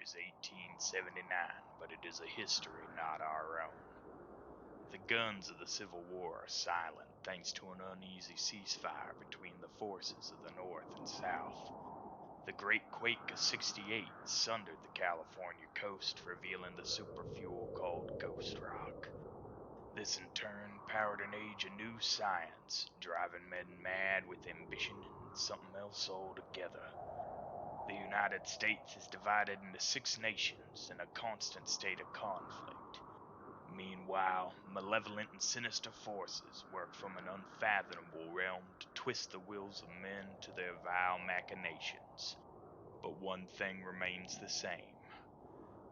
is 1879, but it is a history not our own. The guns of the Civil War are silent thanks to an uneasy ceasefire between the forces of the North and South. The Great Quake of '68 sundered the California coast, revealing the superfuel called ghost rock. This in turn powered an age of new science, driving men mad with ambition and something else altogether. The United States is divided into 6 nations in a constant state of conflict. Meanwhile, malevolent and sinister forces work from an unfathomable realm to twist the wills of men to their vile machinations. But one thing remains the same.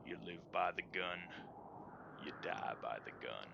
You live by the gun, you die by the gun.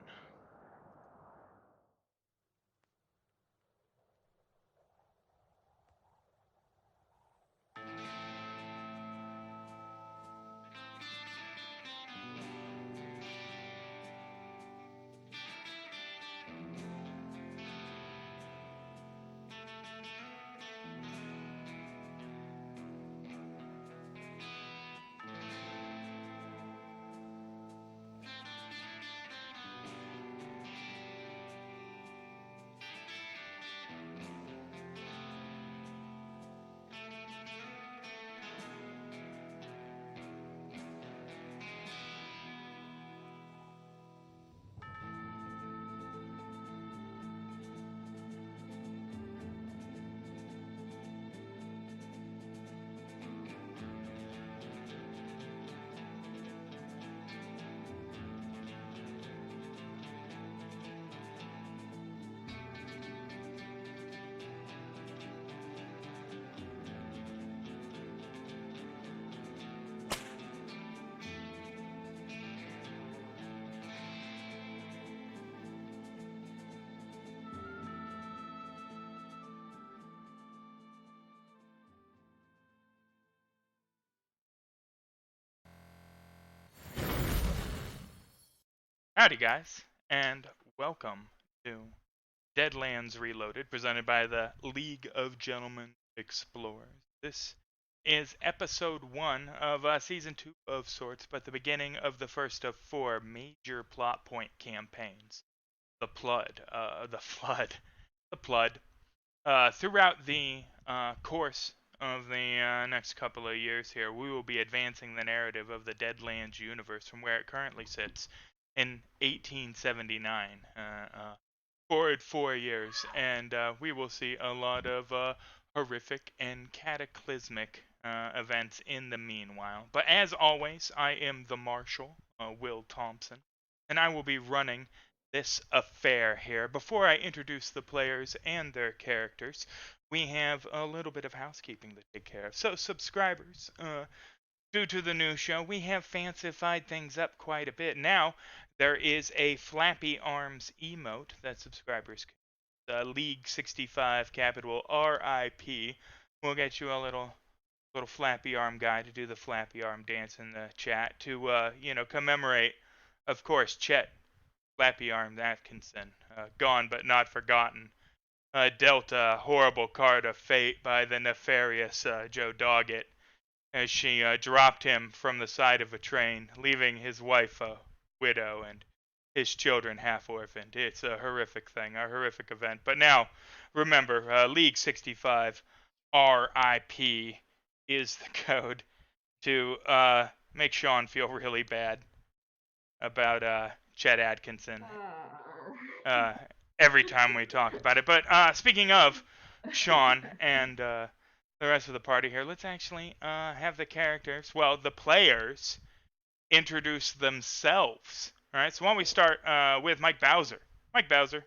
Howdy guys, and welcome to Deadlands Reloaded, presented by the League of Gentlemen Explorers. This is episode 1 of season 2 of sorts, but the beginning of the first of 4 major plot point campaigns. The Flood. Throughout the course of the next couple of years here, we will be advancing the narrative of the Deadlands universe from where it currently sits in 1879, forward 4 years, and we will see a lot of horrific and cataclysmic events in the meanwhile. But as always, I am the Marshal, Will Thompson, and I will be running this affair here. Before I introduce the players and their characters, we have a little bit of housekeeping to take care of. So, subscribers, due to the new show, we have fancified things up quite a bit. Now, there is a flappy arms emote that subscribers can. League 65 capital RIP. We'll get you a little flappy arm guy to do the flappy arm dance in the chat to commemorate, of course, Chet Flappy Arm Atkinson, gone but not forgotten. Dealt a horrible card of fate by the nefarious Joe Doggett, as she dropped him from the side of a train, leaving his wife a widow and his children half-orphaned. It's a horrific thing, a horrific event. But now, remember, League 65 RIP is the code to make Sean feel really bad about Chet Atkinson every time we talk about it. But speaking of Sean and the rest of the party here, let's actually have the characters, well, the players, introduce themselves. All right, so why don't we start with Mike Bowser. Mike Bowser.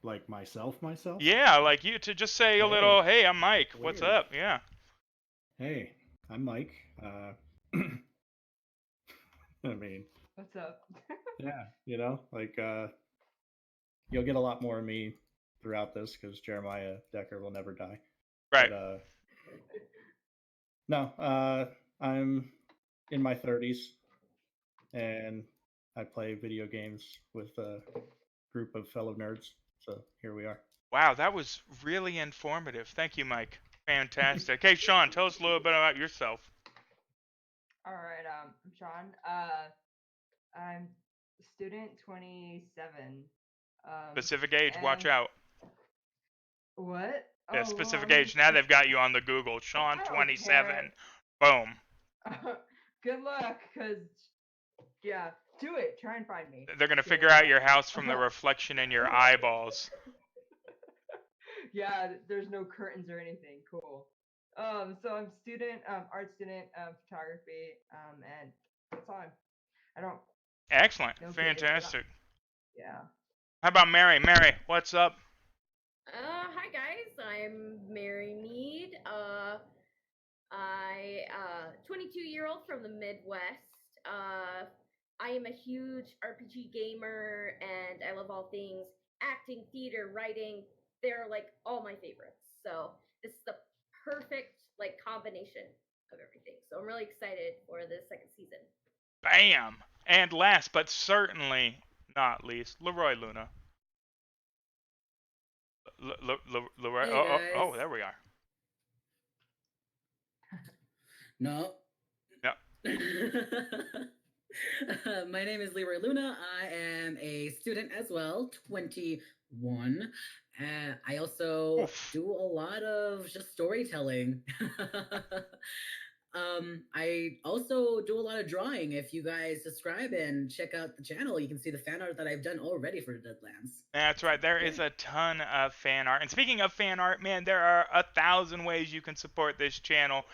Like myself? Yeah, like you to just say a little, hey, I'm Mike. Weird. What's up? Yeah. Hey, I'm Mike. I mean, what's up? Yeah, you'll get a lot more of me throughout this because Jeremiah Decker will never die. Right. But, no, I'm in my 30s, and I play video games with a group of fellow nerds. So here we are. Wow, that was really informative. Thank you, Mike. Fantastic. Hey, Sean, tell us a little bit about yourself. All right, I'm Sean. I'm student 27. Um, Specific age, watch and out. what? Yeah, Oh, well, specific age. Now they've got you on the Google. Sean, I don't 27. care. Boom. Good luck, cause yeah, do it. Try and find me. They're going to Just figure kidding. out your house from the reflection in your eyeballs. Yeah, there's no curtains or anything. Cool. So I'm student, art student, photography, and that's all. I don't Excellent. no kids. I don't. Fantastic. Yeah. How about Mary? Mary, what's up? Hi guys, I'm Mary Mead. I 22-year-old from the Midwest. I am a huge RPG gamer, and I love all things acting, theater, writing. They're like all my favorites. So this is the perfect like combination of everything. So I'm really excited for the second season. Bam. And last but certainly not least, Leroy Luna. Leroy. Hey Oh, guys. there we are. No. Yep. My name is Leroy Luna. I am a student as well, 21. I also Oof. do a lot of just storytelling. I also do a lot of drawing. If you guys subscribe and check out the channel, you can see the fan art that I've done already for Deadlands. That's right. There is a ton of fan art. And speaking of fan art, man, there are 1,000 ways you can support this channel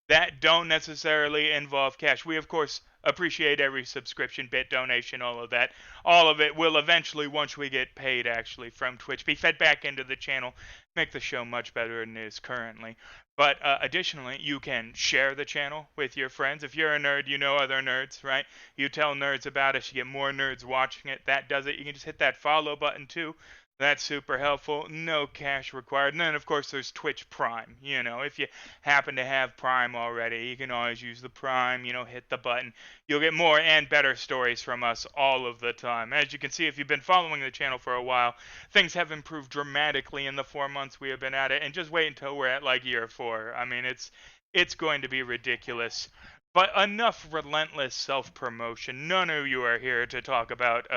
that don't necessarily involve cash. We, of course, appreciate every subscription, bit, donation, all of that. All of it will eventually, once we get paid actually from Twitch, be fed back into the channel, make the show much better than it is currently. But additionally, you can share the channel with your friends. If you're a nerd, you know other nerds, right? You tell nerds about us, you get more nerds watching it. That does it. You can just hit that follow button too. That's super helpful. No cash required. And then, of course, there's Twitch Prime. You know, if you happen to have Prime already, you can always use the Prime, hit the button. You'll get more and better stories from us all of the time. As you can see, if you've been following the channel for a while, things have improved dramatically in the 4 months we have been at it. And just wait until we're at like year 4. I mean, it's going to be ridiculous. But enough relentless self-promotion. None of you are here to talk about,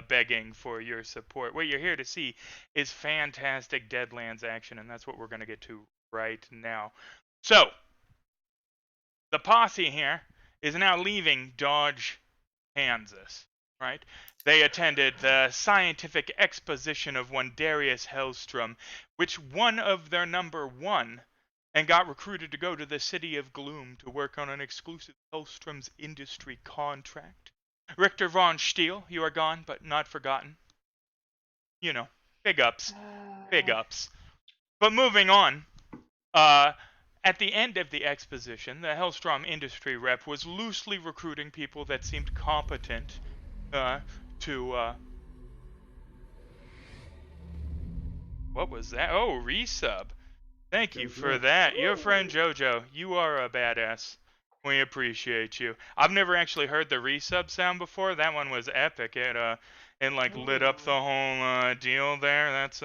begging for your support. What you're here to see is fantastic Deadlands action, and that's what we're going to get to right now. So, the posse here is now leaving Dodge, Kansas, right? They attended the scientific exposition of one Darius Hellstrom, which won of their number 1 and got recruited to go to the City of Gloom to work on an exclusive Hellstrom's industry contract. Richter von Steele, you are gone, but not forgotten. You know, big ups. Big ups. But moving on, at the end of the exposition, the Hellstrom industry rep was loosely recruiting people that seemed competent to what was that? Oh, resub. Thank you for Jojo. that. Your friend Jojo, you are a badass. We appreciate you. I've never actually heard the resub sound before. That one was epic. It like lit up the whole deal there. That's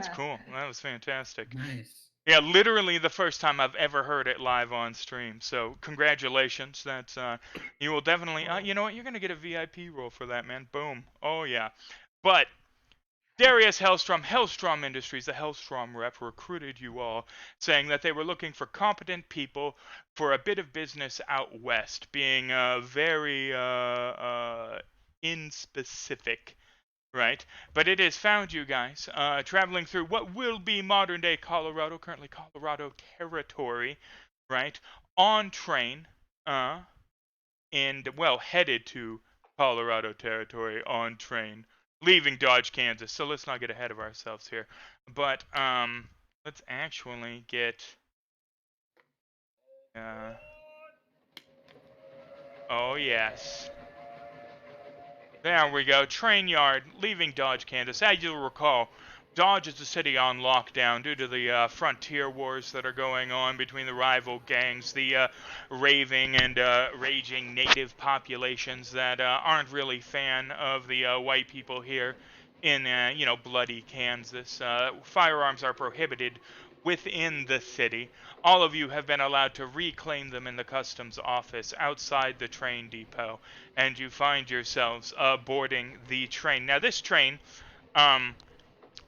cool. That was fantastic. Nice. Yeah, literally the first time I've ever heard it live on stream. So congratulations. That's you will definitely. You know what? You're gonna get a VIP role for that, man. Boom. Oh yeah. But Darius Hellstrom, Hellstrom Industries, the Hellstrom rep, recruited you all, saying that they were looking for competent people for a bit of business out west, being very inspecific, right? But it has found you guys traveling through what will be modern-day Colorado, currently Colorado territory, right? On train, and, well, headed to Colorado territory on train, leaving Dodge, Kansas. So let's not get ahead of ourselves here. But let's actually get oh yes. There we go. Train yard, leaving Dodge, Kansas. As you'll recall, Dodge is a city on lockdown due to the frontier wars that are going on between the rival gangs, the raving and raging native populations that aren't really fan of the white people here in, bloody Kansas. Firearms are prohibited within the city. All of you have been allowed to reclaim them in the customs office outside the train depot, and you find yourselves boarding the train. Now, this train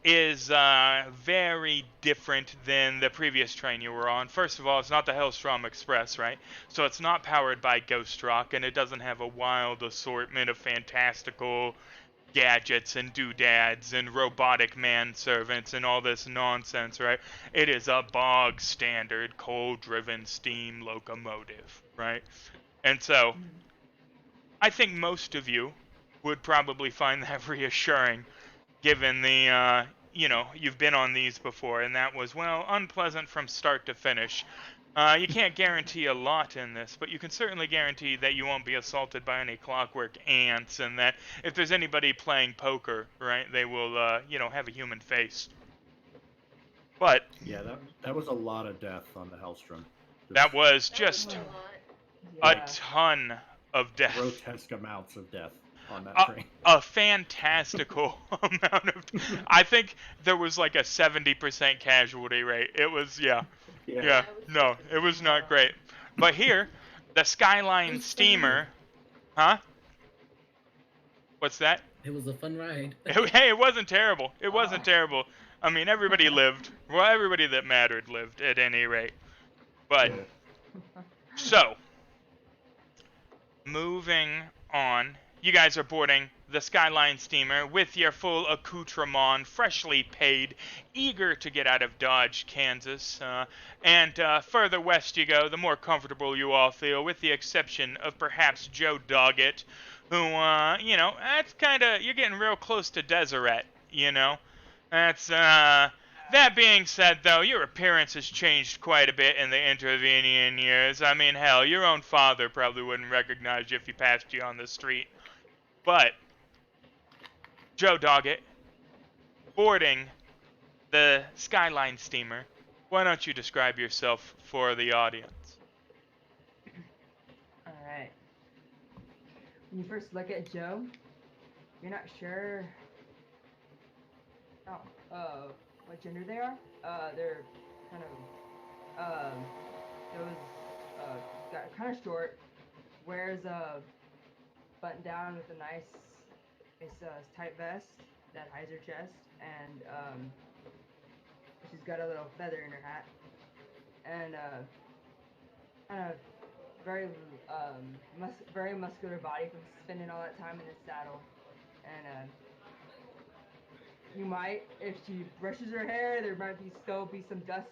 is very different than the previous train you were on. First of all, it's not the Hellstrom Express, right? So it's not powered by Ghost Rock, and it doesn't have a wild assortment of fantastical gadgets and doodads and robotic manservants and all this nonsense, right? It is a bog standard coal-driven steam locomotive, right? And so, I think most of you would probably find that reassuring, given the, you've been on these before, and that was, well, unpleasant from start to finish. You can't guarantee a lot in this, but you can certainly guarantee that you won't be assaulted by any clockwork ants, and that if there's anybody playing poker, right, they will, have a human face. But Yeah, that was a lot of death on the Hellstrom. that was That just was a lot. a ton of death. Grotesque amounts of death on that train. A fantastical amount of... I think there was like a 70% casualty rate. It was, yeah. No, it was not great. But here, the Skyline steamer... Huh? What's that? It was a fun ride. Hey, it wasn't terrible. It wasn't terrible. I mean, everybody lived. Well, everybody that mattered lived, at any rate. But, so, moving on, you guys are boarding the Skyline steamer with your full accoutrement, freshly paid, eager to get out of Dodge, Kansas. And further west you go, the more comfortable you all feel, with the exception of perhaps Joe Doggett, who, that's kind of, you're getting real close to Deseret, That's, that being said, though, your appearance has changed quite a bit in the intervening years. I mean, hell, your own father probably wouldn't recognize you if he passed you on the street. But, Joe Doggett, boarding the Skyline steamer, why don't you describe yourself for the audience? Alright. When you first look at Joe, you're not sure what gender they are. They're kind of got kind of short, wears a button down with a nice tight vest that hides her chest, and she's got a little feather in her hat, and kind of very muscular body from spending all that time in the saddle, and you might, if she brushes her hair, there might still be some dust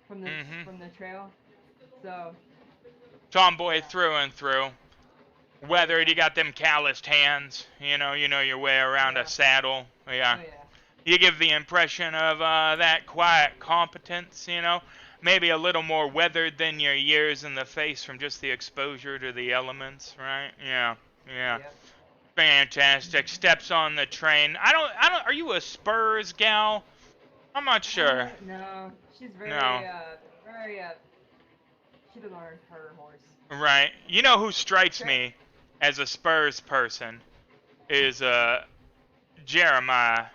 from the trail. So Tomboy through and through. Weathered, you got them calloused hands. You know your way around a saddle. Yeah. Oh, yeah. You give the impression of that quiet competence. Maybe a little more weathered than your years in the face from just the exposure to the elements, right? Yeah. Yep. Fantastic. Steps on the train. I don't. Are you a Spurs gal? I'm not sure. No, she's very she doesn't learn her horse. Right. You know who strikes me as a Spurs person is Jeremiah.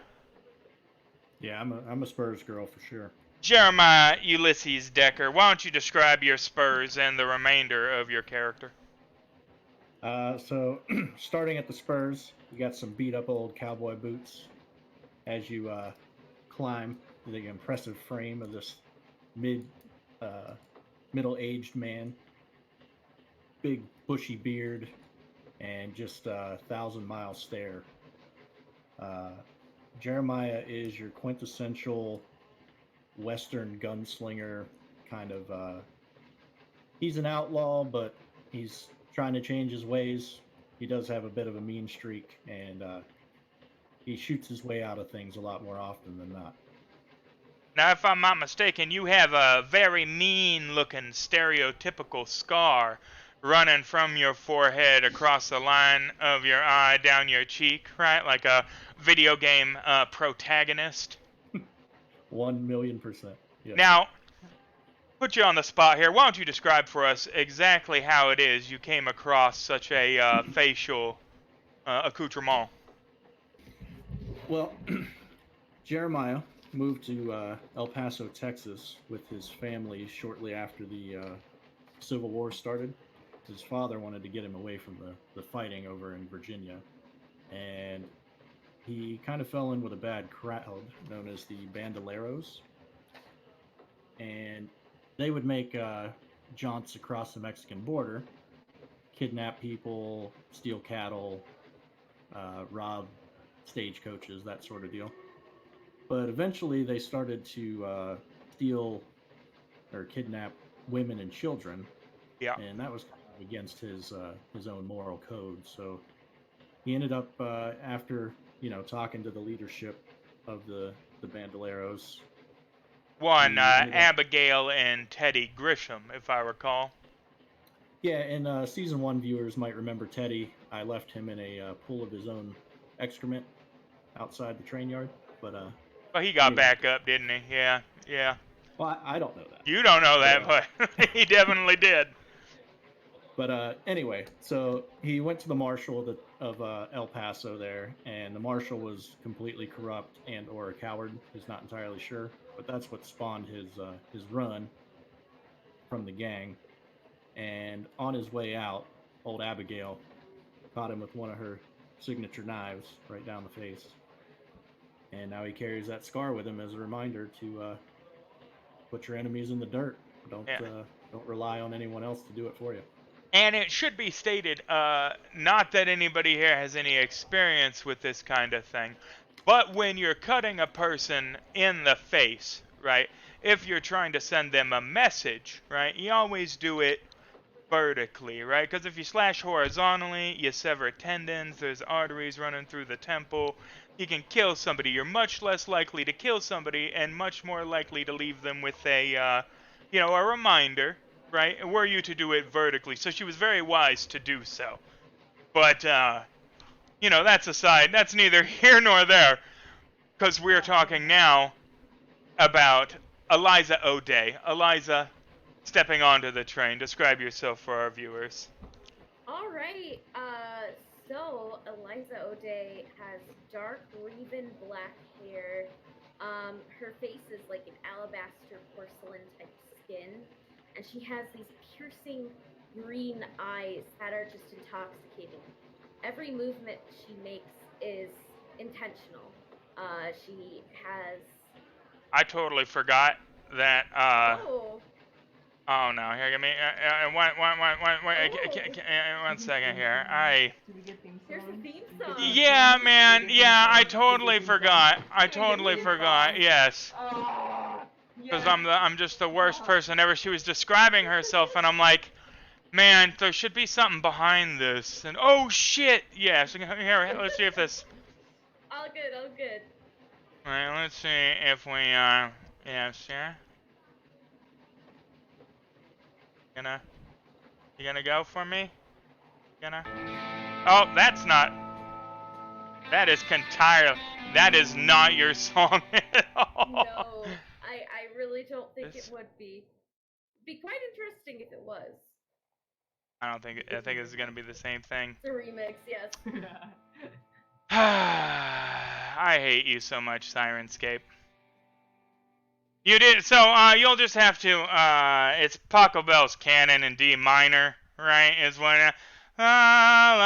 Yeah, I'm a Spurs girl for sure. Jeremiah Ulysses Decker. Why don't you describe your Spurs and the remainder of your character? So, starting at the spurs, you got some beat up old cowboy boots. As you climb the impressive frame of this middle-aged man, big bushy beard, and just a 1,000-mile stare. Jeremiah is your quintessential Western gunslinger, kind of. He's an outlaw, but he's trying to change his ways. He does have a bit of a mean streak, and he shoots his way out of things a lot more often than not. Now, if I'm not mistaken, you have a very mean-looking stereotypical scar running from your forehead across the line of your eye down your cheek, right? Like a video game protagonist. 1,000,000%. Yes. Now, put you on the spot here. Why don't you describe for us exactly how it is you came across such a facial accoutrement? Well, Jeremiah, moved to El Paso, Texas, with his family shortly after the Civil War started. His father wanted to get him away from the fighting over in Virginia, and he kind of fell in with a bad crowd known as the Bandoleros, and they would make jaunts across the Mexican border, kidnap people, steal cattle, rob stagecoaches, that sort of deal. But eventually, they started to steal or kidnap women and children, Yeah. and that was kind of against his own moral code. So he ended up after talking to the leadership of the Bandoleros. One, He ended up Abigail and Teddy Grisham, if I recall. Yeah, and season one viewers might remember Teddy. I left him in a pool of his own excrement outside the train yard. But Well, he got anyway, back up, didn't he? Yeah, yeah. well, I don't know that. You don't know But that, but he definitely did. anyway, so he went to the marshal of El Paso there, and the marshal was completely corrupt and or a coward. He's not entirely sure, but that's what spawned his run from the gang. And on his way out, old Abigail caught him with one of her signature knives right down the face. And now he carries that scar with him as a reminder to put your enemies in the dirt. Don't Yeah. don't rely on anyone else to do it for you. And it should be stated, not that anybody here has any experience with this kind of thing, but when you're cutting a person in the face, right, if you're trying to send them a message, right, you always do it vertically, right? Because if you slash horizontally, you sever tendons, there's arteries running through the temple, you can kill somebody. You're much less likely to kill somebody and much more likely to leave them with a reminder, right? Were you to do it vertically. So she was very wise to do so. But, that's aside. That's neither here nor there. Because we're talking now about Eliza O'Day. Eliza, stepping onto the train. Describe yourself for our viewers. All right. So Eliza O'Day has dark, raven black hair. Her face is like an alabaster porcelain type skin, and she has these piercing green eyes that are just intoxicating. Every movement she makes is intentional. She has. I totally forgot that, Oh. Oh no! Here, give me one second here. Do we get theme Here's the song? theme Do we get song. theme Yeah, song? man. Do we get theme Yeah, song? I Do we get totally theme song? forgot. I Do we get totally theme forgot. song? Yes, Oh, because yes. I'm just the worst person ever. She was describing herself, and I'm like, man, there should be something behind this. And oh shit, yes. Here, let's see if this. All good, all good. All right, let's see if we yes, yeah. Gonna You gonna go for me? Gonna? Oh, that's not. That is entirely. That is not your song at all. No, I really don't think This- it would be. Be quite interesting if it was. I don't think. I think it's gonna be the same thing. The remix, yes. I hate you so much, Sirenscape. You did so. You'll just have to. It's Paco Bell's Canon in D minor, right? Is when. La, la,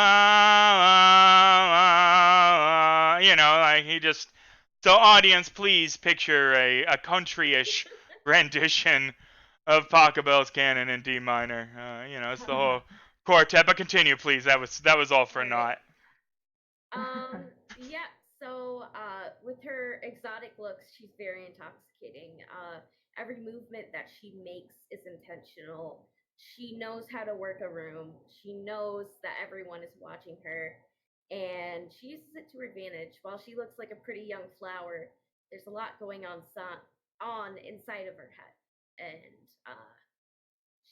la, like he just. So, audience, please picture a country-ish rendition of Paco Bell's Canon in D minor. It's the whole quartet. But continue, please. That was all for naught. Yeah, so with her exotic looks, she's very intoxicating. Every movement that she makes is intentional. She knows how to work a room. She knows that everyone is watching her, and she uses it to her advantage. While she looks like a pretty young flower, there's a lot going on inside of her head, and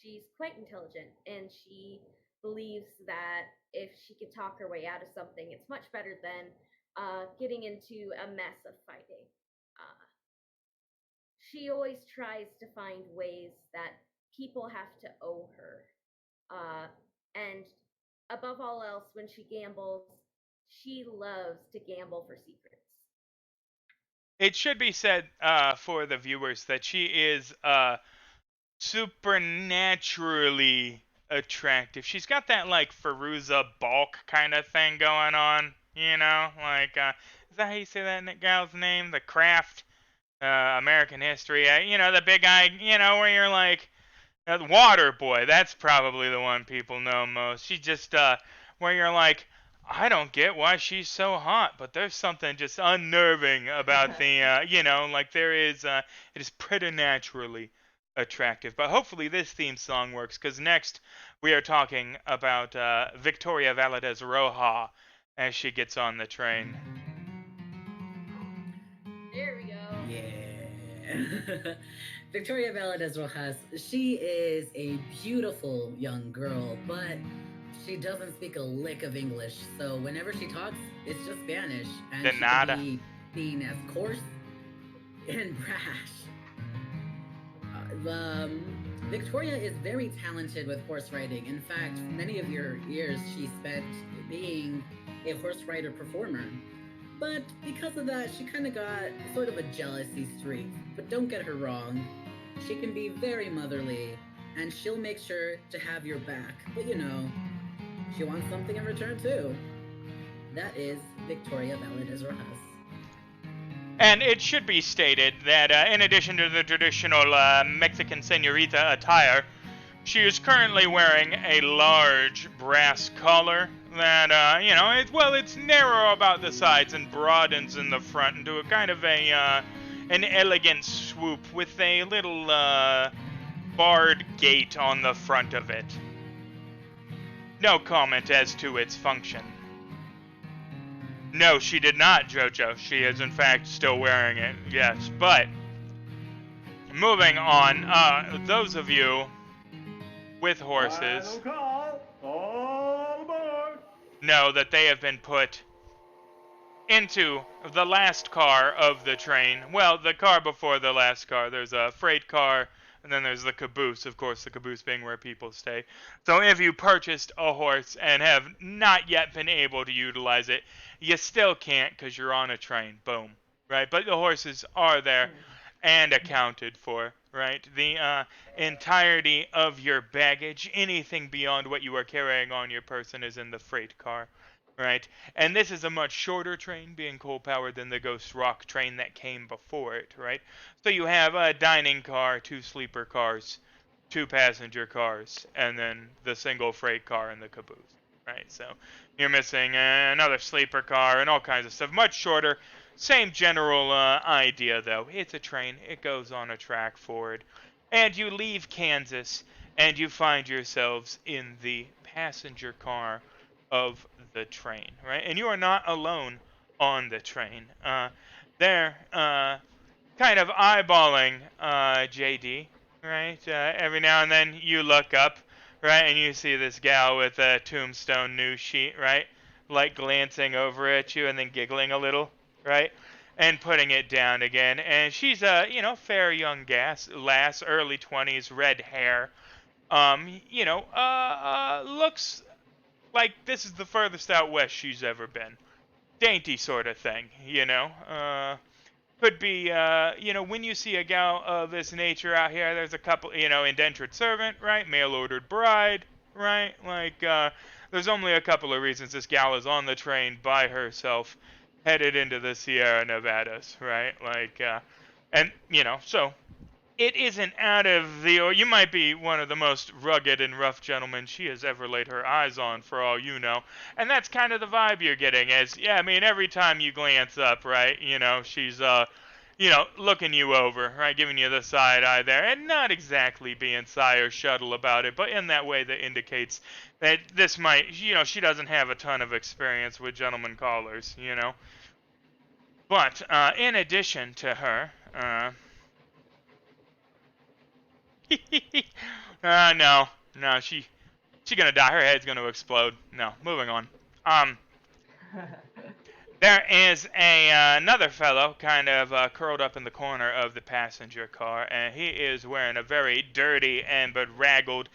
she's quite intelligent, and she believes that if she can talk her way out of something, it's much better than getting into a mess of fighting. Uh, she always tries to find ways that people have to owe her. And above all else, when she gambles, she loves to gamble for secrets. It should be said for the viewers that she is supernaturally attractive. She's got that like Feruza Balk kind of thing going on, you know? Like, is that how you say that gal's name? The Craft, American History. You know, the big eye, you know, where you're like, Water Boy. That's probably the one people know most. She just, where you're like, I don't get why she's so hot, but there's something just unnerving about the, you know, like there is, it is preternaturally attractive. But hopefully this theme song works, because next we are talking about Victoria Valadez Roja as she gets on the train. There we go. Yeah. Victoria Valadez Rojas, she is a beautiful young girl, but she doesn't speak a lick of English. So whenever she talks, it's just Spanish. And De she nada. can be seen as coarse and brash. Victoria is very talented with horse riding. In fact, many of your years she spent being a horse rider performer. But because of that, she kind of got sort of a jealousy streak. But don't get her wrong, she can be very motherly, and she'll make sure to have your back. But you know, she wants something in return too. That is Victoria Valadez Rojas. And it should be stated that in addition to the traditional Mexican senorita attire, she is currently wearing a large brass collar that, you know, it's narrow about the sides and broadens in the front into a kind of an elegant swoop with a little barred gate on the front of it. No comment as to its function. No, she did not, Jojo. She is, in fact, still wearing it, yes. But, moving on, those of you with horses know that they have been put into the last car of the train. Well, the car before the last car. There's a freight car, and then there's the caboose, of course, the caboose being where people stay. So if you purchased a horse and have not yet been able to utilize it, you still can't because you're on a train. Boom. Right? But the horses are there and accounted for, right? The entirety of your baggage, anything beyond what you are carrying on your person, is in the freight car, right? And this is a much shorter train, being coal-powered, than the Ghost Rock train that came before it, right? So you have a dining car, 2 sleeper cars, 2 passenger cars, and then the single freight car and the caboose, right? So you're missing another sleeper car and all kinds of stuff. Much shorter. Same general idea, though. It's a train. It goes on a track forward. And you leave Kansas, and you find yourselves in the passenger car of the train, right? And you are not alone on the train. They're kind of eyeballing JD, right? Every now and then you look up, right, and you see this gal with a Tombstone news sheet, right? Like glancing over at you and then giggling a little, right? And putting it down again. And she's a, you know, fair young lass, early 20s, red hair. You know, looks like this is the furthest out west she's ever been. Dainty sort of thing, you know. Could be, you know, when you see a gal of this nature out here, there's a couple, you know, indentured servant, right? Mail-ordered bride, right? Like, there's only a couple of reasons this gal is on the train by herself, headed into the Sierra Nevadas, right? Like, and, you know, so it isn't out of the, or you might be one of the most rugged and rough gentlemen she has ever laid her eyes on, for all you know. And that's kind of the vibe you're getting, as, yeah, I mean, every time you glance up, right, you know, she's, you know, looking you over, right, giving you the side eye there, and not exactly being sigh or shuttle about it, but in that way that indicates that this might, you know, she doesn't have a ton of experience with gentlemen callers, you know. But, in addition to her, no, she gonna die. Her head's gonna explode. No, moving on. There is another fellow kind of curled up in the corner of the passenger car, and he is wearing a very dirty and bedraggled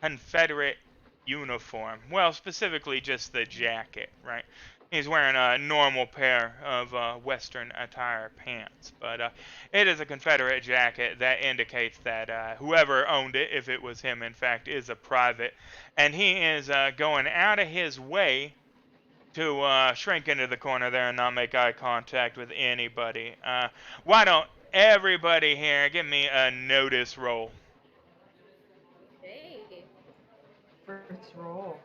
Confederate uniform. Well, specifically just the jacket, right? He's wearing a normal pair of Western attire pants, but it is a Confederate jacket that indicates that whoever owned it, if it was him in fact, is a private, and he is going out of his way to shrink into the corner there and not make eye contact with anybody. Why don't everybody here give me a notice roll? Hey, First roll.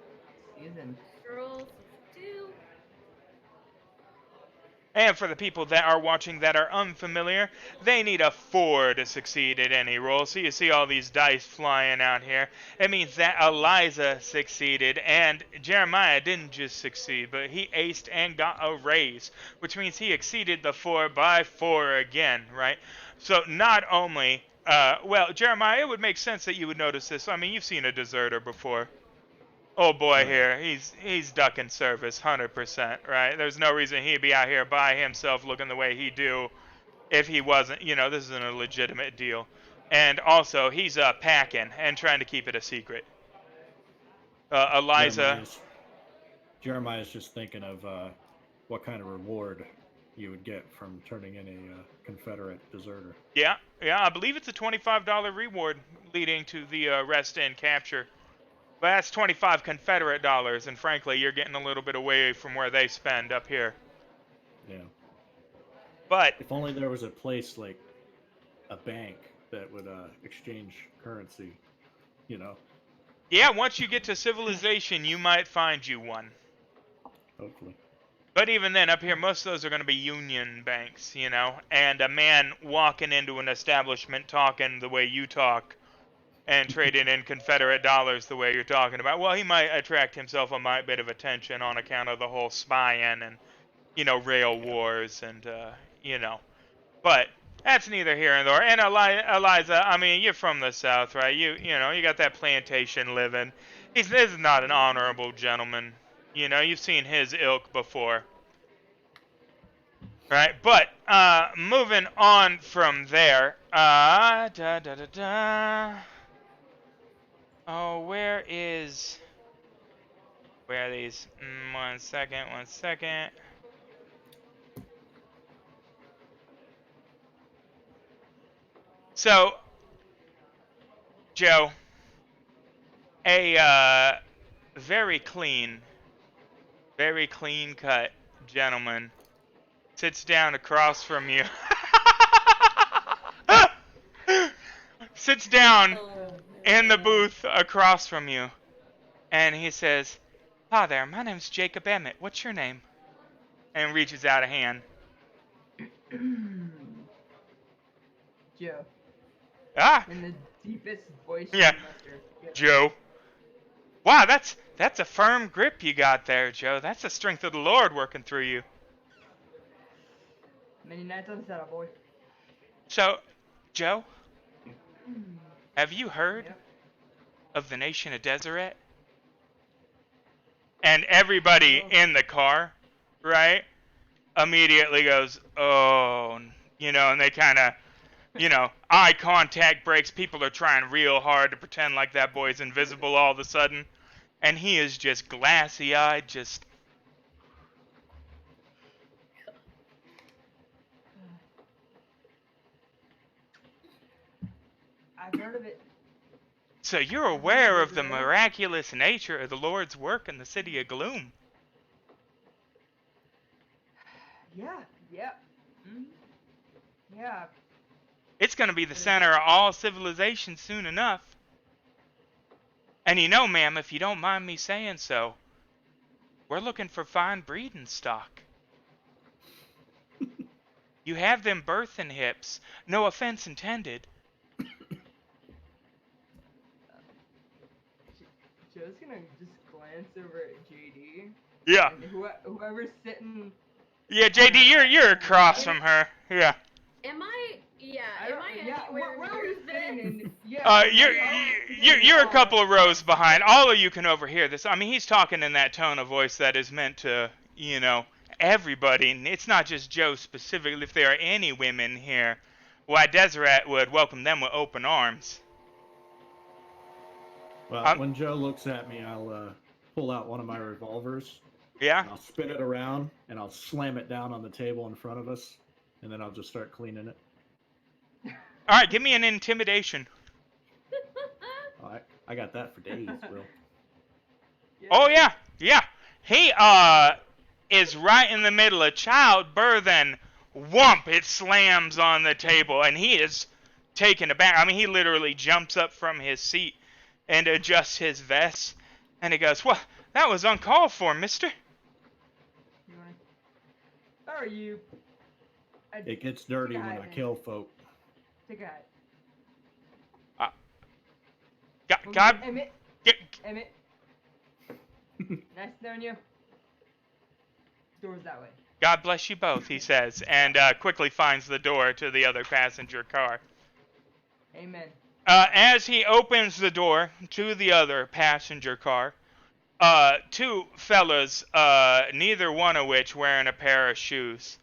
Season. roll 2. And for the people that are watching that are unfamiliar, they need a 4 to succeed at any roll. So you see all these dice flying out here. It means that Eliza succeeded, and Jeremiah didn't just succeed, but he aced and got a raise, which means he exceeded the 4 by 4 again, right? So not only, well, Jeremiah, it would make sense that you would notice this. I mean, you've seen a deserter before. Oh boy, Right. here he's ducking service 100%, right? There's no reason he'd be out here by himself looking the way he do if he wasn't. This isn't a legitimate deal. And also, he's packing and trying to keep it a secret. Eliza, Jeremiah's just thinking of what kind of reward you would get from turning in a Confederate deserter. yeah, I believe it's a $25 reward leading to the arrest and capture. But that's 25 Confederate dollars, and frankly, you're getting a little bit away from where they spend up here. Yeah. But If only there was a place like a bank that would exchange currency, you know. yeah, once you get to civilization, you might find you one. Hopefully. But even then, up here, most of those are going to be union banks, and a man walking into an establishment talking the way you talk and trading in Confederate dollars the way you're talking about, well, he might attract himself a mite bit of attention on account of the whole spying and, rail wars and, But that's neither here nor there. And Eliza, I mean, you're from the South, right? You got that plantation living. This is not an honorable gentleman. You've seen his ilk before. Right, but moving on from there, Oh, where are these? One second. So, Joe, a very clean cut gentleman sits down across from you. Sits down in the booth across from you, and he says, "Hi there, my name's Jacob Emmett. What's your name?" And reaches out a hand. Joe. Ah, In the deepest voice. Yeah. you muster. Yes. Joe. Wow, that's a firm grip you got there, Joe. That's the strength of the Lord working through you. Many nights on the saddle, boy. So, Joe, have you heard Yep. of the nation of Deseret? And everybody in the car, right, immediately goes, "Oh," and they kind of, eye contact breaks. People are trying real hard to pretend like that boy's invisible all of a sudden. And he is just glassy-eyed, just... I've heard of it. So you're aware of the miraculous nature of the Lord's work in the city of Gloom. Yeah. Yeah. It's going to be the center of all civilization soon enough. And ma'am, if you don't mind me saying so, we're looking for fine breeding stock. You have them birthing hips. No offense intended. Joe's gonna just glance over at JD. Yeah. And whoever's sitting. Yeah, JD, you're across from her. Yeah. Am I? Yeah. Am I Yeah. anywhere Where are we near sitting? this? Yeah. You're a couple of rows behind. All of you can overhear this. I mean, he's talking in that tone of voice that is meant to, everybody. And it's not just Joe specifically. If there are any women here, why Deseret would welcome them with open arms. Well, when Joe looks at me, I'll pull out one of my revolvers Yeah. And I'll spin it around and I'll slam it down on the table in front of us, and then I'll just start cleaning it. All right, give me an intimidation. I got that for days, Will. Oh yeah, yeah. He is right in the middle of childbirth, and whump! It slams on the table, and he is taken aback. I mean, he literally jumps up from his seat and adjusts his vest, and he goes, "Well, that was uncalled for, Mister." How are you? It gets dirty when I kill folk. Take a hat. God, Emmett. get, Emmett. Nice knowing you. Door's that way. God bless you both, he says, and quickly finds the door to the other passenger car. Amen. As he opens the door to the other passenger car, two fellas, neither one of which wearing a pair of shoes.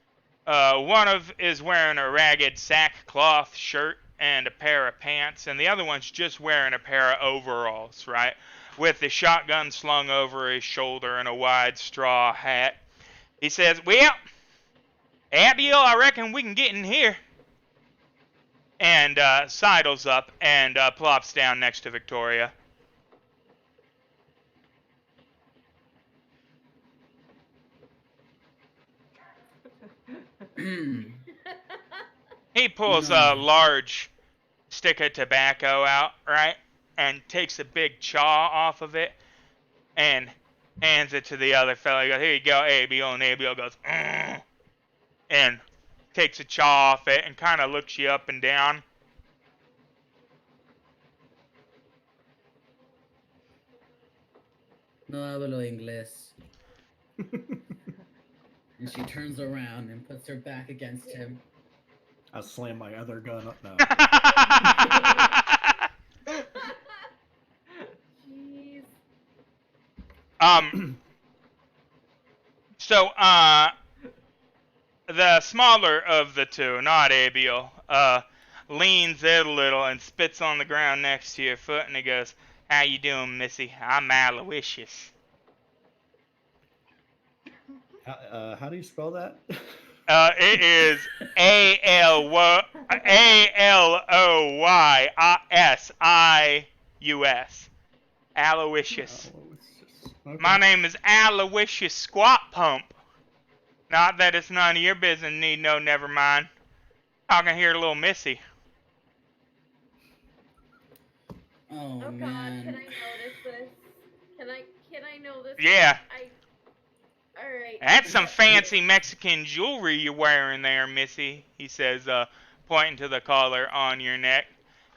Is wearing a ragged sackcloth shirt and a pair of pants, and the other one's just wearing a pair of overalls, right? With the shotgun slung over his shoulder and a wide straw hat. He says, "Well, Abiel, I reckon we can get in here." And sidles up and plops down next to Victoria. He pulls a large stick of tobacco out, right? And takes a big chaw off of it and hands it to the other fellow. He goes, "Here you go, Abiel." And Abiel goes, "Ugh," and takes a chaw off it and kind of looks you up and down. No hablo inglés. And she turns around and puts her back against him. I slam my other gun up now. Jeez. So, the smaller of the two, not Abiel, leans in a little and spits on the ground next to your foot, and he goes, "How you doing, Missy? I'm Aloysius." How do you spell that? It is Aloysius. Aloysius. Okay. My name is Aloysius Squat Pump. Not that it's none of your business, need no, never mind. Talking here to little Missy. Oh God, man. can I notice this? Can I know this? Yeah. Alright. That's some fancy Mexican jewelry you're wearing there, Missy, he says, pointing to the collar on your neck.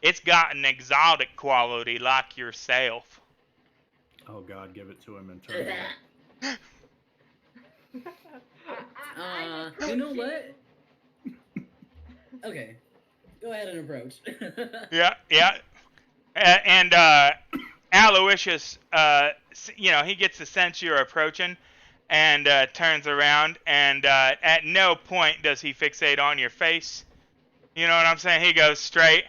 It's got an exotic quality like yourself. Oh God, give it to him and turn it. You know what? Okay. Go ahead and approach. Yeah. And Aloysius, he gets the sense you're approaching and turns around, and at no point does he fixate on your face. You know what I'm saying? He goes straight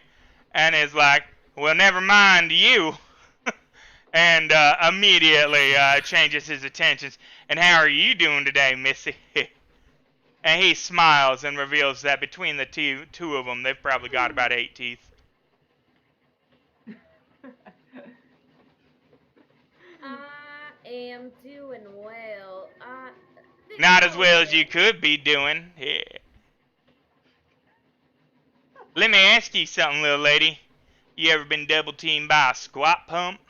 and is like, "Well, never mind you." And immediately changes his attentions. "And how are you doing today, Missy?" And he smiles and reveals that between the two of them, they've probably got about 8 teeth. I am doing well. Not as well as you could be doing. Yeah. Let me ask you something, little lady. You ever been double teamed by a squat pump?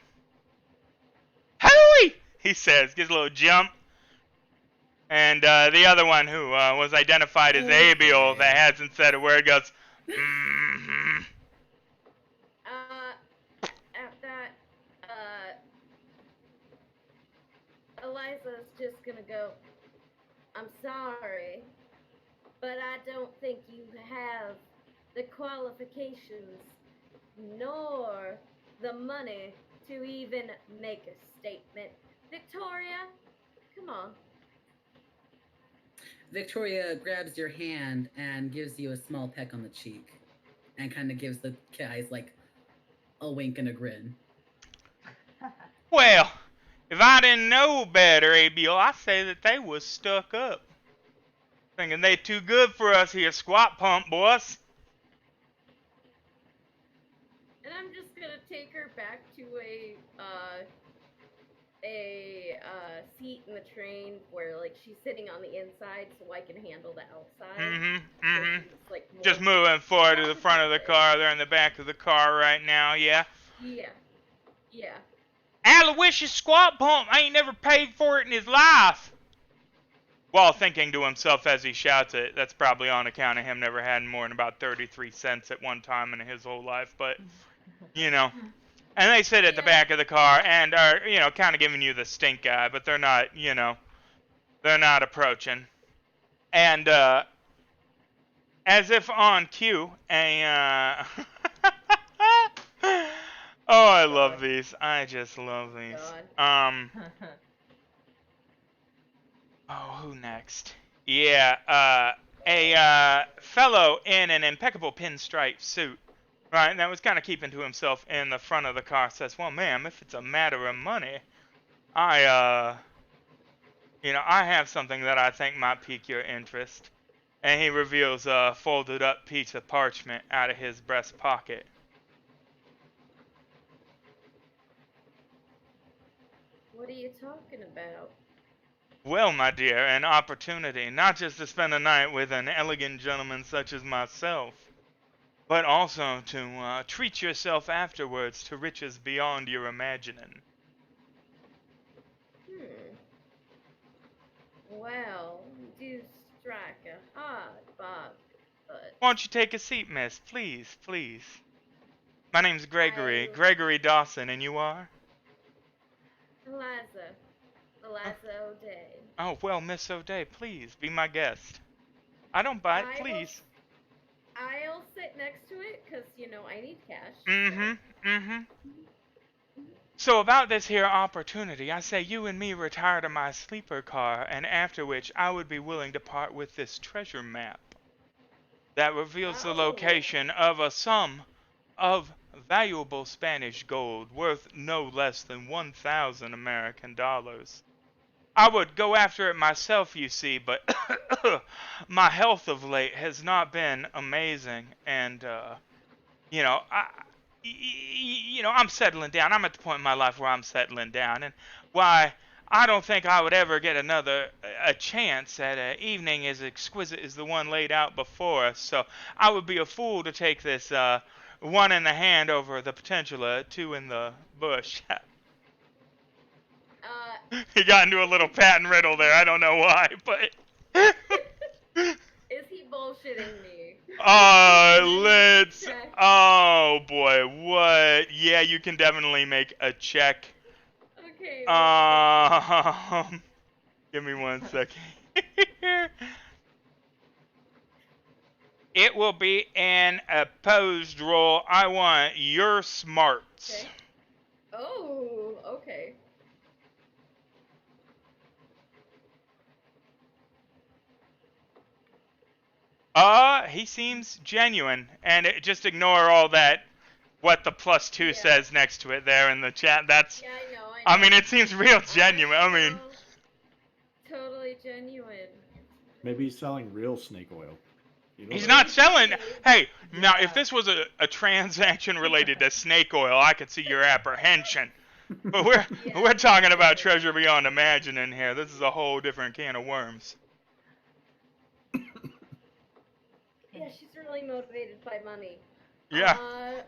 Hooey! He says, gives a little jump. And the other one, who was identified as Abiel, that hasn't said a word, goes, "Mm-hmm." At that, Eliza's just gonna go, "I'm sorry, but I don't think you have the qualifications nor the money to even make a statement. Victoria, come on." Victoria grabs your hand and gives you a small peck on the cheek, and kind of gives the guys like a wink and a grin. Well, If I didn't know better, ABO, I say that they was stuck up. Thinking they too good for us here, squat pump boys. And I'm just gonna take her back to a seat in the train where like she's sitting on the inside, so I can handle the outside. So she's like more Just moving forward to the front of the protected. car. They're in the back of the car right now, yeah. Yeah. Yeah. Aloysius squat pump ain't never paid for it in his life. While thinking to himself as he shouts it, that's probably on account of him never had more than about 33 cents at one time in his whole life, but, you know. And they sit at the back of the car and are, you know, kind of giving you the stink eye, but they're not, you know, they're not approaching. And, as if on cue, oh, I love these. I just love these. Oh, who next? Yeah, a fellow in an impeccable pinstripe suit, right, that was kind of keeping to himself in the front of the car says, well, ma'am, if it's a matter of money, you know, I have something that I think might pique your interest. And he reveals a folded up piece of parchment out of his breast pocket. What are you talking about? Well, my dear, an opportunity not just to spend a night with an elegant gentleman such as myself, but also to treat yourself afterwards to riches beyond your imagining. Well, you do strike a hard bargain, but... Why don't you take a seat, miss? Please, please. My name's Gregory. I... Gregory Dawson, and you are? Eliza. Eliza O'Day. Oh, well, Miss O'Day, please, be my guest. I don't bite, please. I'll sit next to it, because, you know, I need cash. So about this here opportunity, I say you and me retire to my sleeper car, and after which I would be willing to part with this treasure map that reveals the location of a sum of valuable Spanish gold worth no less than 1,000 American dollars. I would go after it myself, you see, but my health of late has not been amazing, and, you know, I'm settling down. I'm at the point in my life where I'm settling down, and why, I don't think I would ever get a chance at an evening as exquisite as the one laid out before us, so I would be a fool to take this, one in the hand over the potential of two in the bush. He got into a little patent riddle there. I don't know why, but... Is he bullshitting me? Let's... Oh, boy. What? Yeah, you can definitely make a check. Okay. Give me 1 second. It will be an opposed roll. I want your smarts. Okay. Oh, okay. He seems genuine, and just ignore all that, what the +2 says next to it there in the chat. That's, yeah, I know. I mean, it seems real genuine. I mean, totally genuine. Maybe he's selling real snake oil. He's not selling. Hey, now if this was a transaction related to snake oil, I could see your apprehension. But we're talking about treasure beyond imagining here. This is a whole different can of worms. Yeah, she's really motivated by money. Yeah.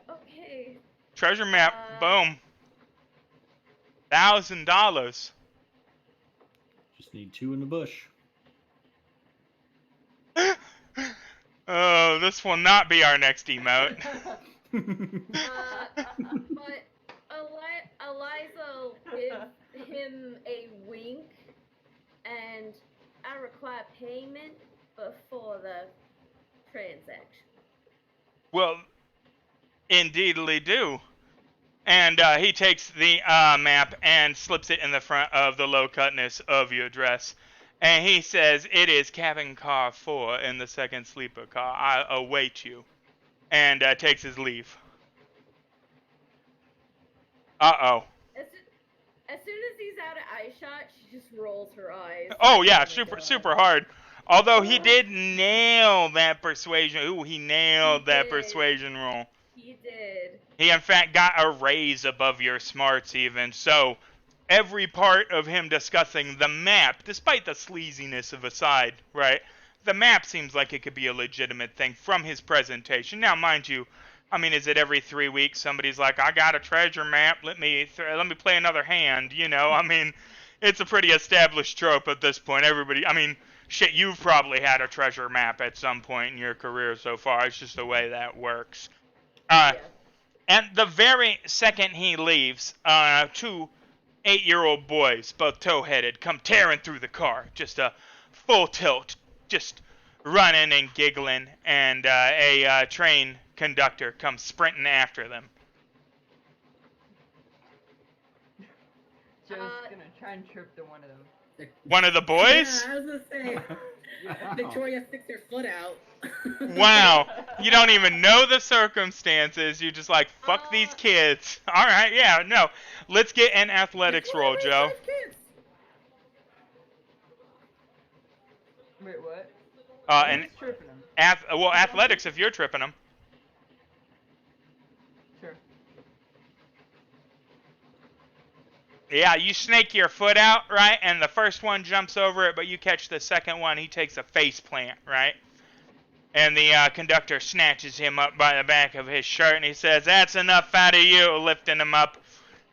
Okay. Treasure map. Boom. $1,000. Just need 2 in the bush. Oh, this will not be our next emote. But Eliza will give him a wink, and I require payment before the transaction. Well, indeedly do. And he takes the map and slips it in the front of the low cutness of your dress. And he says, it is cabin car 4 in the second sleeper car. I await you. And takes his leave. Uh-oh. As soon as he he's out of eye shot, she just rolls her eyes. Oh yeah, my super God. super hard. Although he did nail that persuasion. Ooh, he nailed that did. persuasion roll. He did. He in fact got a raise above your smarts even. So every part of him discussing the map, despite the sleaziness of aside, right? The map seems like it could be a legitimate thing from his presentation. Now, mind you, I mean, is it every 3 weeks somebody's like, "I got a treasure map. Let me play another hand." You know, I mean, it's a pretty established trope at this point. Everybody, I mean, shit, you've probably had a treasure map at some point in your career so far. It's just the way that works. Yeah. And the very second he leaves, 2 8-year-old boys, both tow-headed, come tearing through the car. Just a full tilt, just running and giggling, and a train conductor comes sprinting after them. Joe's gonna try and trip the one of them. One of the boys? Yeah, I was gonna say. Wow. Victoria sticks her foot out. Wow. You don't even know the circumstances. You're just like, fuck these kids. All right, yeah, no. Let's get an athletics roll, Joe. Wait, what? And Who's tripping him? athletics if you're tripping them. Sure. Yeah, you snake your foot out, right? And the first one jumps over it, but you catch the second one. He takes a face plant, right? And the conductor snatches him up by the back of his shirt, and he says, "That's enough out of you," lifting him up,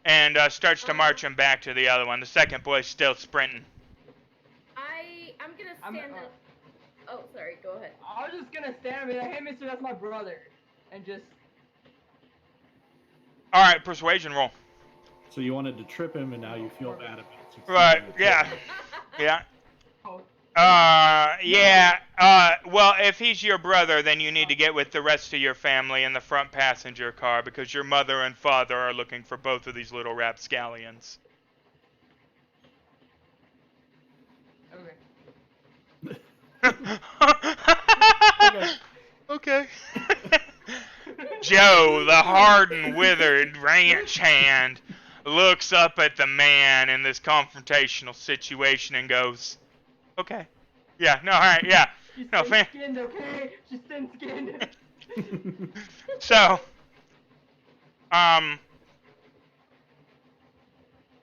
and starts to march him back to the other one. The second boy's still sprinting. I'm gonna stand up. Oh, sorry. Go ahead. I was just gonna stand and be like, "Hey, mister, that's my brother," and just. All right, persuasion roll. So you wanted to trip him, and now you feel bad about it. Right, yeah. Yeah. Oh. Yeah. Well, if he's your brother, then you need to get with the rest of your family in the front passenger car because your mother and father are looking for both of these little rapscallions. Okay. Okay. Joe, the hardened, withered ranch hand, looks up at the man in this confrontational situation and goes, "Okay. Yeah, no, all right, yeah. She's No, thin-skinned, okay? She's thin-skinned. So,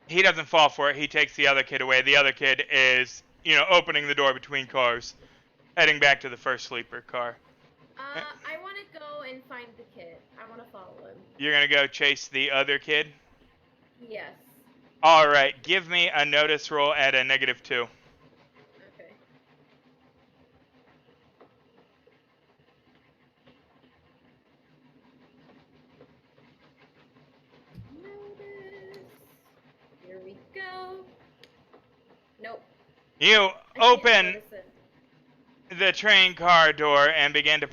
he doesn't fall for it. He takes the other kid away. The other kid is, opening the door between cars, heading back to the first sleeper car. I want to go and find the kid. I want to follow him. You're going to go chase the other kid? Yes. All right. Give me a notice roll at a -2. Okay. Notice. Here we go. Nope. You I can't open notice it. the train car door and begin to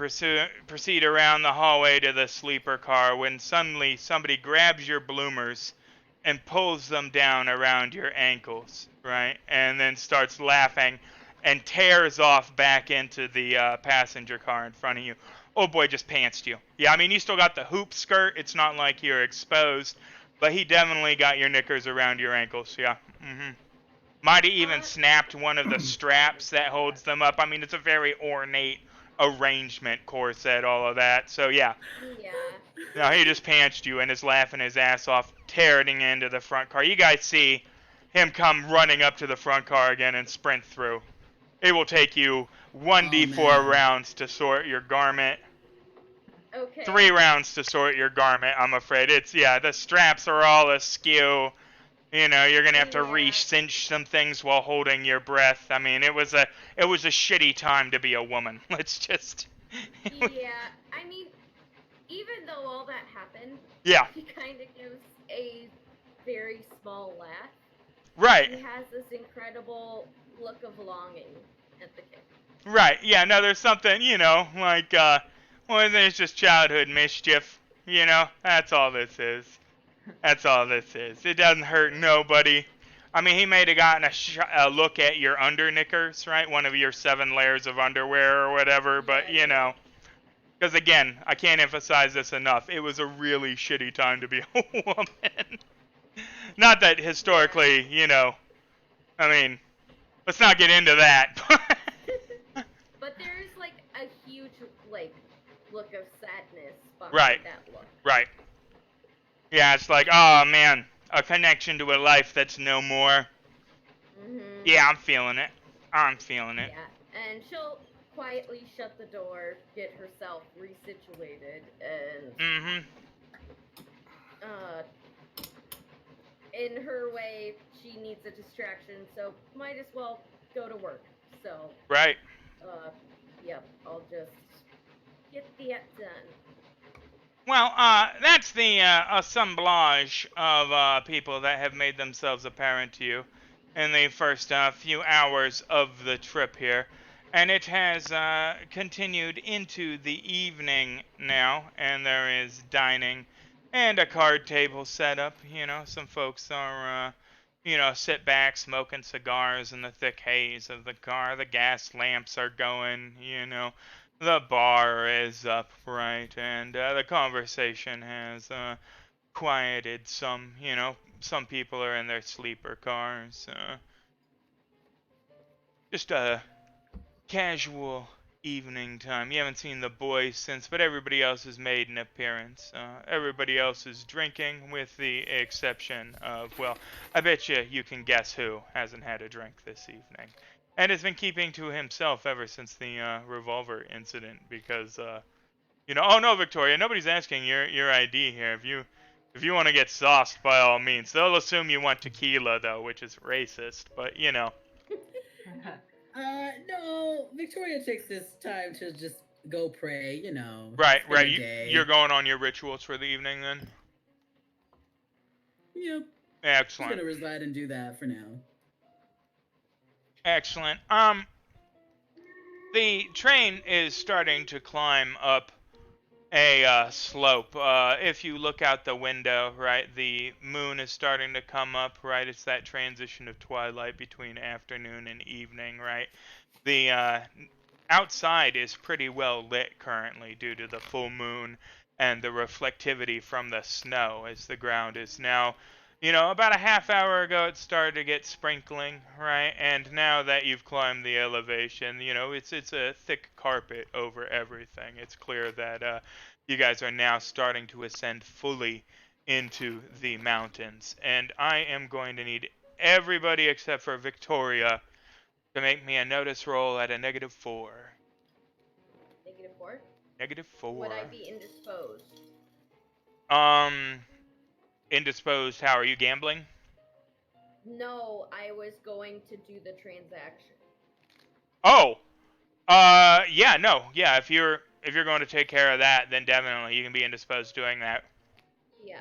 proceed around the hallway to the sleeper car when suddenly somebody grabs your bloomers and pulls them down around your ankles, right? And then starts laughing and tears off back into the passenger car in front of you. Oh boy, just pantsed you. Yeah, I mean, you still got the hoop skirt. It's not like you're exposed, but he definitely got your knickers around your ankles, yeah. Might have even snapped one of the straps that holds them up. I mean, it's a very ornate arrangement, corset, all of that. So, yeah. Yeah. No, he just pantsed you and is laughing his ass off, tearing into the front car. You guys see him come running up to the front car again and sprint through. It will take you 1d4 rounds to sort your garment. Okay. 3 rounds to sort your garment, I'm afraid. The straps are all askew. You're gonna have to re-cinch some things while holding your breath. I mean, it was a shitty time to be a woman. Let's just. Yeah, I mean, even though all that happened, Yeah. he kind of gives a very small laugh. Right. He has this incredible look of longing at the kid. Right. Yeah. No, there's something. Like there's just childhood mischief. That's all this is. That's all this is. It doesn't hurt nobody. I mean, he may have gotten a look at your under knickers, right? One of your 7 layers of underwear or whatever, but because again, I can't emphasize this enough. It was a really shitty time to be a woman. Not that historically, you know, I mean, let's not get into that. But there is like a huge like look of sadness behind Right. that look. Right. Yeah, it's like, oh man, a connection to a life that's no more. Mhm. Yeah, I'm feeling it. I'm feeling it. Yeah, and she'll quietly shut the door, get herself resituated, and Mm-hmm. uh, in her way, she needs a distraction, so might as well go to work. So, Right. yep, I'll just get that done. Well, that's the assemblage of people that have made themselves apparent to you in the first few hours of the trip here. And it has continued into the evening now, and there is dining and a card table set up. You know, some folks are, sit back smoking cigars in the thick haze of the car. The gas lamps are going, the bar is up, right, and the conversation has quieted some. Some people are in their sleeper cars. Just a casual evening time. You haven't seen the boys since, but everybody else has made an appearance. Everybody else is drinking, with the exception of, well, I bet you can guess who hasn't had a drink this evening. And has been keeping to himself ever since the revolver incident, because oh no, Victoria, nobody's asking your ID here. If you want to get sauced, by all means. They'll assume you want tequila though, which is racist, but No, Victoria takes this time to just go pray, Right, spend right. a You're day. going on your rituals for the evening then? Yep, just Excellent. gonna reside and do that for now. Excellent. The train is starting to climb up a slope. If you look out the window, right, the moon is starting to come up, right? It's that transition of twilight between afternoon and evening, right? The outside is pretty well lit currently due to the full moon and the reflectivity from the snow, as the ground is now, about a half hour ago it started to get sprinkling, right? And now that you've climbed the elevation, it's a thick carpet over everything. It's clear that you guys are now starting to ascend fully into the mountains. And I am going to need everybody except for Victoria to make me a notice roll at a -4. -4? -4. Would I be indisposed? Um, indisposed. How are you gambling? No, I was going to do the transaction. Oh, yeah, no, yeah. If you're going to take care of that, then definitely you can be indisposed doing that. Yeah.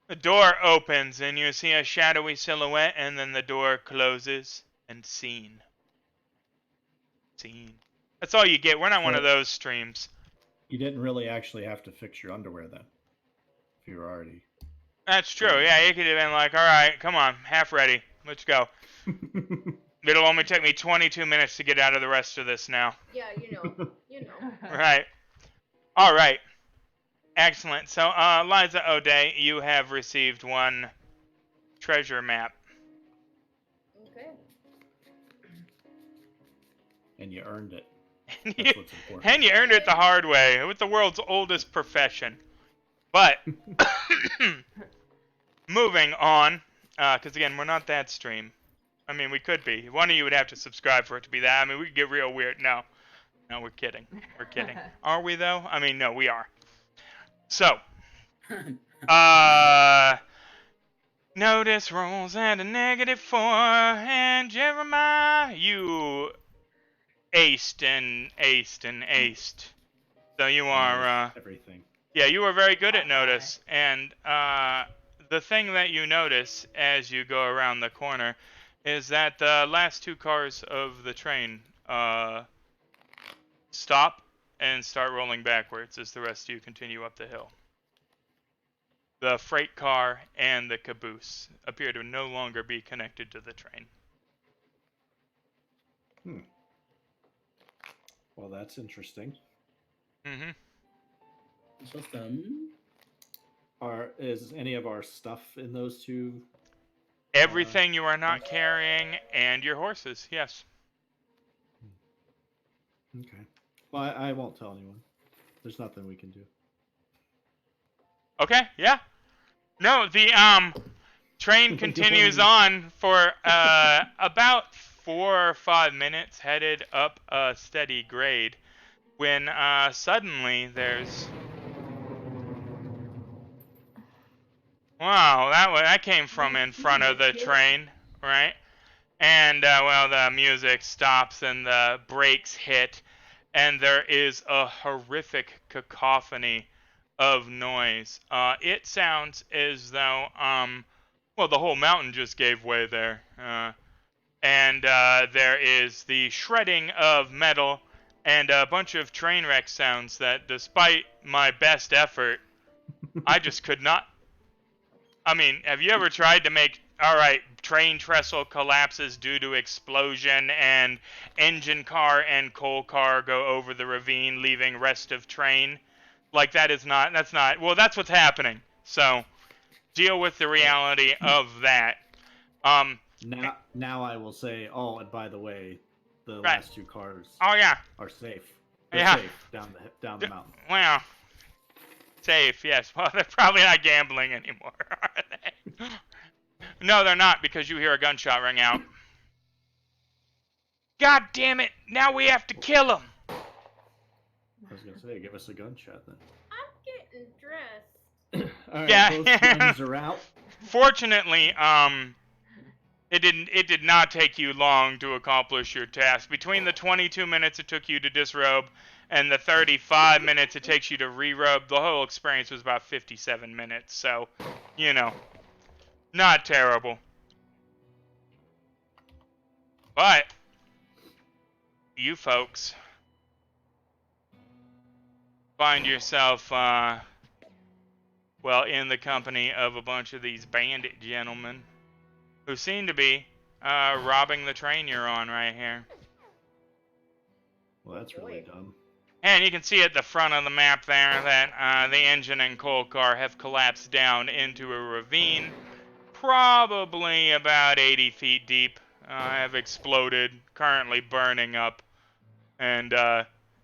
A door opens and you see a shadowy silhouette, and then the door closes and scene. Scene. That's all you get. We're not one of So those streams. you didn't really actually have to fix your underwear then, if you were already. That's true. Yeah, you could have been like, all right, come on, half ready. Let's go. It'll only take me 22 minutes to get out of the rest of this now. Yeah, you know. Right. All right. Excellent. So, Liza O'Day, you have received one treasure map. Okay. And you earned it. And That's what's important. and you earned it the hard way with the world's oldest profession. But, moving on, because again, we're not that stream. I mean, we could be. One of you would have to subscribe for it to be that. I mean, we could get real weird. No, we're kidding. We're kidding. Are we, though? I mean, no, we are. So, notice rolls at a -4, and Jeremiah, you aced and aced and aced. So you are, everything. yeah, you are very good at notice. And the thing that you notice as you go around the corner is that the last two cars of the train stop and start rolling backwards as the rest of you continue up the hill. The freight car and the caboose appear to no longer be connected to the train. Well, that's interesting. Mm-hmm. Just is any of our stuff in those two? Everything you are not carrying, and your horses. Yes. Okay. Well, I won't tell anyone. There's nothing we can do. Okay. Yeah. No. The train continues on for about 4 or 5 minutes, headed up a steady grade, when suddenly there's wow, that came from in front of the train, right? And well, the music stops and the brakes hit, and there is a horrific cacophony of noise. It sounds as though well, the whole mountain just gave way there. And there is the shredding of metal and a bunch of train wreck sounds that, despite my best effort, I just could not. I mean, have you ever tried to make, all right, train trestle collapses due to explosion and engine car and coal car go over the ravine, leaving rest of train? Like, that's not, well, that's what's happening. So, deal with the reality of that. Now I will say, oh, and by the way, the Right. last 2 cars Oh, yeah. are safe. They're Yeah. safe down the mountain. Well, safe, yes. Well, they're probably not gambling anymore, are they? No, they're not, because you hear a gunshot ring out. God damn it! Now we have to kill him! I was gonna say, give us a gunshot then. I'm getting dressed. All right, Yeah. both guns are out. Fortunately, it did not take you long to accomplish your task. Between the 22 minutes it took you to disrobe and the 35 minutes it takes you to re-robe, the whole experience was about 57 minutes. So, you know, not terrible. But you folks find yourself, well, in the company of a bunch of these bandit gentlemen who seem to be robbing the train you're on right here. Well, that's really dumb. And you can see at the front of the map there that the engine and coal car have collapsed down into a ravine, probably about 80 feet deep, have exploded, currently burning up, and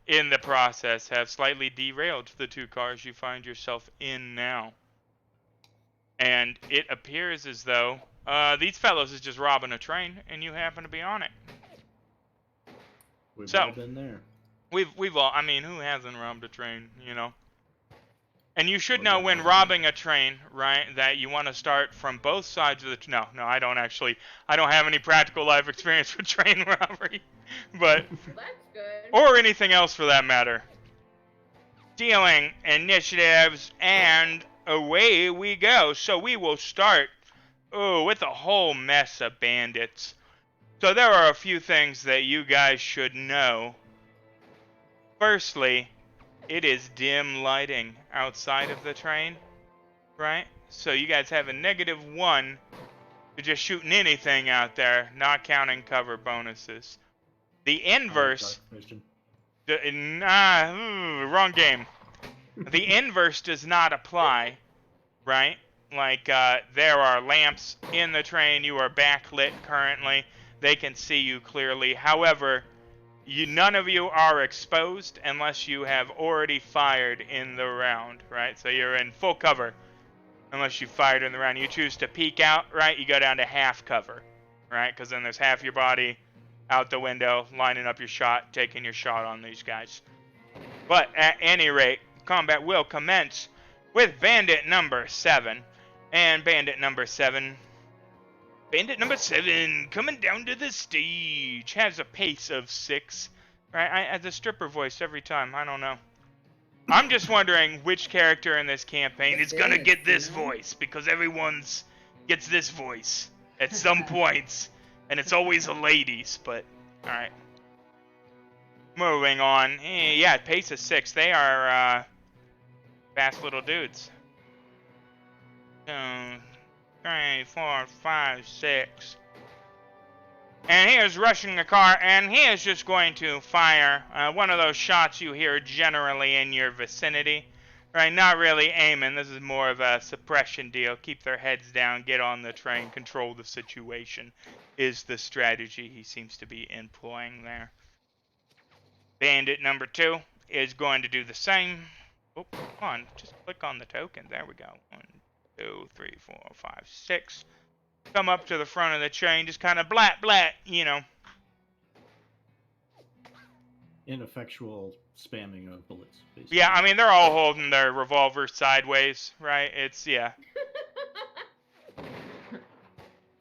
in the process have slightly derailed the 2 cars you find yourself in now. And it appears as though these fellows is just robbing a train, and you happen to be on it. We've So, all been there. We've all, I mean, who hasn't robbed a train, you know? And you should know when robbing a train, right, that you want to start from both sides of the, no, I don't have any practical life experience with train robbery, but, That's good. or anything else for that matter. Dealing initiatives, and away we go. So we will start, with a whole mess of bandits. So there are a few things that you guys should know. Firstly, it is dim lighting outside of the train, right? So you guys have a -1 to just shooting anything out there, not counting cover bonuses. The inverse, wrong game. The inverse does not apply, right? Like, there are lamps in the train, you are backlit currently, they can see you clearly. However, none of you are exposed unless you have already fired in the round, right? So you're in full cover unless you fired in the round. You choose to peek out, right? You go down to half cover, right? Because then there's half your body out the window, lining up your shot, taking your shot on these guys. But at any rate, combat will commence with bandit number 7. And bandit number 7 coming down to the stage has a pace of 6. Right? I add the stripper voice every time. I don't know. I'm just wondering which character in this campaign is gonna get this voice, because everyone's gets this voice at some points, and it's always a ladies. But all right, moving on. Yeah, pace of 6. They are fast little dudes. 2, 3, 4, 5, 6. And he is rushing the car, and he is just going to fire one of those shots you hear generally in your vicinity. Right, not really aiming. This is more of a suppression deal. Keep their heads down, get on the train, control the situation is the strategy he seems to be employing there. Bandit number 2 is going to do the same. Oh, come on, just click on the token. There we go. 1, 2, 3, 4, 5, 6. Come up to the front of the train, just kind of blat, blat, you know. Ineffectual spamming of bullets, basically. Yeah, I mean, they're all holding their revolvers sideways, right? It's, yeah.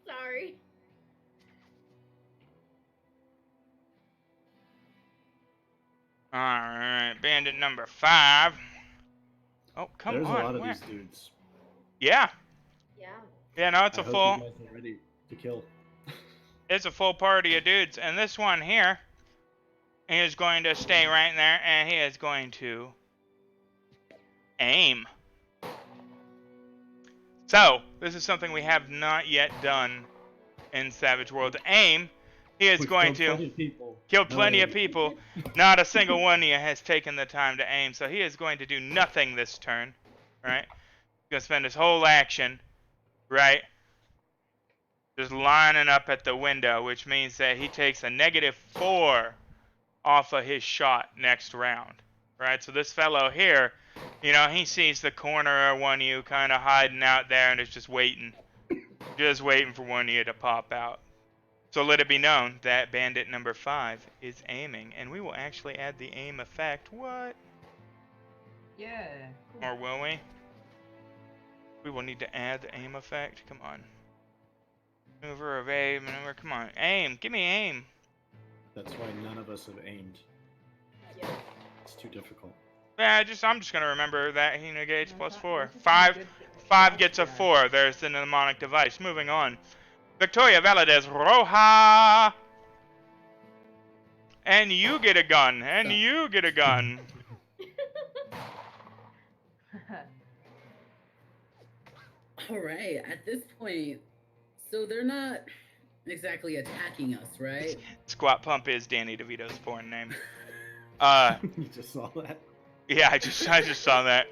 Sorry. Alright, bandit number 5. Oh, come There's on. a lot of where? these dudes. Yeah. Yeah. Yeah, no, it's I a hope full... you guys are ready to kill. It's a full party of dudes. And this one here, he is going to stay right there, and he is going to aim. So, this is something we have not yet done in Savage World. Aim, he is going to kill plenty of people. Not a single one of you has taken the time to aim, so he is going to do nothing this turn, right? He's going to spend his whole action, right, just lining up at the window, which means that he takes a -4 off of his shot next round, right? So this fellow here, you know, he sees the corner of one of you kind of hiding out there and is just waiting for one of you to pop out. So let it be known that bandit number 5 is aiming, and we will actually add the aim effect. What? Yeah. Or will we? We will need to add the aim effect. Come on. Maneuver, evade, maneuver. Come on. Aim. Give me aim. That's why none of us have aimed. Yeah. It's too difficult. Yeah, I'm just gonna remember that he negates That's +4. a 5 good- 5 gets a 4. There's the mnemonic device. Moving on. Victoria Valadez Roja. And you get a gun. And you get a gun. All right, at this point, so they're not exactly attacking us, right? Squat Pump is Danny DeVito's porn name. You just saw that? Yeah, I just saw that.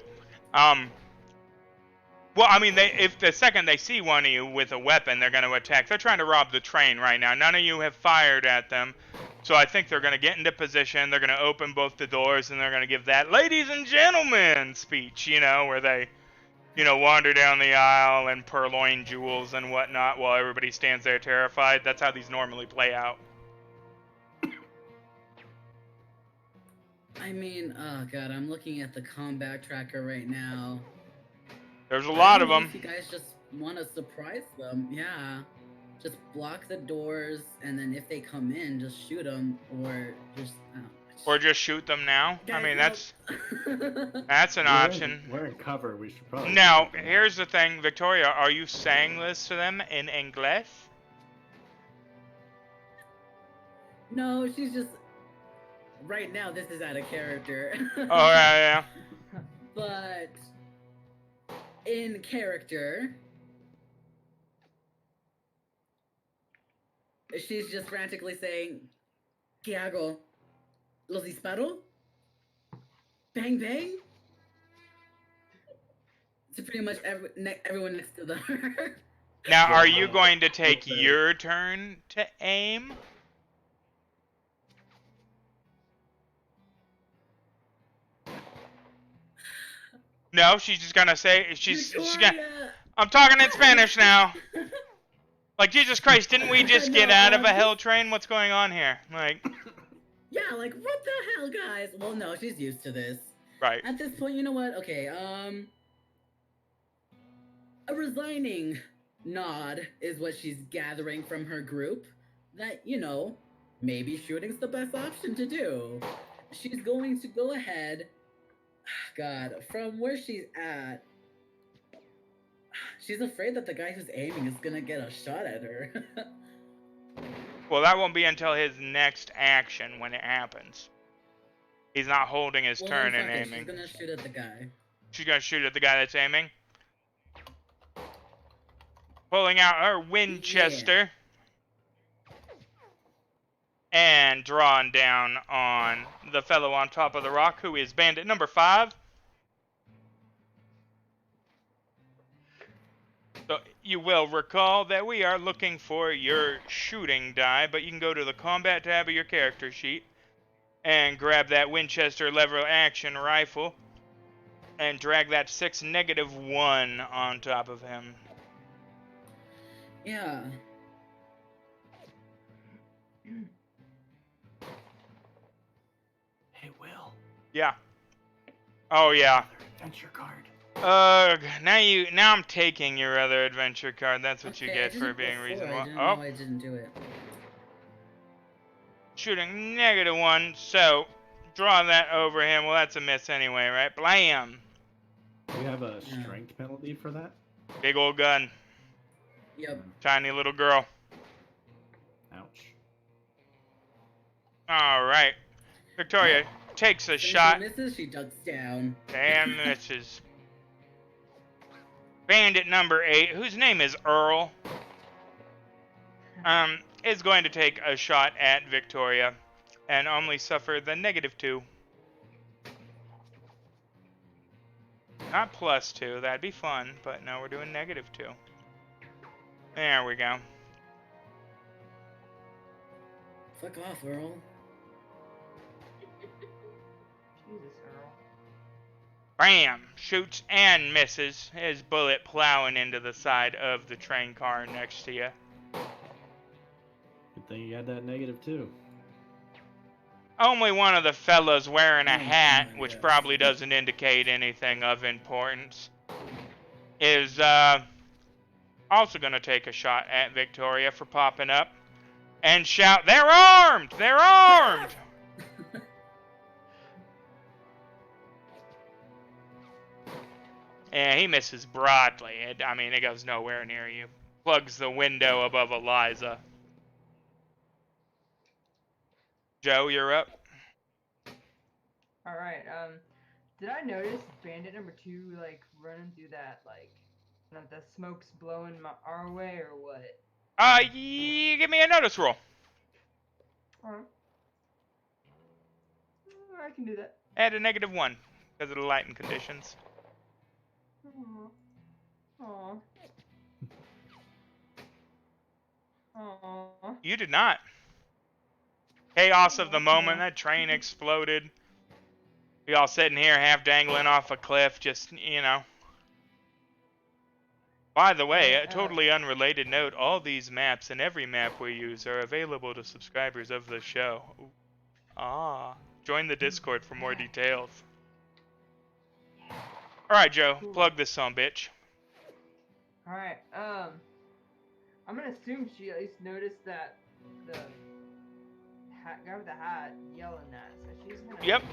Well, I mean, if the second they see one of you with a weapon, they're going to attack. They're trying to rob the train right now. None of you have fired at them, so I think they're going to get into position. They're going to open both the doors, and they're going to give that "ladies and gentlemen" speech, you know, where they, you know, wander down the aisle and purloin jewels and whatnot while everybody stands there terrified. That's how these normally play out. I mean, oh god, I'm looking at the combat tracker right now. There's a lot I of don't know them. if you guys just want to surprise them, yeah. Just block the doors, and then if they come in, just shoot them, or just... Or just shoot them now. I Guys, mean, help. that's an option. We're in cover. We should probably... Now, here's the thing, Victoria, are you saying this to them in English? No, she's just... Right now, this is out of character. Oh, yeah. But... in character... she's just frantically saying, ¿Qué hago? ¿Los disparo? Bang bang? To pretty much everyone next to her. Now, are you going to take your turn to aim? No, she's just gonna say, she's gonna... I'm talking in Spanish now. Like, Jesus Christ, didn't we just get out of a hell train? What's going on here? Like... Yeah, like, what the hell, guys? Well, no, she's used to this. Right. At this point, you know what? Okay, a resigning nod is what she's gathering from her group. That, you know, maybe shooting's the best option to do. She's going to go ahead... God, from where she's at... She's afraid that the guy who's aiming is gonna get a shot at her. Well, that won't be until his next action when it happens. He's not holding his turn and aiming. She's gonna shoot at the guy. She's gonna shoot at the guy that's aiming. Pulling out her Winchester. And drawing down on the fellow on top of the rock, who is bandit number 5. So you will recall that we are looking for your shooting die, but you can go to the combat tab of your character sheet and grab that Winchester lever action rifle and drag that 6 -1 on top of him. Yeah. Hey, Will. Yeah. Oh yeah. Another adventure card. Ugh. Now I'm taking your other adventure card. That's what you Okay, I get did for it being before. reasonable. I didn't Oh, know I didn't do it. shooting -1. So draw that over him. Well, that's a miss anyway, right? Blam. Do you have a strength penalty for that? Big old gun. Yep. Tiny little girl. Ouch. All right. Victoria takes a Since shot. she misses, she ducks down. And misses. Bandit number 8, whose name is Earl, is going to take a shot at Victoria and only suffer the -2. Not +2, that'd be fun, but no, we're doing -2. There we go. Fuck off, Earl. Jesus, Earl. Bam! Shoots and misses, his bullet plowing into the side of the train car next to you. Good thing you had that -2. Only one of the fellas wearing a Oh, hat, God, which yes. probably doesn't indicate anything of importance, is also going to take a shot at Victoria for popping up and shout, "They're armed! They're armed!" And he misses broadly. It goes nowhere near you. Plugs the window above Eliza. Joe, you're up. Alright, did I notice bandit number 2, like, running through that, like, the smoke's blowing our way, or what? You give me a notice roll. Alright. I can do that. Add a -1 because of the lighting conditions. Aww. Aww. You did not. Chaos of the moment, that train exploded. We all sitting here half dangling off a cliff, just, By the way, a totally unrelated note, all these maps and every map we use are available to subscribers of the show. Ooh. Join the Discord for more details. Alright, Joe, plug this son, bitch. Alright, I'm gonna assume she at least noticed that the guy with the hat yelling that, so she's gonna... Yep.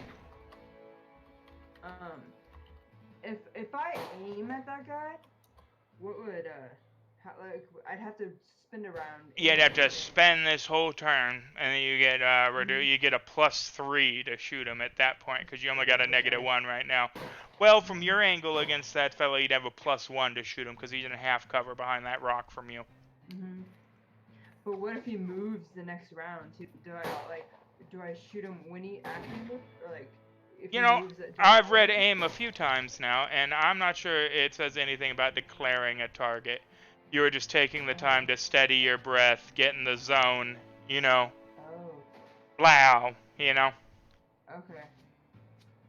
If I aim at that guy, what would, I'd have to spin around. You'd have to spend this whole turn, and then you get you get a +3 to shoot him at that point, because you only got a -1 right now. Well, from your angle against that fella, you'd have a +1 to shoot him, because he's in a half cover behind that rock from you. But what if he moves the next round too? Do I shoot him when he actually moves, or like? If he moves it, I've read aim a few times now, and I'm not sure it says anything about declaring a target. You were just taking the time to steady your breath, get in the zone, Oh. Blow, Okay.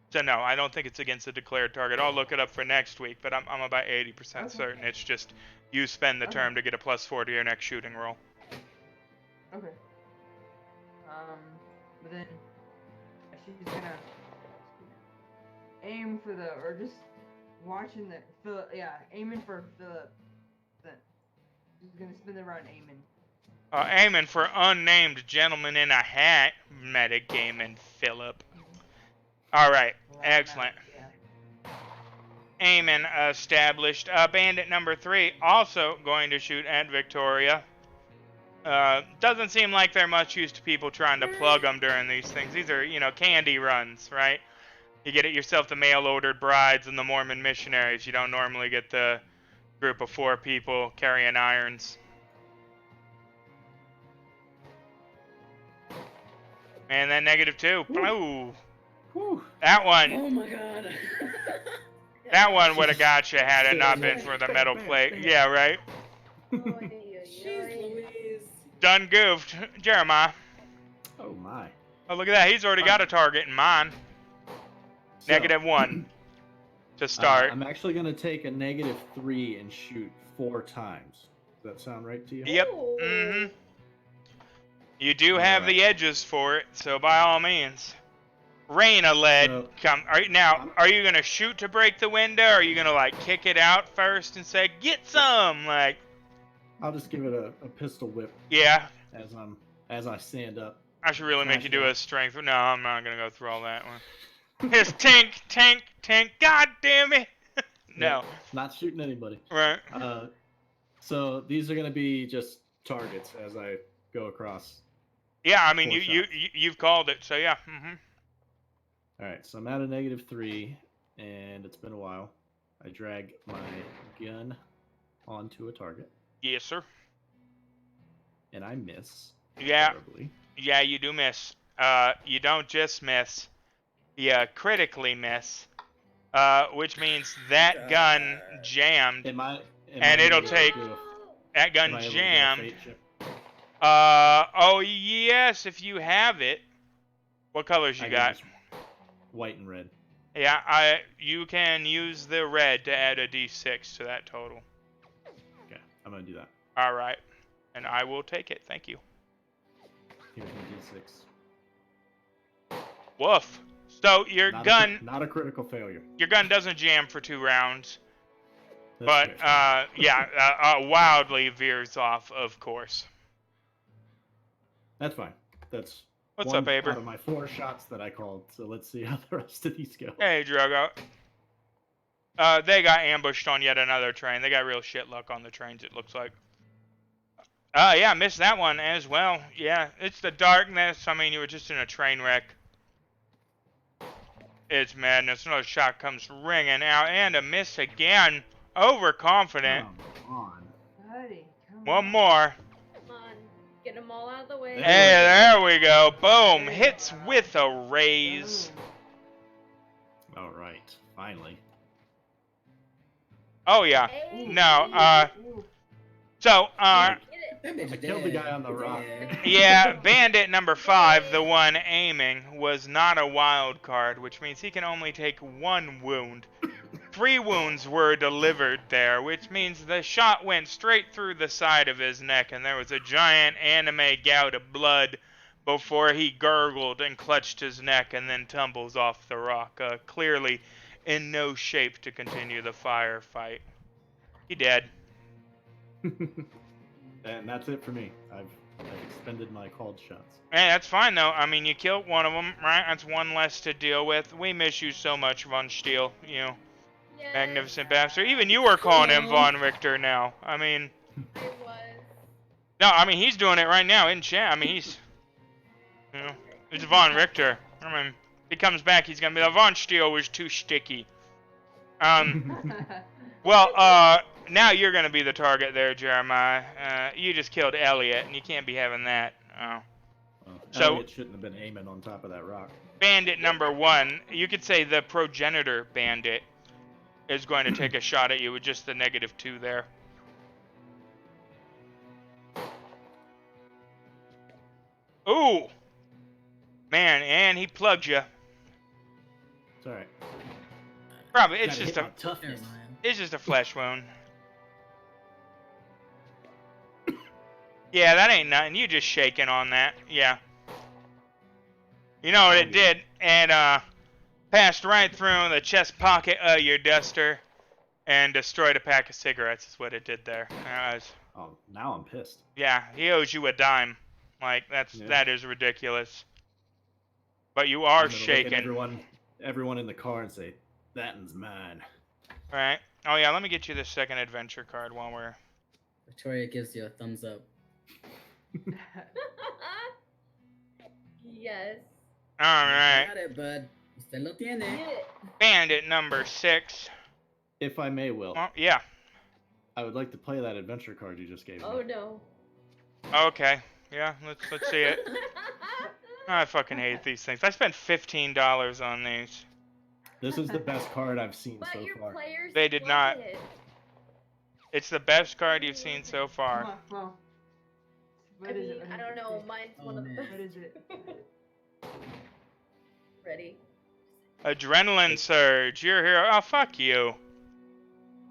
So no, I don't think it's against a declared target. I'll look it up for next week, but I'm about 80% Okay. certain it's just you spend the turn to get a +4 to your next shooting roll. Okay. But then she's gonna aim for just watching aiming for Philip. Then she's gonna spin the round aiming. Aiming for unnamed gentleman in a hat, metagaming Philip. Alright, excellent. Aiming established. Bandit number 3 also going to shoot at Victoria. Doesn't seem like they're much use to people trying to plug them during these things. These are, candy runs, right? You get it yourself the mail-ordered brides and the Mormon missionaries. You don't normally get the group of 4 people carrying irons. And then -2. Ooh. That one. Oh my god. That one would have got you had it not been Bam, for the bam, metal bam, plate. bam. Yeah, right. Jeez Louise. Done goofed. Jeremiah. Oh my. Oh, look at that. He's already got a target in mind. So, -1 to start. I'm actually going to take a -3 and shoot 4 times. Does that sound right to you? Yep. Mm-hmm. You do have the edges for it, so by all means. Rain a lead. So, Come. Are you gonna shoot to break the window? Or are you gonna like kick it out first and say, "Get some"? Like. I'll just give it a pistol whip. Yeah. As I stand up. I should really make Smash you it do out. a strength. No, I'm not gonna go through all that one. It's tank, tank, tank. God damn it. No. Not shooting anybody. Right. So these are going to be just targets as I go across. Yeah, I mean 4 shots. you've called it, so yeah. Mm-hmm. All right, so I'm at a -3, and it's been a while. I drag my gun onto a target, Yes, sir. and I miss. Yeah. Terribly. Yeah, you do miss. You don't just miss. You critically miss. Which means that gun jammed. And it'll take that gun jammed. Oh yes, if you have it. What colors you got? White and red. Yeah, you can use the red to add a d6 to that total. Okay, I'm gonna do that. All right, and I will take it. Thank you. Here's my d6. Woof. So your gun, not a critical failure. your gun doesn't jam for 2 rounds, That's but fair. yeah, wildly veers off, of course. That's fine. That's What's one up, Aber? out of my 4 shots that I called. So let's see how the rest of these go. Hey, Drogo. They got ambushed on yet another train. They got real shit luck on the trains, it looks like. Yeah, missed that one as well. Yeah, it's the darkness. I mean, you were just in a train wreck. It's madness. Another shot comes ringing out, and a miss again. Overconfident. Come on. Buddy, come One on. more. Come on, get them all out of the way. There Hey, there we go. Boom. Hits with a raise. All right, finally. Oh, yeah. Hey. No, so, Get it. That bitch I killed the dead. guy on the rock. Dead. yeah, bandit number 5, the one aiming, was not a wild card, which means he can only take 1 wound. 3 wounds were delivered there, which means the shot went straight through the side of his neck, and there was a giant anime gout of blood before he gurgled and clutched his neck and then tumbles off the rock, clearly in no shape to continue the firefight. He dead. And that's it for me. I've expended my called shots. Hey, that's fine though. I mean, you killed one of them, right? That's one less to deal with. We miss you so much, Von Steel. You know, Yes, magnificent bastard. Even you were calling him Von Richter now. I mean, I was. no, I mean he's doing it right now in chat. I mean he's, you know, it's Von Richter. I mean, if he comes back, he's gonna be the Von Steel was too sticky. Well, now you're gonna be the target there, Jeremiah. You just killed Elliot, and you can't be having that. Well, So- Elliot shouldn't have been aiming on top of that rock. Bandit number 1, you could say the progenitor bandit is going to take a shot at you with just the -2 there. Ooh! Man, and he plugged you. It's all right. Probably, it's Gotta just hit a, my toughness. Never mind. it's just a flesh wound. Yeah, that ain't nothing. You just shaking on that. Yeah. You know what it did? And passed right through the chest pocket of your duster and destroyed a pack of cigarettes is what it did there. Oh, now I'm pissed. Yeah, he owes you a dime. Like, Yeah. that is ridiculous. But you I'm are gonna look at shaking. everyone in the car and say, "That one's mine." Right? Oh yeah, let me get you the second adventure card while we're... Victoria gives you a thumbs up. Yes. Alright. Got it, bud. Usted lo tiene. Get it. Bandit number 6. If I may, Will, Well, yeah. I would like to play that adventure card you just gave me. Oh no. Okay. Yeah, let's see it. I fucking hate these things. I spent $15 on these. This is the best card I've seen But so your far. players They did love not. it. It's the best card you've seen so Come far. on, well. I mean, I don't know. Mine's Oh, one of the man. best. What is it? Ready? Adrenaline Surge. You're here. Oh, fuck you.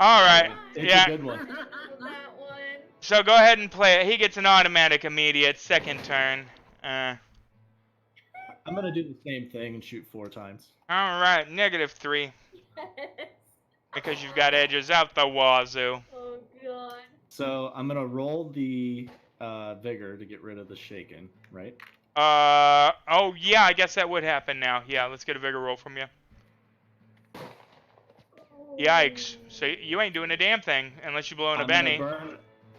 Alright. It's Yeah. a good one. That one. So go ahead and play it. He gets an automatic immediate second turn. I'm gonna do the same thing and shoot 4 times. Alright, -3. Yes. Because you've got edges out the wazoo. Oh god. So I'm gonna roll the vigor to get rid of the shaken, right? Oh yeah, I guess that would happen now. Yeah, let's get a vigor roll from you. Yikes. So you ain't doing a damn thing unless you blow in a Benny.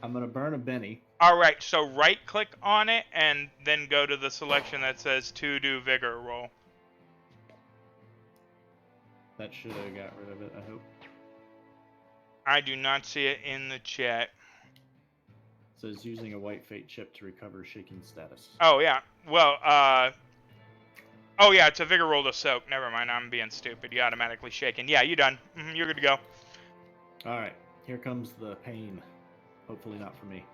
I'm gonna burn a Benny. Alright, so right click on it and then go to the selection that says to do vigor roll. That should have got rid of it, I hope. I do not see it in the chat. It says using a white fate chip to recover shaking status. Oh yeah. Well, oh yeah, it's a vigor roll to soak. Never mind, I'm being stupid. You automatically shaken. Yeah, you done. You're good to go. Alright, here comes the pain. Hopefully not for me.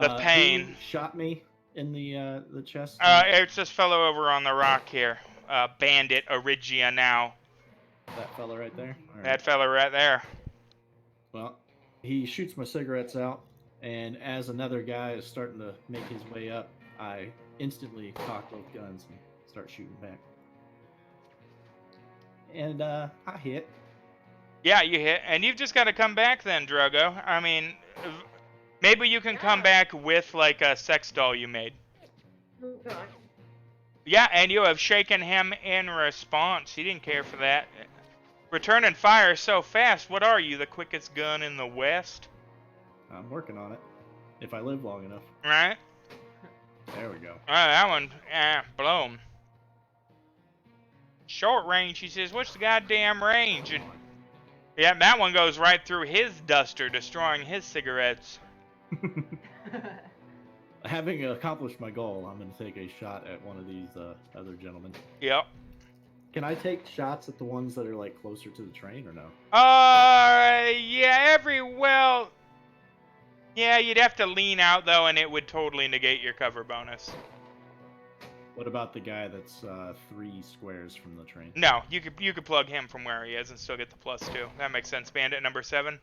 The pain. Who shot me in the chest? It's this fellow over on the rock here. Bandit Origia now. That fella right there? All right. That fella right there. Well, he shoots my cigarettes out, and as another guy is starting to make his way up, I instantly cock both guns and start shooting back. And I hit. Yeah, you hit. And you've just got to come back then, Drogo. I mean, maybe you can come back with, like, a sex doll you made. Oh god. Yeah, and you have shaken him in response. He didn't care for that. Return and fire so fast. What are you, the quickest gun in the West? I'm working on it. If I live long enough. Right? There we go. That one, blown. Short range, he says, what's the goddamn range? And, yeah, that one goes right through his duster, destroying his cigarettes. Having accomplished my goal, I'm going to take a shot at one of these other gentlemen. Yep. Can I take shots at the ones that are like closer to the train or no? Yeah, yeah, you'd have to lean out though, and it would totally negate your cover bonus. What about the guy that's 3 squares from the train? No, you could plug him from where he is and still get the +2. That makes sense. Bandit number 7.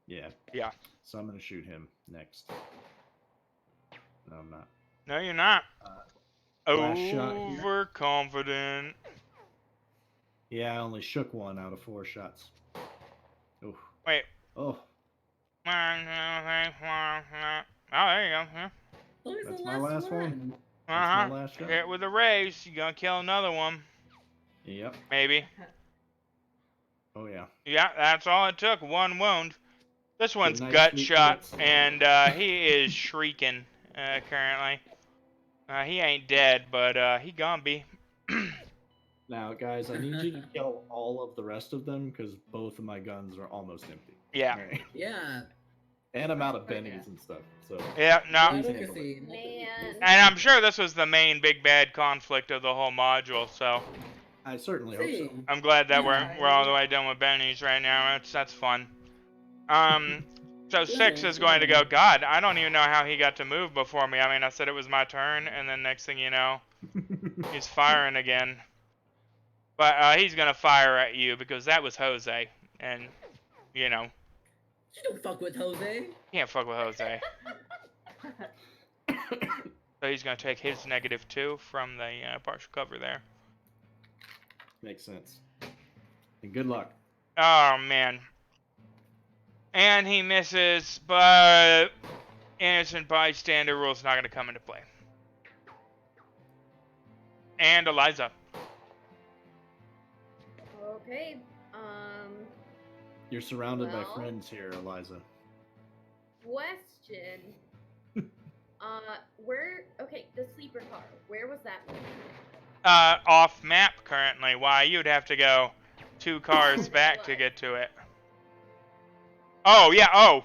Yeah. Yeah. So I'm going to shoot him next. No, I'm not. No, you're not. Last shot here. Overconfident. Yeah, I only shook 1 out of 4 shots. Oh. Wait. Oh, Oh, there you go. Yeah. Always that's the my last one. That's Uh-huh. my last shot. Hit with a raise. You gonna kill another one. Yep. Maybe. Oh, yeah. Yeah, that's all it took. 1 wound. This one's nice gut sneak shot, hits. and he is shrieking currently. He ain't dead, but he gonna be. Now, guys, I need you to kill all of the rest of them because both of my guns are almost empty. Yeah. Alright. Yeah. And I'm out of bennies and stuff. So Yeah, no. Please handle Advocacy. Man. And I'm sure this was the main big bad conflict of the whole module, so I certainly hope so. I'm glad that Yeah. we're all the way done with bennies right now. That's fun. So 6 is going to go, God, I don't even know how he got to move before me. I mean, I said it was my turn, and then next thing you know, he's firing again. But he's going to fire at you because that was Jose. And, you know, You don't fuck with Jose. can't fuck with Jose. So he's going to take his -2 from the partial cover there. Makes sense. And good luck. Oh, man. And he misses, but innocent bystander rule's not going to come into play. And Eliza. Okay. You're surrounded by Well. friends here, Eliza. Question. Okay, the sleeper car. Where was that one? Off map currently. Why? You'd have to go 2 cars back to get to it. Oh, yeah,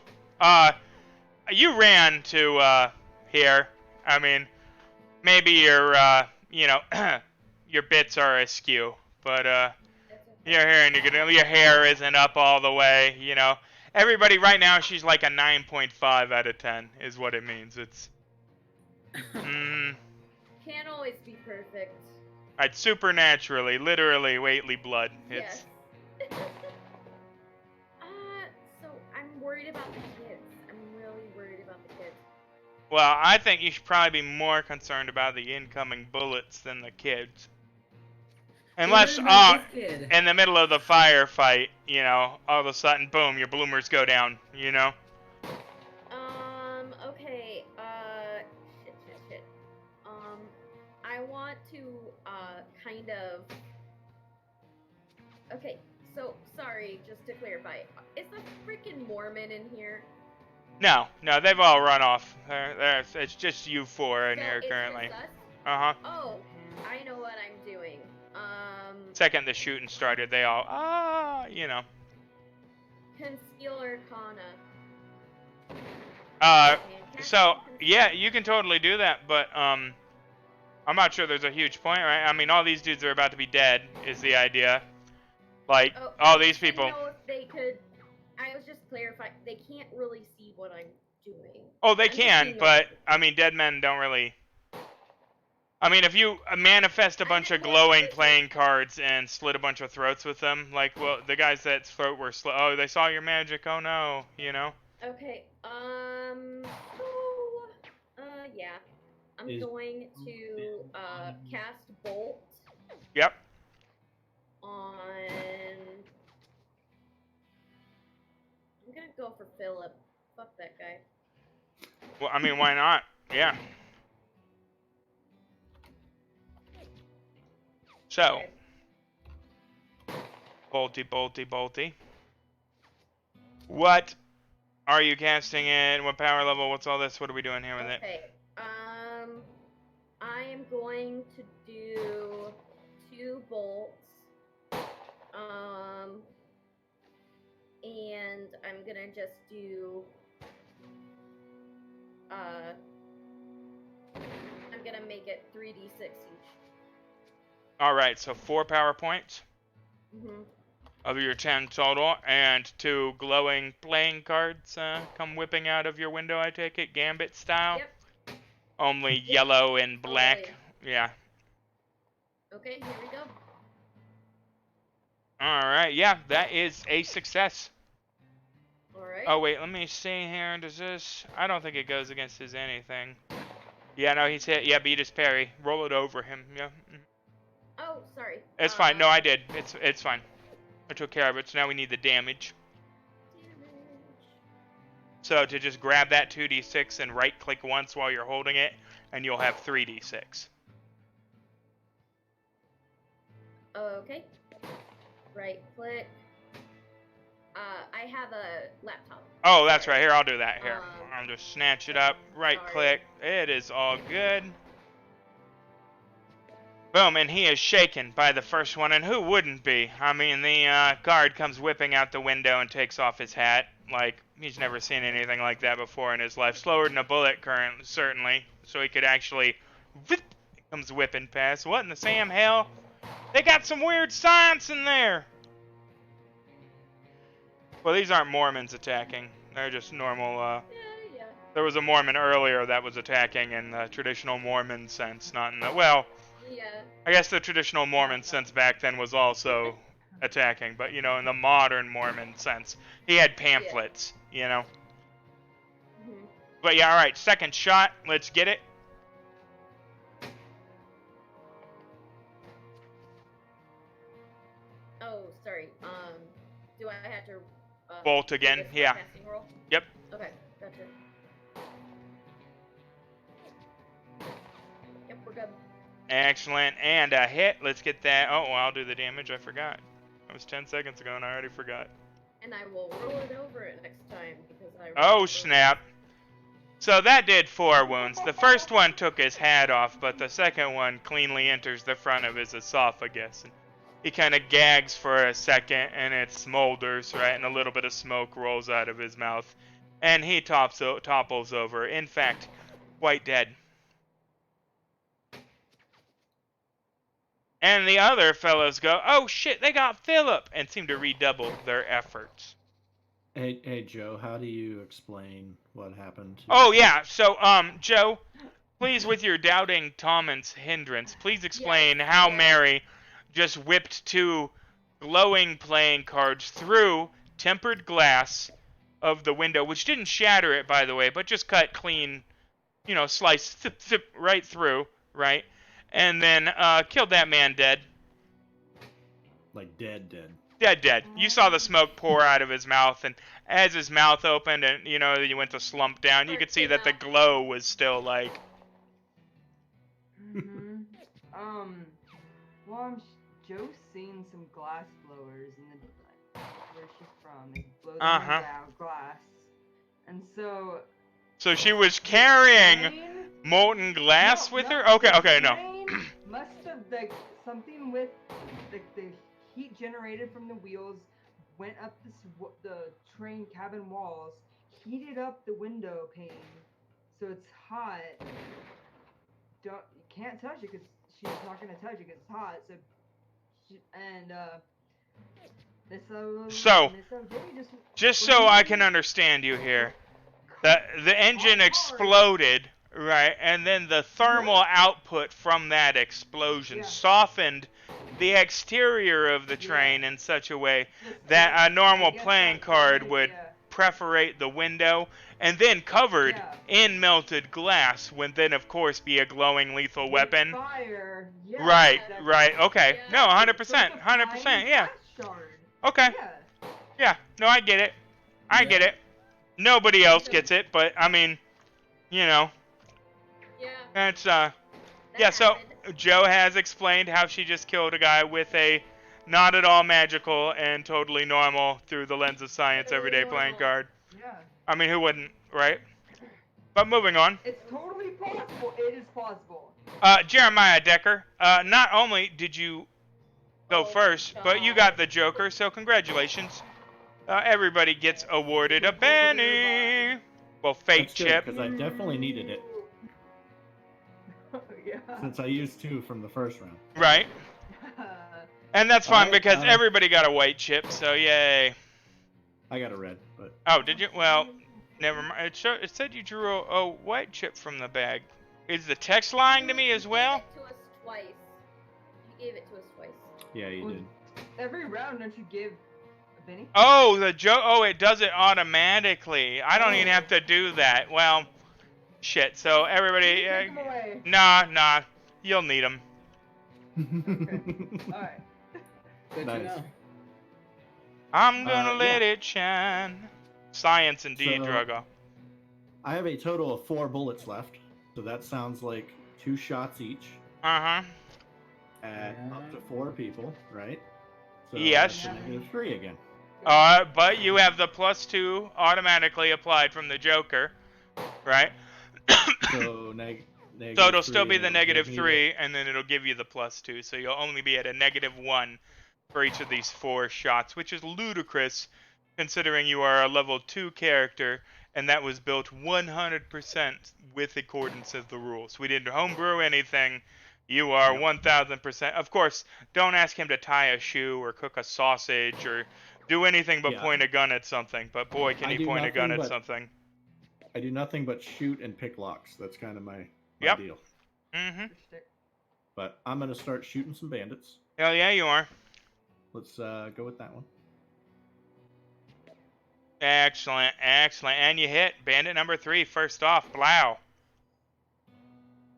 you ran to, here. I mean, maybe your, you know, your bits are askew, But That's okay. your hair isn't up all the way. You know, everybody right now she's like a 9.5 out of 10 is what it means. It's Can't always be perfect. I'd supernaturally, literally, Waitley blood. Yes. It's So I'm worried about the kids. I'm really worried about the kids. well, I think you should probably be more concerned about the incoming bullets than the kids. Unless, What about this kid? in the middle of the firefight, you know, all of a sudden, boom, your bloomers go down, you know? Okay, shit. I want to, kind of... Okay, so, sorry, just to clarify, is the freaking Mormon in here? No, they've all run off. It's just you four in So here it's currently. just us? Uh-huh. Oh, I know what I'm doing. Second the shooting started, they all, you know. Conceal Arcana. So, yeah, you can totally do that, but, I'm not sure there's a huge point, right? I mean, all these dudes are about to be dead, is the idea. Like, all these people... I know if they could... I was just clarifying, they can't really see what I'm doing. Oh, they can, but, I mean, dead men don't really... I mean, if you manifest a bunch of glowing playing cards and slit a bunch of throats with them, like, well, the guys that throat were slit... Oh, they saw your magic, oh no, you know? Okay, yeah. I'm going to, cast Bolt. Yep. On... I'm gonna go for Philip. Fuck that guy. Well, I mean, why not? Yeah. So. Bolty. What are you casting it? What power level? What's all this? What are we doing here with it? Okay, I am going to do 2 bolts. And I'm gonna just do, I'm gonna make it 3d6 each. Alright, so 4 power points Mm-hmm. of your 10 total, and 2 glowing playing cards come whipping out of your window, I take it, Gambit style? Yep. Only yellow and black. Totally. Yeah. Okay, here we go. Alright, yeah, that is a success. Alright. Oh, wait, let me see here. Does this... I don't think it goes against his anything. Yeah, no, he's hit. Yeah, beat his parry. Roll it over him. Yeah. Oh, sorry. It's fine. No, I did. It's fine. I took care of it, so now we need the damage. So to just grab that 2d6 and right-click once while you're holding it, and you'll have 3d6. Okay. Right-click. I have a laptop. Oh, that's right. Here, I'll do that. Here. I'll just snatch it up. Sorry. Right-click. It is all good. Boom, and he is shaken by the first one, and who wouldn't be? I mean, the guard comes whipping out the window and takes off his hat. Like, he's never seen anything like that before in his life. Slower than a bullet, certainly. So he could actually... Whip, comes whipping past. What in the Sam hell? They got some weird science in there! Well, these aren't Mormons attacking. They're just normal, Yeah. There was a Mormon earlier that was attacking in the traditional Mormon sense, not in the... Well... Yeah. I guess the traditional Mormon sense back then was also attacking, but, you know, in the modern Mormon sense, he had pamphlets, you know. Mm-hmm. But yeah, alright, second shot, let's get it. Oh, sorry. Do I have to... Bolt again, make a yeah. casting roll? Yep. Okay, gotcha. Yep, we're good. Excellent, and a hit, let's get that. Oh, well, I'll do the damage, I forgot. That was 10 seconds ago and I already forgot. And I will roll it over it next time because I... Oh, snap. So that did 4 wounds. The first one took his hat off, but the second one cleanly enters the front of his esophagus. And he kind of gags for a second, and it smolders, right? And a little bit of smoke rolls out of his mouth. And he topples over. In fact, quite dead. And the other fellows go, "Oh shit, they got Philip," and seem to redouble their efforts. Hey, Joe, how do you explain what happened to... Oh yeah, so Joe, please, with your doubting Thomas hindrance, please explain how yes. Mary just whipped 2 glowing playing cards through tempered glass of the window, which didn't shatter it, by the way, but just cut clean, slice zip, right through, right? And then killed that man dead. Like dead. Dead. You saw the smoke pour out of his mouth, and as his mouth opened and, you went to slump down, you could see that the glow was still, like... Mm-hmm. Well, Joe's seen some glass blowers in the where she's from. They blow them down glass, and so. So she was carrying molten glass with her. Okay, no. Must have something with the heat generated from the wheels went up the train cabin walls, heated up the window pane, so it's hot. You can't touch it because she's not gonna touch it because it's hot. So just so I can understand you here, the engine exploded, right, and then the thermal output from that explosion softened the exterior of the train in such a way that a normal playing card would perforate the window, and then covered in melted glass would then, of course, be a glowing lethal weapon. Fire, Right, okay. No, 100%, yeah. Okay. Yeah, no, I get it. I get it. Nobody else gets it, but, I mean, That's, yeah, so Joe has explained how she just killed a guy with a not at all magical and totally normal, through the lens of science, everyday playing card. Yeah. I mean, who wouldn't, right? But moving on. It's totally possible. It is possible. Jeremiah Decker, not only did you go first, but you got the Joker, so congratulations. Everybody gets awarded a Benny. Well, fate chip. Because I definitely needed it. Yeah. Since I used 2 from the first round. Right. And that's fine because everybody got a white chip, so yay. I got a red, but... Oh, did you? Well, never mind. It said you drew a white chip from the bag. Is the text lying to me as well? You gave it to us twice. You gave it to us twice. Yeah, you did. Every round, don't you give a Benny? Oh, it does it automatically. I don't even have to do that. Well, shit. So everybody... Take them away. Nah. You'll need them. Okay. Alright. Good to know. I'm gonna let it shine. Science indeed, Drogo. I have a total of 4 bullets left, so that sounds like 2 shots each. Uh-huh. At up to 4 people, right? So yes. That's a -3 again. But you have the +2 automatically applied from the Joker, right? So so it'll still be the -3, and then it'll give you the +2, so you'll only be at a -1 for each of these 4 shots, which is ludicrous, considering you are a level 2 character, and that was built 100% with accordance of the rules. We didn't homebrew anything. You are 1,000%. Of course, don't ask him to tie a shoe or cook a sausage or do anything but point a gun at something. But boy, can he point a gun at something. I do nothing but shoot and pick locks. That's kind of my deal. Mm-hmm. But I'm going to start shooting some bandits. Hell yeah, you are. Let's go with that one. Excellent. And you hit bandit number 3 first off. Blow.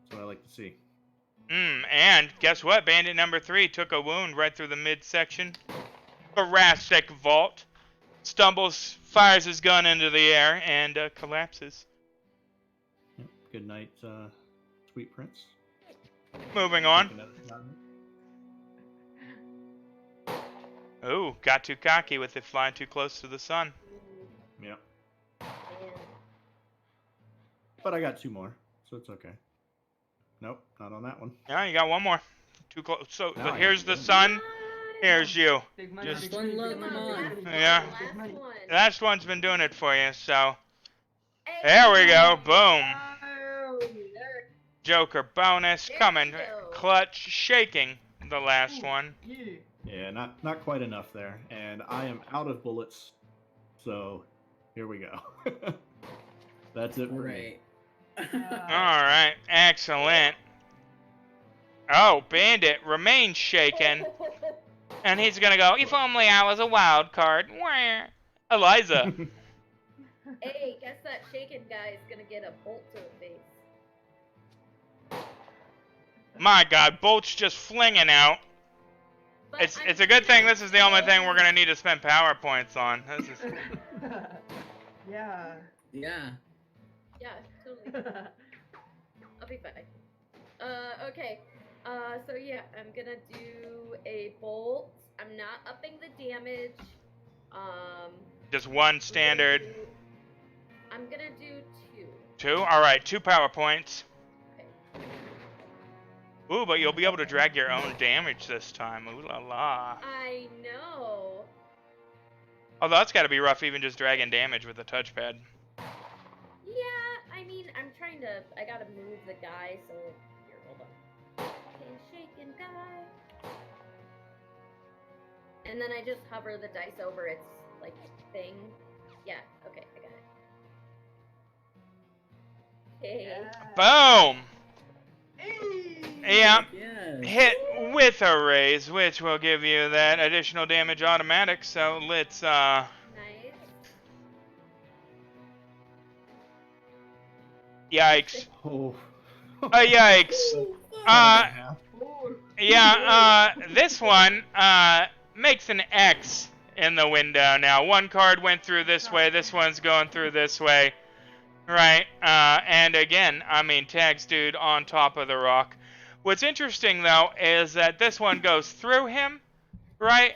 That's what I like to see. And guess what? Bandit number 3 took a wound right through the midsection. Thoracic vault. Stumbles, fires his gun into the air, and collapses. Yep. Good night, sweet prince. Moving on. Ooh, got too cocky with it flying too close to the sun. Yep. But I got 2 more, so it's okay. Nope, not on that one. Yeah, you got 1 more. Too close. So here's the sun. Here's you. Just one look, come on. Yeah. The last one's been doing it for you, so. There we go. Boom. Joker bonus coming. Clutch shaking the last Ooh, one. Yeah. Yeah, not quite enough there, and I am out of bullets. So here we go. That's it for me. Right. All right, excellent. Oh, Bandit remains shaken, and he's gonna go. If only I was a wild card. Wah. Eliza. Hey, guess that shaken guy is gonna get a bolt to the face. My God, bolts just flinging out. But It's a good thing this is the only thing we're gonna need to spend power points on. This is Yeah. Yeah. Yeah, totally. I'll be fine. Okay. So yeah, I'm gonna do a bolt. I'm not upping the damage. just one standard. I'm gonna do 2. 2? Alright, 2 power points. Okay. Ooh, but you'll be able to drag your own damage this time. Ooh la la. I know. Although that's gotta be rough even just dragging damage with a touchpad. Yeah, I mean, I'm trying to. I gotta move the guy, so. Here, hold on. Okay, shaken guy. And then I just hover the dice over its, like, thing. Yeah, okay, I got it. Hey. Boom! Hey. Yeah, Yes. hit with a raise, which will give you that additional damage automatic. So let's, Nice. yikes. Oh. Yikes. Ooh, Uh, Ooh. Yeah, this one, makes an X in the window now. One card went through this way, this one's going through this way. Right, and again, I mean, tags dude on top of the rock. What's interesting, though, is that this one goes through him, right?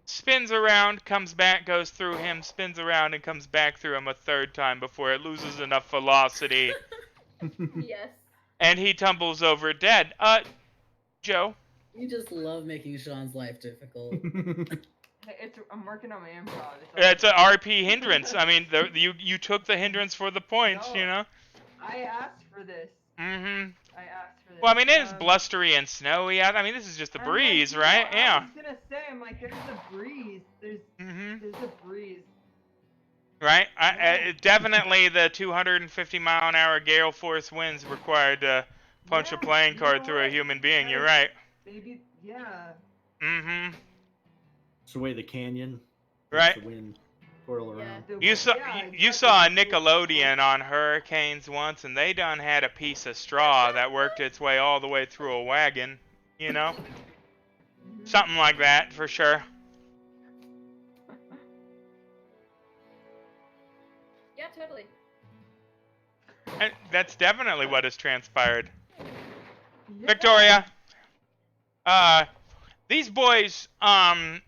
Spins around, comes back, goes through him, spins around, and comes back through him a third time before it loses enough velocity, Yes. and he tumbles over dead. Joe? You just love making Sean's life difficult. Hey, I'm working on my improv. It's an RP hindrance. I mean, you took the hindrance for the points, No. you know? I asked for this. Mm-hmm. I asked for this. Well, I mean, it is blustery and snowy out. I mean, this is just the I'm like, breeze, you know, right? I Yeah. was gonna say, I'm like, there's a breeze. There's Mm-hmm. a breeze. Right? Yeah. Definitely the 250 mile an hour gale force winds required to punch a Yeah, playing you card know through a what? human being. You're Yes. right. Maybe, yeah. Mm-hmm. It's the way the canyon Right. makes the wind twirl Yeah. around. The You wind- saw yeah, you exactly, saw a the wind- Nickelodeon on hurricanes once, and they done had a piece of straw that worked its way all the way through a wagon. You know, Mhm. something like that for sure. Yeah, totally. And that's definitely what has transpired. Yeah. Victoria, these boys,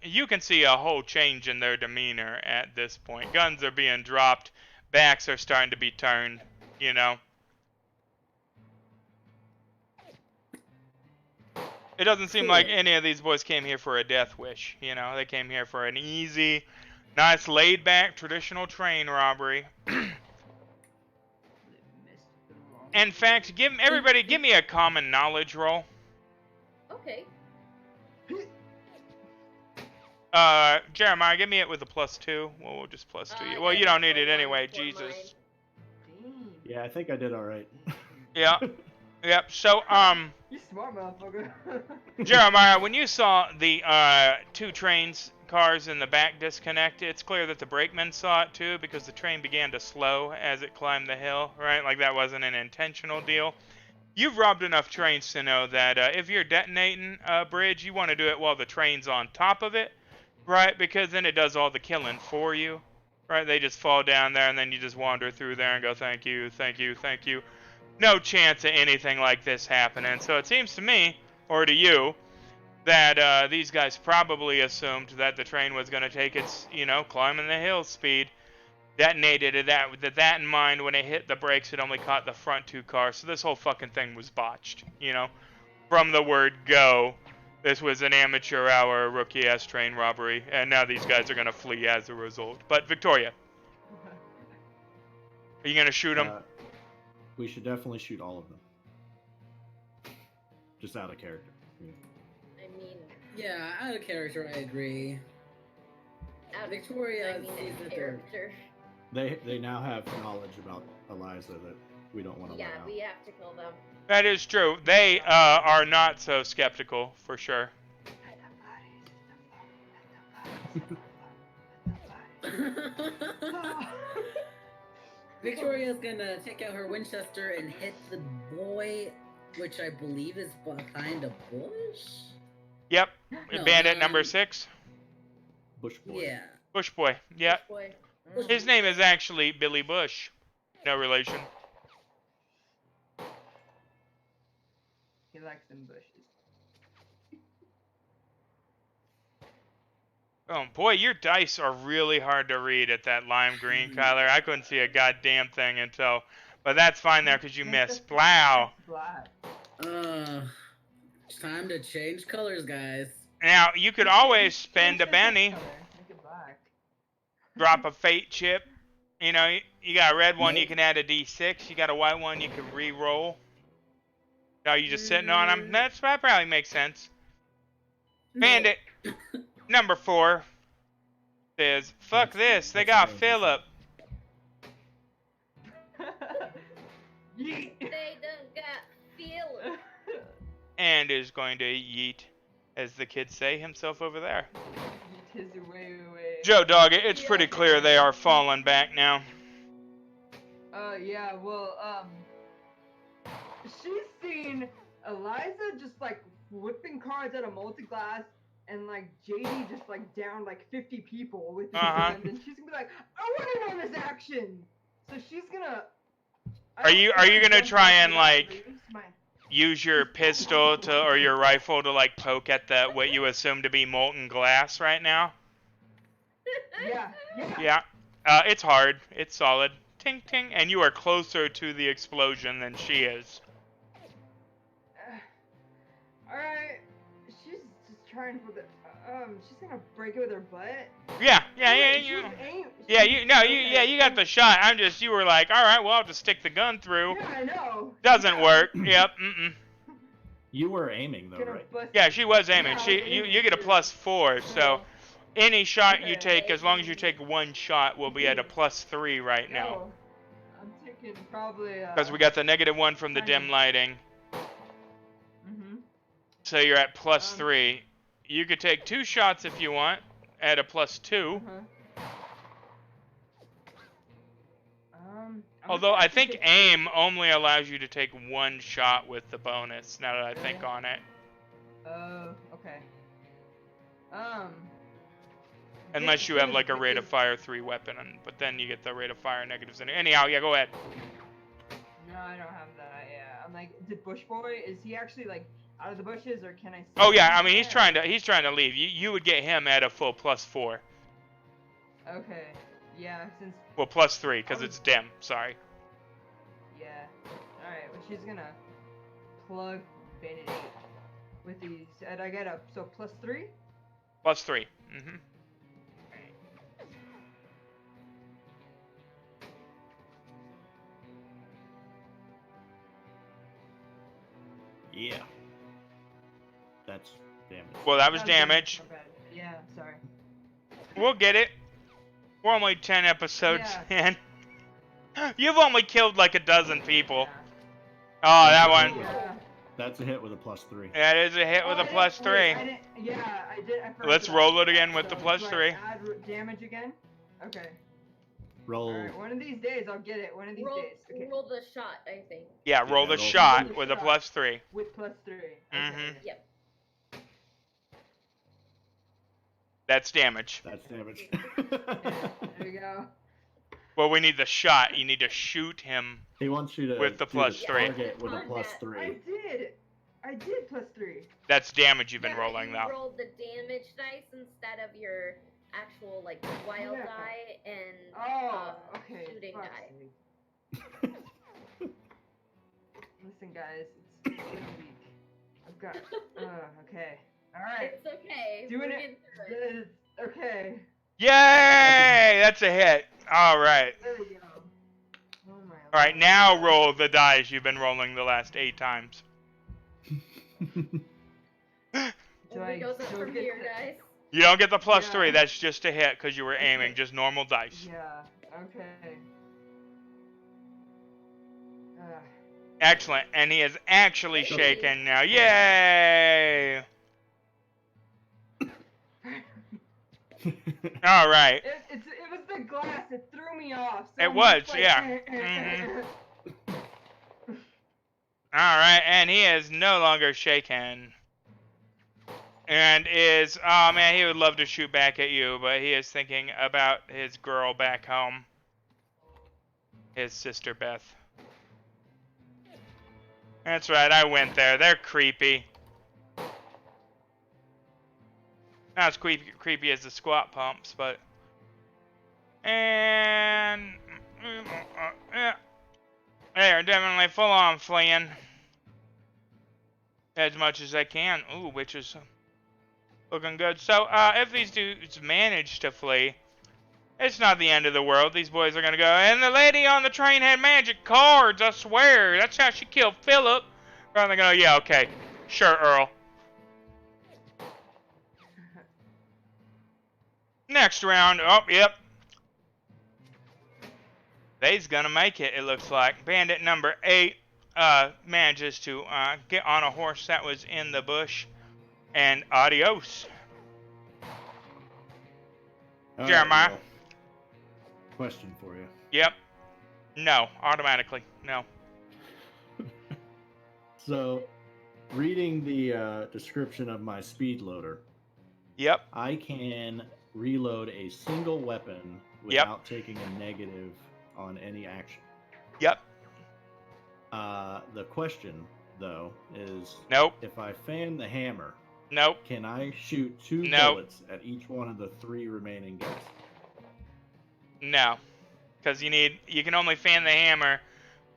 you can see a whole change in their demeanor at this point. Guns are being dropped, backs are starting to be turned, you know. it doesn't seem like any of these boys came here for a death wish, you know. They came here for an easy, nice, laid-back, traditional train robbery. In fact, give me a common knowledge roll. Okay. Jeremiah, give me it with a +2. Well, we'll just +2 you. Well, Yeah, you don't that's need it a anyway, 1 for Jesus. mine. Damn. Yeah, I think I did all right. Yeah. Yep. So, You smart motherfucker. Jeremiah, when you saw the 2 trains cars in the back disconnect, it's clear that the brakeman saw it too, because the train began to slow as it climbed the hill, right? Like that wasn't an intentional deal. You've robbed enough trains to know that if you're detonating a bridge, you want to do it while the train's on top of it, right? Because then it does all the killing for you, right? They just fall down there, and then you just wander through there and go, thank you, thank you, thank you. No chance of anything like this happening. So it seems to me, or to you, that these guys probably assumed that the train was going to take its, climbing the hill speed. Detonated it with that in mind. When it hit the brakes, it only caught the front 2 cars. So this whole fucking thing was botched, From the word go, this was an amateur hour rookie-ass train robbery, and now these guys are going to flee as a result. But Victoria, are you going to shoot them? We should definitely shoot all of them. Just out of character. Yeah. I mean, Yeah, out of character, I agree. Out of Victoria I mean, sees in that they're- character. They now have knowledge about Eliza that we don't want to Yeah, let out. we have to kill them. That is true. They are not so skeptical, for sure. Victoria's gonna take out her Winchester and hit the boy, which I believe is behind a bush. Yep. No, Bandit number 6. Bush boy. Yeah. Bush boy. Yeah. Boy. His name is actually Billy Bush. No relation. He likes them bushes. Oh boy, your dice are really hard to read at that lime green color. I couldn't see a goddamn thing until, but that's fine there because you missed. Wow. Black. It's time to change colors, guys. Now you could always spend a penny, Make it black. drop a fate chip. You know, you got a red one, you Nope. can add a d6. You got a white one, you can re-roll. Are you just sitting on them? That probably makes sense. Bandit number 4 says, "Fuck this! They got Philip." Yeet. They done got feel. And is going to yeet, as the kids say, himself over there. Yeet his way away. Joe Dog, it's pretty clear they are falling back now. Yeah, well, she's seen Eliza just like whipping cards out of multi-glass and like JD just like down like 50 people with his guns, and she's gonna be like, I want in on this action. So she's gonna. Are you gonna try and like use your pistol to or your rifle to like poke at the what you assume to be molten glass right now? Yeah. Yeah. It's hard. It's solid. Ting ting, and you are closer to the explosion than she is. Alright. She's just trying for the. She's gonna break it with her butt. Yeah. You got the shot. You were like, all right, well, I'll just stick the gun through. Yeah, I know. Doesn't work. Yep. Mm-mm. You were aiming though, Gonna right? bust- Yeah, she was aiming. Yeah, You get a +4, so any shot you take, as long as you take one shot, will be at a +3 right now. No, I'm taking probably. Because we got the -1 from the dim lighting, so you're at +3. You could take 2 shots if you want, at a +2. Although I think aim only allows you to take 1 shot with the bonus. Now that I think on it, Okay. unless you have like a rate of fire 3 weapon, but then you get the rate of fire negatives in it. Anyhow, yeah, go ahead. No, I don't have that. Yeah, I'm like, did Bush Boy? Is he actually like out of the bushes, or can I? See Oh yeah, him I mean he's there? trying to leave. You would get him at a full +4. Okay. Yeah, since. Well, +3 because it's dim. Sorry. Yeah. All right. Well, she's gonna plug Bandit 8 with these, and I get a +3. +3. Mm-hmm. Yeah. That's damage. Well, that was Oh, damage. my bad. Yeah. Sorry. We'll get it. We're only 10 episodes Yeah. in. You've only killed like a dozen people. Yeah. Oh, that one. Yeah. That's a hit with a +3. That is a hit with a +3. Yeah, I did. I forgot Let's that. roll it again with the So, +3. do I add damage again? Okay. Roll. Alright, one of these days I'll get it. One of these Roll, days. Okay. roll the shot, I think. Yeah, roll the roll. shot Roll the with a shot. +3. With +3. Okay. Mhm. Yep. That's damage. That's damage. There we go. Well, we need the shot. You need to shoot him. He wants you to With the do +3. target with a Yeah. +3. I did +3. That's damage you've been Yeah, rolling you though. rolled the damage dice instead of your actual like wild Yeah. die and Oh, okay. shooting fuck's die. sake. Listen, guys, it's been a week. I've got. Okay. All right. It's okay. Doing We're it. getting through it. Okay. Yay! That's a hit. All right. There we go. Oh my. All right, now roll the dice you've been rolling the last 8 times. Only goes up still from get here, the- guys. You don't get the plus Yeah. 3. That's just a hit because you were Okay. aiming. Just normal dice. Yeah. Okay. Excellent. And he is actually Hey. shaken now. Yay! All right. It was the glass. It threw me off. So It I'm was, just like, yeah. All right, and he is no longer shaken. And is, oh man, he would love to shoot back at you, but he is thinking about his girl back home. His sister Beth. That's right, I went there. They're creepy. Not as creepy as the squat pumps, but... And... yeah. They are definitely full on fleeing. As much as they can. Ooh, which is looking good. So, if these dudes manage to flee, it's not the end of the world. These boys are gonna go, and the lady on the train had magic cards, I swear. That's how she killed Philip. And they're gonna go, yeah, okay. Sure, Earl. Next round. Oh, yep. They's gonna make it, it looks like. Bandit number 8 manages to get on a horse that was in the bush. And adios. All right, Jeremiah. well, question for you. Yep. No. Automatically. No. So, reading the description of my speed loader, Yep. I can reload a single weapon without taking a negative on any action. Yep. The question, though, is Nope. if I fan the hammer, Nope. can I shoot 2 Nope. bullets at each one of the 3 remaining guys? No. Because you can only fan the hammer,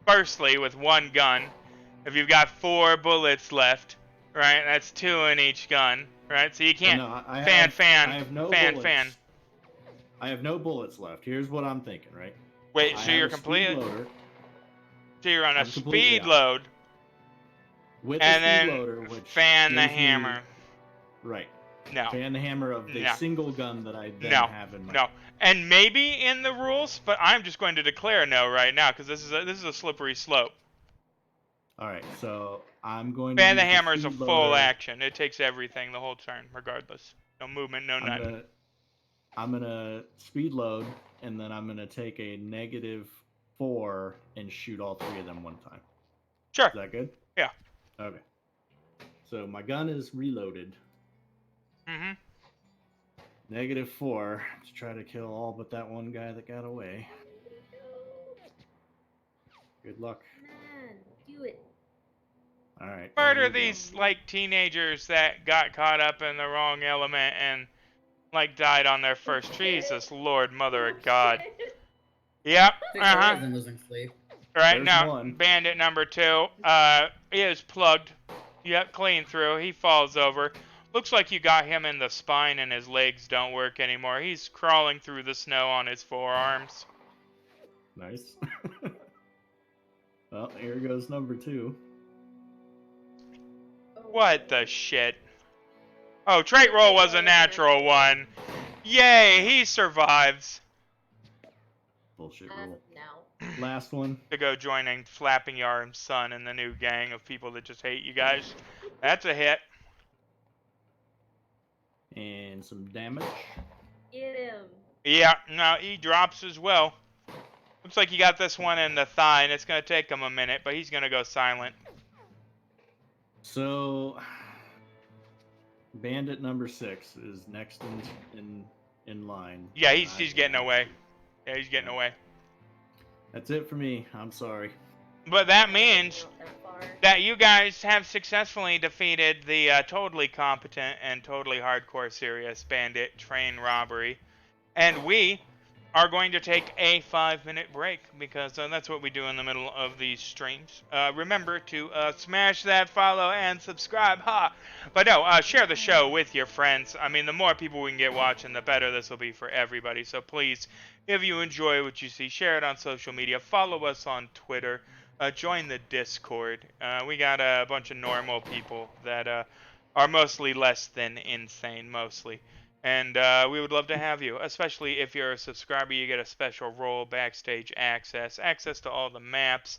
firstly, with 1 gun. If you've got 4 bullets left, right, that's 2 in each gun, right? So you can't I have no fan, bullets. fan. I have no bullets left. Here's what I'm thinking, right? Wait, I so have you're a speed completely... loader So you're on a I'm completely speed out. load, with and a speed then loader, which fan the gives me- hammer. Right. No. Fan the hammer of the No. single gun that I then No. have in my... No. And maybe in the rules, but I'm just going to declare no right now, because this is a slippery slope. Alright, so I'm going to Fan the use hammer is a speed full loader. action. It takes everything the whole turn, regardless. No movement, no nothing. I'm gonna speed load, and then I'm gonna take a -4 and shoot all 3 of them one time. Sure. Is that good? Yeah. Okay. So my gun is reloaded. Mm-hmm. -4 to try to kill all but that one guy that got away. Good luck. Man, do it. Alright. Murder these, like, teenagers that got caught up in the wrong element and, like, died on their first. Jesus Lord, Mother of God. Yep. Victoria isn't losing sleep. Right There's now, one. bandit number 2 is plugged. Yep, clean through. He falls over. Looks like you got him in the spine and his legs don't work anymore. He's crawling through the snow on his forearms. Nice. Well, here goes number 2. What the shit? Oh, trait roll was a natural one. Yay, he survives. Bullshit roll. No. Last one. To go joining Flapping Yarn's son and the new gang of people that just hate you guys. That's a hit. And some damage. Get him. Yeah, no, he drops as well. Looks like you got this one in the thigh, and it's going to take him a minute, but he's going to go silent. So, bandit number 6 is next in line. Yeah, he's getting away. Yeah, he's getting away. That's it for me. I'm sorry. But that means Not that far. that you guys have successfully defeated the totally competent and totally hardcore serious bandit train robbery. And we are going to take a 5-minute break because that's what we do in the middle of these streams. Remember to smash that follow and subscribe, ha! But no, share the show with your friends. I mean, the more people we can get watching, the better this will be for everybody. So please, if you enjoy what you see, share it on social media. Follow us on Twitter. Join the Discord. We got a bunch of normal people that are mostly less than insane, mostly. And we would love to have you, especially if you're a subscriber. You get a special role, backstage access, access to all the maps,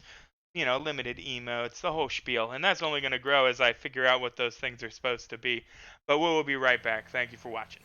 limited emotes, the whole spiel. And that's only going to grow as I figure out what those things are supposed to be. But we will be right back. Thank you for watching.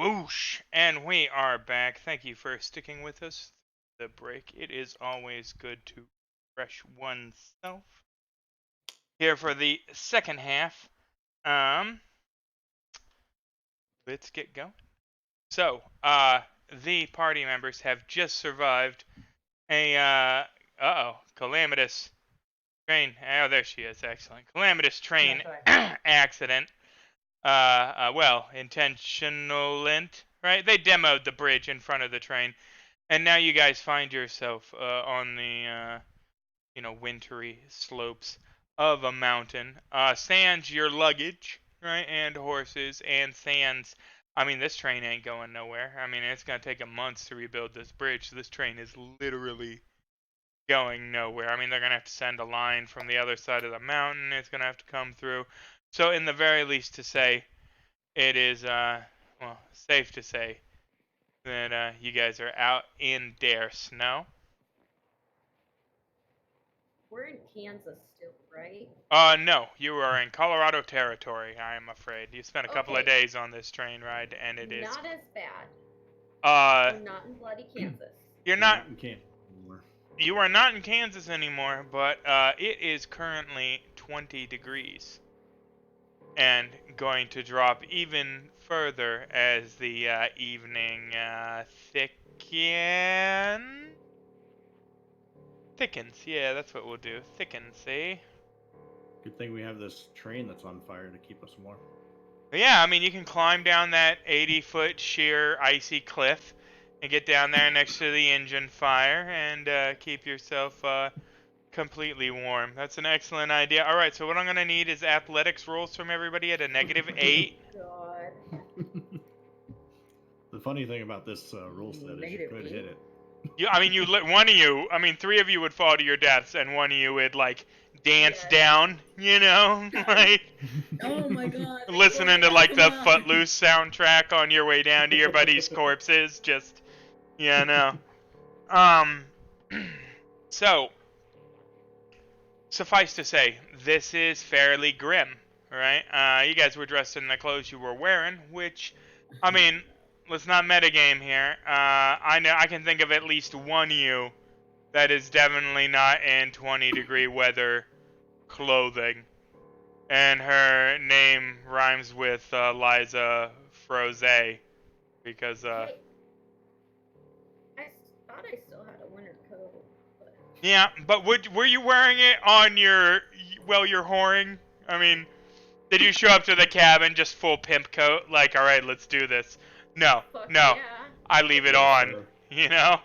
Kaboosh! And we are back. Thank you for sticking with us through the break. It is always good to refresh oneself. Here for the second half. Let's get going. So, the party members have just survived a calamitous train. Oh, there she is. Excellent. Calamitous train accident. Well, intentional, right? They demoed the bridge in front of the train, and now you guys find yourself on the wintry slopes of a mountain. Sans your luggage, right, and horses, and sans. I mean, this train ain't going nowhere. I mean, it's gonna take a month to rebuild this bridge. So this train is literally going nowhere. I mean, they're gonna have to send a line from the other side of the mountain. It's gonna have to come through. So, in the very least, to say, it is well, safe to say that you guys are out in der snow. We're in Kansas still, right? No, you are in Colorado territory, I am afraid. You spent a couple of Okay. days on this train ride, and it is. Not as bad. Uh, We're not in bloody Kansas. you're not. You can't anymore. You are not in Kansas anymore, but it is currently 20 degrees, and going to drop even further as the evening thickens. Yeah, that's what we'll do. Thickens, see? Good thing we have this train that's on fire to keep us warm. Yeah, I mean, you can climb down that 80-foot sheer icy cliff and get down there next to the engine fire and keep yourself completely warm. That's an excellent idea. All right, so what I'm going to need is athletics rolls from everybody at a -8. God. The funny thing about this rule set is you could hit it. Three of you would fall to your deaths, and one of you would, like, dance down, like... Oh my god. listening to, like, the Footloose soundtrack on your way down to your buddy's corpses, just, So, suffice to say, this is fairly grim, right? You guys were dressed in the clothes you were wearing, which, I mean... Let's not metagame here. I know I can think of at least one you that is definitely not in 20-degree weather clothing, and her name rhymes with Liza Froze, because Hey, I thought I still had a winter coat. But... yeah, but were you wearing it on your you're whoring? I mean, did you show up to the cabin just full pimp coat, like, all right, let's do this? No, Fuck no, yeah. I leave it on, No,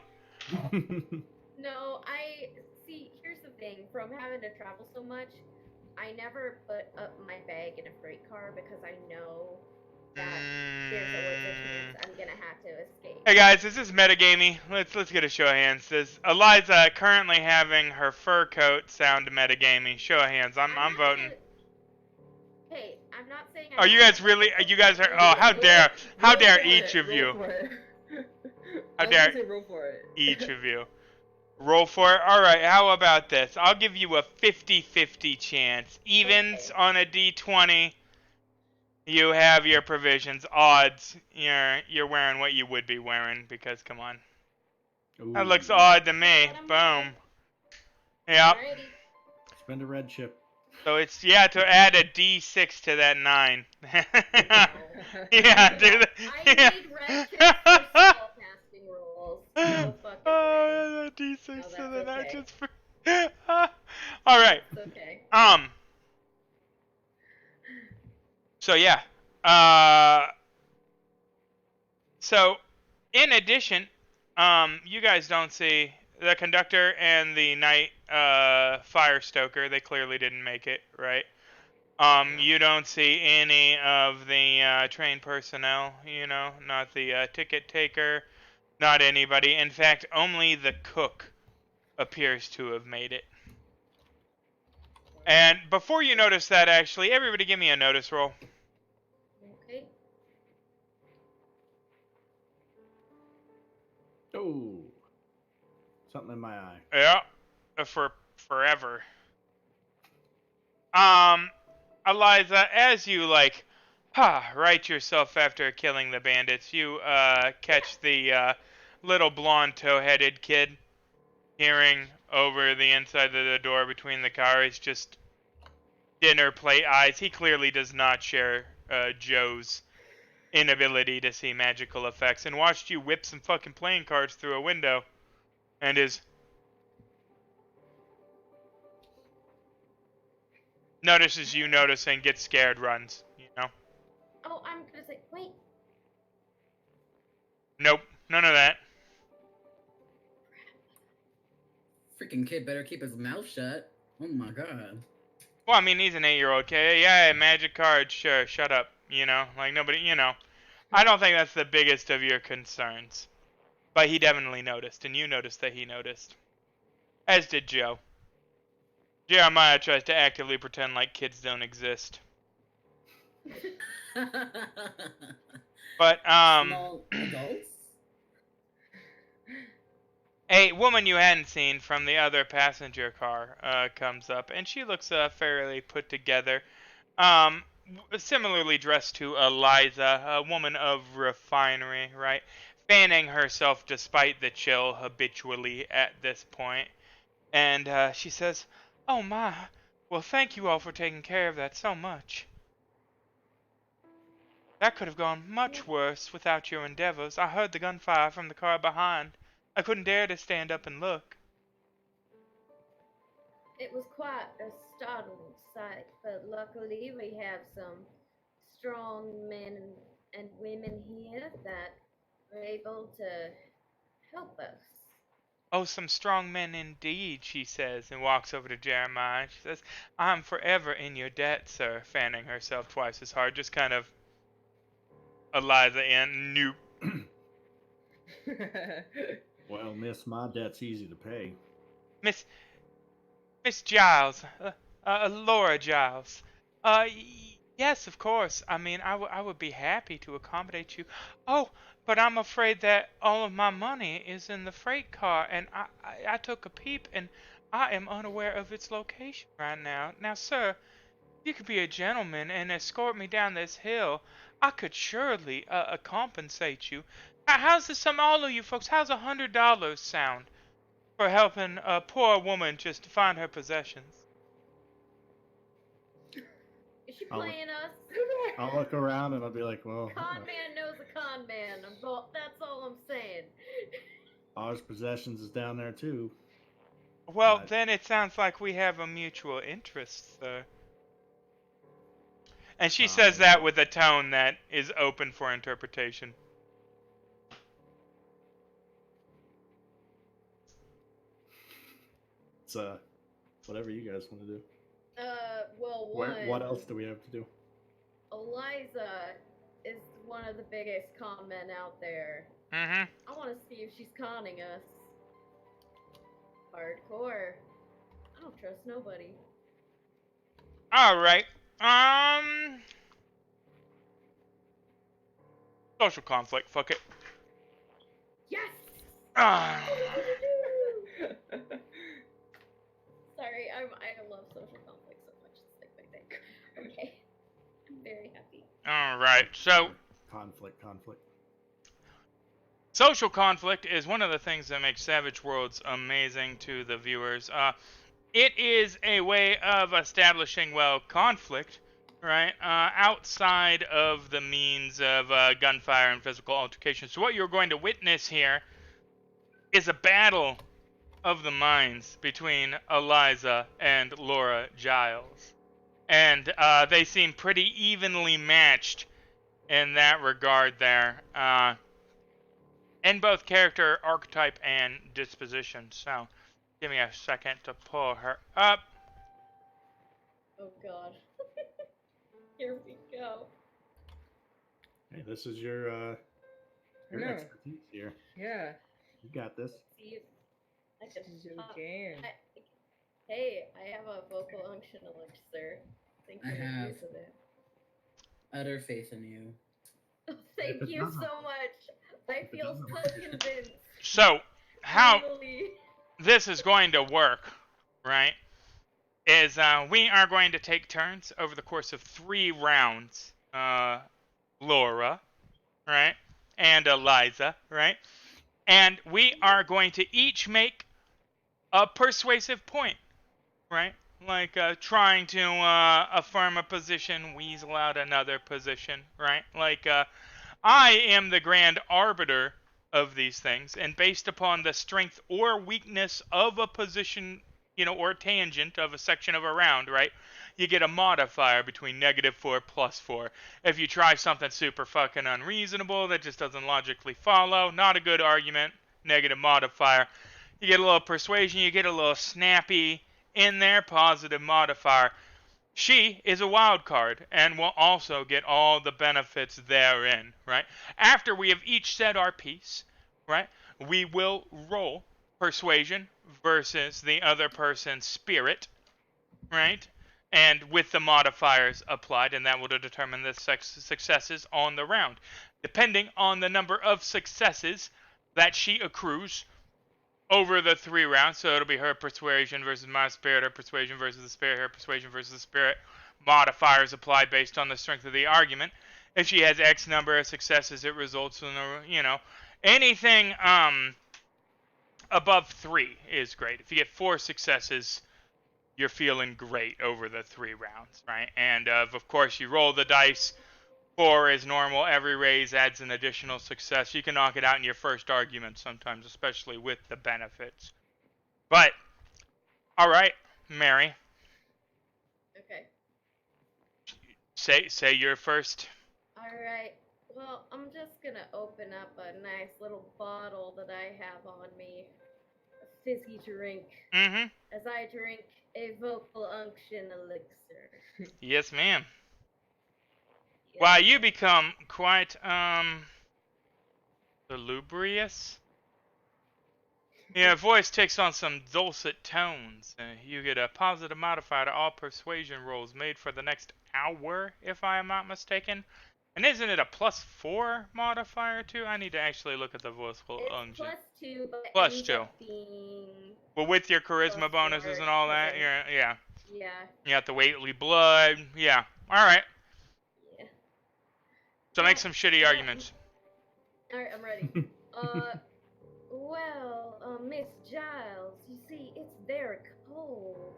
see, here's the thing. From having to travel so much, I never put up my bag in a freight car because I know that there's always a chance I'm gonna have to escape. Hey guys, this is metagamey. Let's get a show of hands. Does Eliza currently having her fur coat sound metagamey? Show of hands. I'm voting. Hey, I'm not saying. Are you guys really? You guys are. Oh, how dare each of you? How dare roll for it. each of you? Roll for it. All right. How about this? I'll give you a 50-50 chance. Evens on a D20. You have your provisions. Odds. You're wearing what you would be wearing, because come on. Ooh. That looks odd to me. Boom. Yep. Spend a red chip. So it's, to add a D6 to that 9. Yeah, do that. I need red chips for spellcasting rolls. No fucking way. D6 to No, the 9 that's just for... Alright. It's okay. So yeah. So, in addition, you guys don't see... The conductor and the night fire stoker, they clearly didn't make it, right? You don't see any of the train personnel, not the ticket taker, not anybody. In fact, only the cook appears to have made it. And before you notice that, actually, everybody give me a notice roll. Okay. Oh. Something in my eye. Yeah, for forever. Eliza, as you Ha! Right yourself after killing the bandits. You catch the little blonde toe-headed kid peering over the inside of the door between the cars, just dinner plate eyes. He clearly does not share Joe's inability to see magical effects, and watched you whip some fucking playing cards through a window, and is notices you noticing, gets scared, runs. You know? Oh, I'm gonna say, wait. Nope, none of that. Freaking kid better keep his mouth shut. Oh my god. Well, I mean, he's an 8-year-old kid. Yeah, magic cards, sure, shut up. You know, like nobody, you know. I don't think that's the biggest of your concerns. But he definitely noticed, and you noticed that he noticed. As did Joe. Jeremiah tries to actively pretend like kids don't exist. But, Small adults? a woman you hadn't seen from the other passenger car comes up, and she looks fairly put together. Similarly dressed to Eliza, a woman of refinery, right? Fanning herself despite the chill habitually at this point. And she says, "Oh my, well thank you all for taking care of that so much. That could have gone much worse without your endeavors. I heard the gunfire from the car behind. I couldn't dare to stand up and look." It was quite a startling sight, but luckily we have some strong men and women here that were able to help us. "Oh, some strong men indeed," she says, and walks over to Jeremiah. She says, "I'm forever in your debt, sir," fanning herself twice as hard, just kind of Eliza in. Nope. Well, miss, my debt's easy to pay. Miss Giles, Laura Giles. Yes, of course. I mean, I would be happy to accommodate you. Oh, but I'm afraid that all of my money is in the freight car, and I took a peep, and I am unaware of its location right now. Now, sir, if you could be a gentleman and escort me down this hill, I could surely compensate you. How's this? All of you folks, how's $100 sound for helping a poor woman just to find her possessions? Is she I'll- playing us? I'll look around and I'll be like, well, Con man knows a con man. That's all I'm saying. ours possessions is down there too. Well, Right. then it sounds like we have a mutual interest, sir. And she says that with a tone that is open for interpretation. It's whatever you guys want to do. Well, one. What else do we have to do? Eliza is one of the biggest con men out there. Mm-hmm. I want to see if she's conning us. Hardcore. I don't trust nobody. Alright. Social conflict, fuck it. Yes! Ah. Sorry, I love social conflict so much. It's like my thing. Okay. I'm very happy. Alright, so Conflict. social conflict is one of the things that makes Savage Worlds amazing to the viewers. It is a way of establishing, well, conflict, right, outside of the means of gunfire and physical altercation. So what you're going to witness here is a battle of the minds between Eliza and Laura Giles. And they seem pretty evenly matched in that regard there. In both character archetype and disposition. So, give me a second to pull her up. Oh god. Here we go. Hey, this is your No. expertise here. Yeah. You got this. See if I can This is pop- okay. Hey, I have a vocal unction elixir. Think I you have. use of it. Utter faith in you. Thank it you doesn't- so much. I it feel doesn't so work. convinced. So, how Really. this is going to work, right, is we are going to take turns over the course of 3 rounds Laura, right? And Eliza, right? And we are going to each make a persuasive point, right? Like trying to affirm a position, weasel out another position, right? Like I am the grand arbiter of these things, and based upon the strength or weakness of a position, or tangent of a section of a round, right? You get a modifier between -4 +4. If you try something super fucking unreasonable that just doesn't logically follow, not a good argument, negative modifier. You get a little persuasion, you get a little snappy in there, positive modifier. She is a wild card and will also get all the benefits therein, right? After we have each said our piece, right, we will roll persuasion versus the other person's spirit, right? And with the modifiers applied, and that will determine the successes on the round. Depending on the number of successes that she accrues over the 3 rounds, so it'll be her persuasion versus my spirit, her persuasion versus the spirit, her persuasion versus the spirit. Modifiers applied based on the strength of the argument. If she has X number of successes, it results in anything above 3 is great. If you get 4 successes, you're feeling great over the 3 rounds, right? And of course, you roll the dice. 4 is normal. Every raise adds an additional success. You can knock it out in your first argument sometimes, especially with the benefits. But, alright, Mary. Okay. Say you're first. Alright. Well, I'm just gonna open up a nice little bottle that I have on me. A fizzy drink. Mm-hmm. As I drink a vocal unction elixir. Yes, ma'am. Yeah. Wow, you become quite, salubrious? Your voice takes on some dulcet tones. You get a positive modifier to all persuasion rolls made for the next hour, if I am not mistaken. And isn't it a +4 modifier too? I need to actually look at the voiceful unction. +2, but it Plus ends 2. up being... Well, with your charisma +4, bonuses and all that, yeah. Yeah. You got the Whately blood, yeah. All right. Yeah. So make some shitty arguments. Alright, I'm ready. Miss Giles, you see, it's very cold.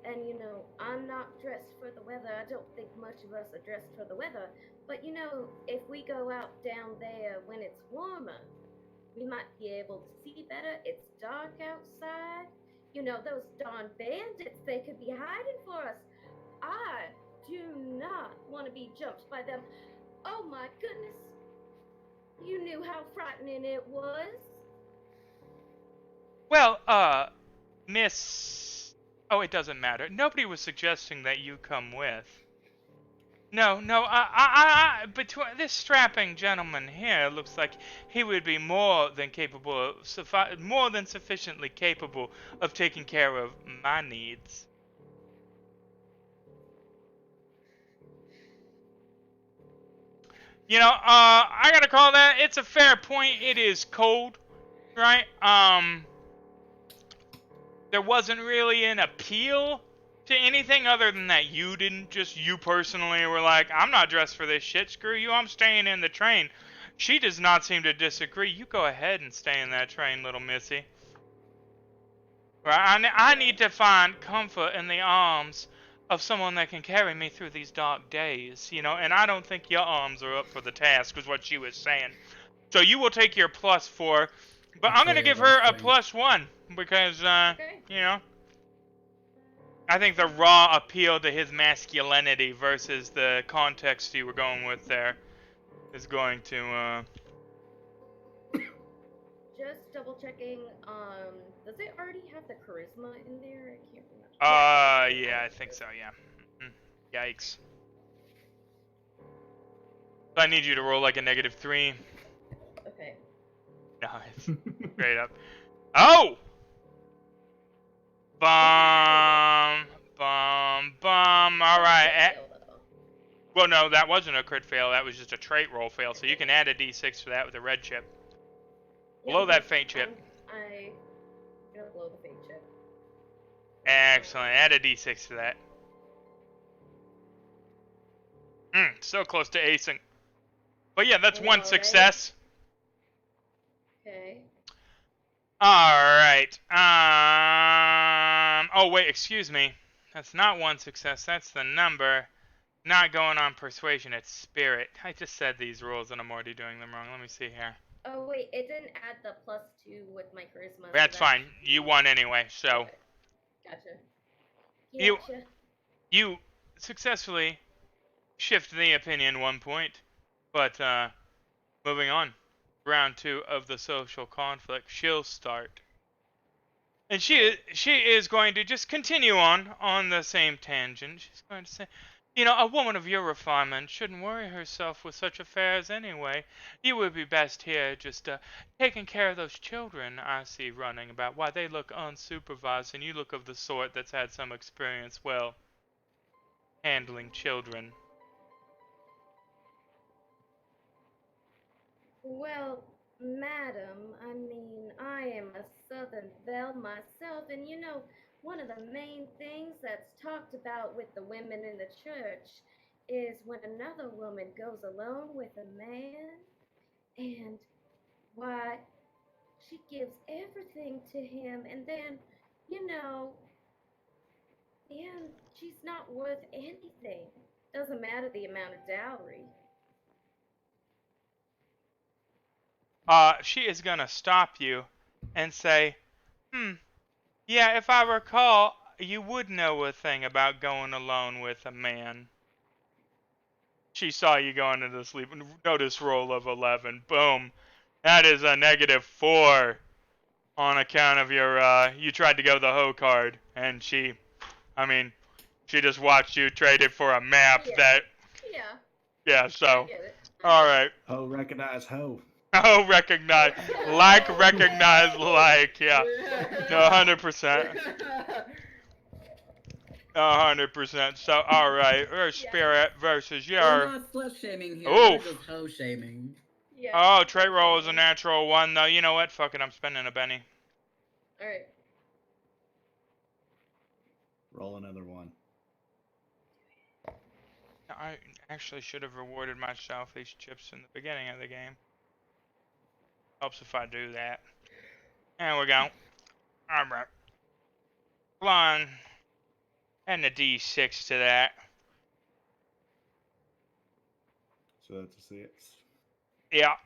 And, I'm not dressed for the weather. I don't think much of us are dressed for the weather. But, if we go out down there when it's warmer, we might be able to see better. It's dark outside. Those darn bandits, they could be hiding for us. I do not want to be jumped by them. Oh my goodness. You knew how frightening it was. Well, Miss... Oh, it doesn't matter. Nobody was suggesting that you come with. No, between this strapping gentleman here looks like he would be more than sufficiently capable of taking care of my needs. I gotta call that. It's a fair point. It is cold, right? There wasn't really an appeal to anything other than that you personally were like, I'm not dressed for this shit, screw you, I'm staying in the train. She does not seem to disagree. You go ahead and stay in that train, little missy. Right? I need to find comfort in the arms of someone that can carry me through these dark days, and I don't think your arms are up for the task, was what she was saying. So you will take your +4, but I'm going to give her a +1, because, Okay. I think the raw appeal to his masculinity versus the context you were going with there is going to, Just double checking, does it already have the charisma in there? I can't remember. yeah, I think so, yeah. Yikes. So I need you to roll like a -3. Okay. Nice. Straight up. Oh! Bum. Alright. Well, no, that wasn't a crit fail. That was just a trait roll fail. So you can add a d6 for that with a red chip. Blow that faint chip. I'm gonna blow the faint chip. Excellent. Add a d6 to that. So close to acing. But yeah, that's I know, one right? success. Okay. Alright. Oh, wait, excuse me. That's not one success. That's the number. Not going on persuasion, it's spirit. I just said these rules and I'm already doing them wrong. Let me see here. Oh wait, it didn't add the +2 with my charisma. That's so that's fine. You won anyway, so. Okay. Gotcha. You, Gotcha. you successfully shift the opinion 1 point. But, moving on. Round 2 of the social conflict. She'll start. And she is going to just continue on the same tangent. She's going to say, you know, a woman of your refinement shouldn't worry herself with such affairs anyway. You would be best here just taking care of those children I see running about. Why, they look unsupervised, and you look of the sort that's had some experience, well, handling children. Well, madam, I mean, I am a Southern belle myself, and you know, one of the main things that's talked about with the women in the church is when another woman goes alone with a man, and why, she gives everything to him, and then, you know, and she's not worth anything. Doesn't matter the amount of dowry. She is going to stop you and say, yeah, if I recall, you would know a thing about going alone with a man. She saw you going into sleep. Notice roll of 11. Boom. That is a -4 on account of your, you tried to go the hoe card. And she just watched you trade it for a map Yeah. that, Yeah, yeah, I so. get it. Alright. Ho, recognize ho. Oh, recognize. Like, recognize, like, yeah. No, 100%. 100%. So, alright. Her spirit versus We're your. not slut shaming here. Oof. We're just hoe shaming. Yeah. Oh, trait roll is a natural 1, though. You know what? Fuck it, I'm spending a penny. Alright. Roll another one. I actually should have rewarded myself these chips in the beginning of the game. Helps if I do that. There we go. Alright. One. And a D6 to that. So that's a 6. Yeah.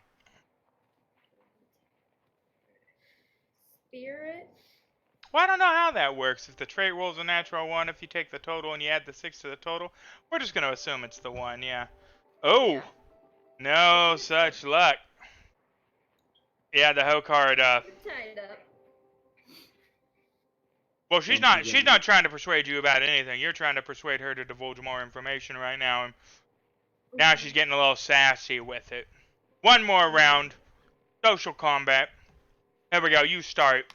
Spirit. Well, I don't know how that works. If the trait rolls a natural 1, if you take the total and you add the 6 to the total, we're just going to assume it's the 1, yeah. Oh! Yeah. No such luck. Yeah, the hoe card, You're tied up. well, she's Once again, not trying to persuade you about anything. You're trying to persuade her to divulge more information right now, and now she's getting a little sassy with it. One more round. Social combat. There we go, you start.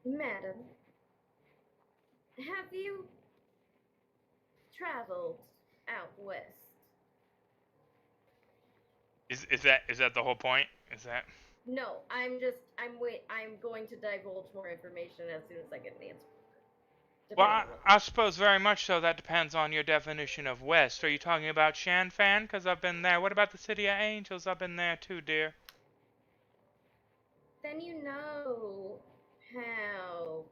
Madam, have you traveled out west? Is that the whole point? Is that? No, I'm going to divulge more information as soon as I get an answer. Well, I suppose very much so. That depends on your definition of West. Are you talking about Shanfan? Because I've been there. What about the City of Angels? I've been there too, dear. Then you know how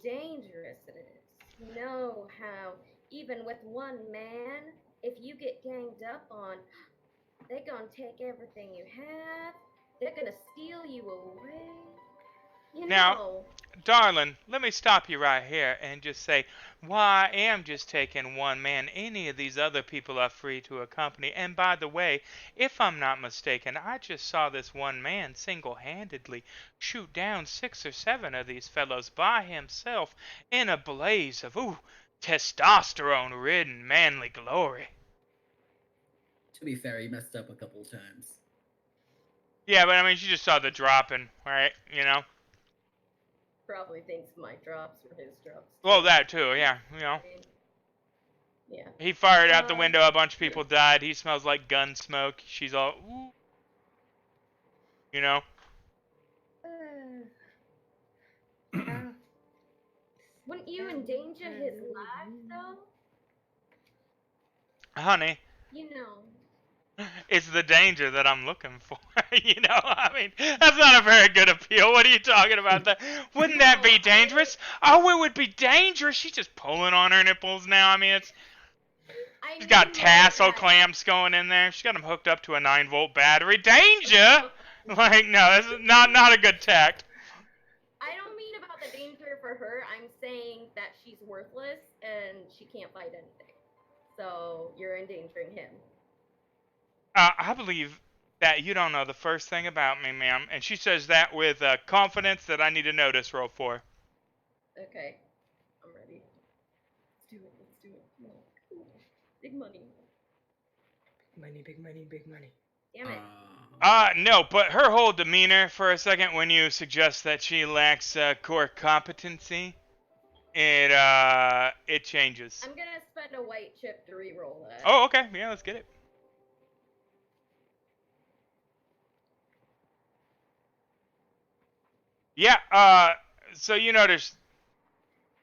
dangerous it is. You know how, even with one man, if you get ganged up on, they're gonna take everything you have. They're gonna steal you away. You Now, know. darling, let me stop you right here and just say, why, I am just taking one man. Any of these other people are free to accompany. And by the way, if I'm not mistaken, I just saw this one man single-handedly shoot down 6 or 7 of these fellows by himself in a blaze of, testosterone-ridden manly glory. To be fair, he messed up a couple of times. Yeah, but I mean, she just saw the dropping, right? You know? Probably thinks my drops were his drops. Well, that too, yeah, you know. Yeah. He fired out the window, a bunch of people died, he smells like gun smoke, she's all, ooh. You know? Wouldn't you endanger his life, though? Honey, You know. it's the danger that I'm looking for. I mean, that's not a very good appeal. What are you talking about? Wouldn't that be dangerous? Oh, it would be dangerous. She's just pulling on her nipples now. I mean, I she's mean got more tassel that. clamps going in there. She's got them hooked up to a 9-volt battery. Danger! Like, no, this is not a good tact. I don't mean about the danger for her. I'm saying that she's worthless and she can't fight anything. So you're endangering him. I believe that you don't know the first thing about me, ma'am. And she says that with confidence that I need a notice roll for. Okay. I'm ready. Let's do it. Let's do it. Come on. Cool. Big money. Big money, big money. Damn it. No, but her whole demeanor for a second when you suggest that she lacks core competency, it changes. I'm gonna spend a white chip to re-roll that. Oh, okay. Yeah, let's get it. Yeah, so you notice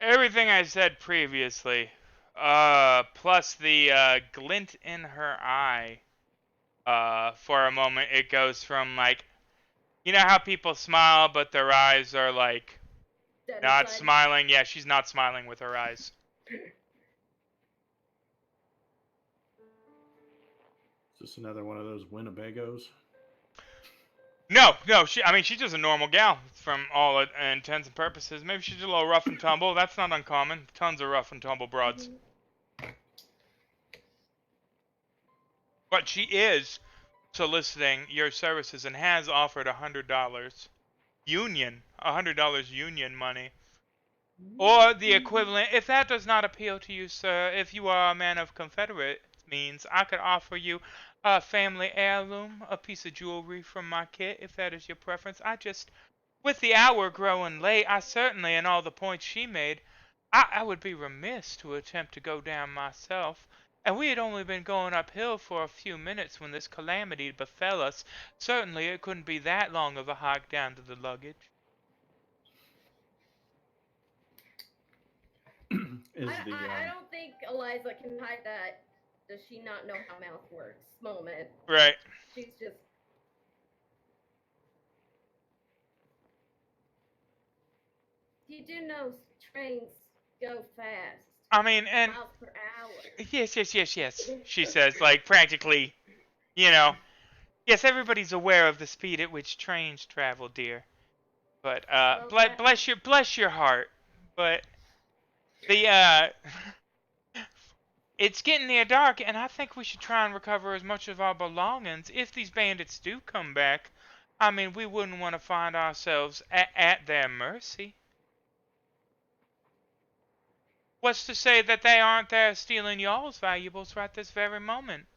everything I said previously, plus the glint in her eye, for a moment it goes from like, you know how people smile but their eyes are like Dead not inside. smiling? Yeah, she's not smiling with her eyes. Is this another one of those Winnebagos? No, she's just a normal gal from all intents and purposes. Maybe she's a little rough and tumble. That's not uncommon. Tons of rough and tumble broads. But she is soliciting your services and has offered $100 union money. Or the equivalent, if that does not appeal to you, sir, if you are a man of Confederate means, I could offer you a family heirloom, a piece of jewelry from my kit, if that is your preference. With the hour growing late, I certainly, in all the points she made, I would be remiss to attempt to go down myself. And we had only been going uphill for a few minutes when this calamity befell us. Certainly it couldn't be that long of a hike down to the luggage. I don't think Eliza can hide that. Does she not know how mouth works? Moment. Right. She's just. You do know trains go fast. I mean, and miles per hour. yes, she says, like practically, yes, everybody's aware of the speed at which trains travel, dear. But Well, bless your heart. But the it's getting near dark, and I think we should try and recover as much of our belongings. If these bandits do come back, I mean, we wouldn't want to find ourselves at their mercy. What's to say that they aren't there stealing y'all's valuables right this very moment?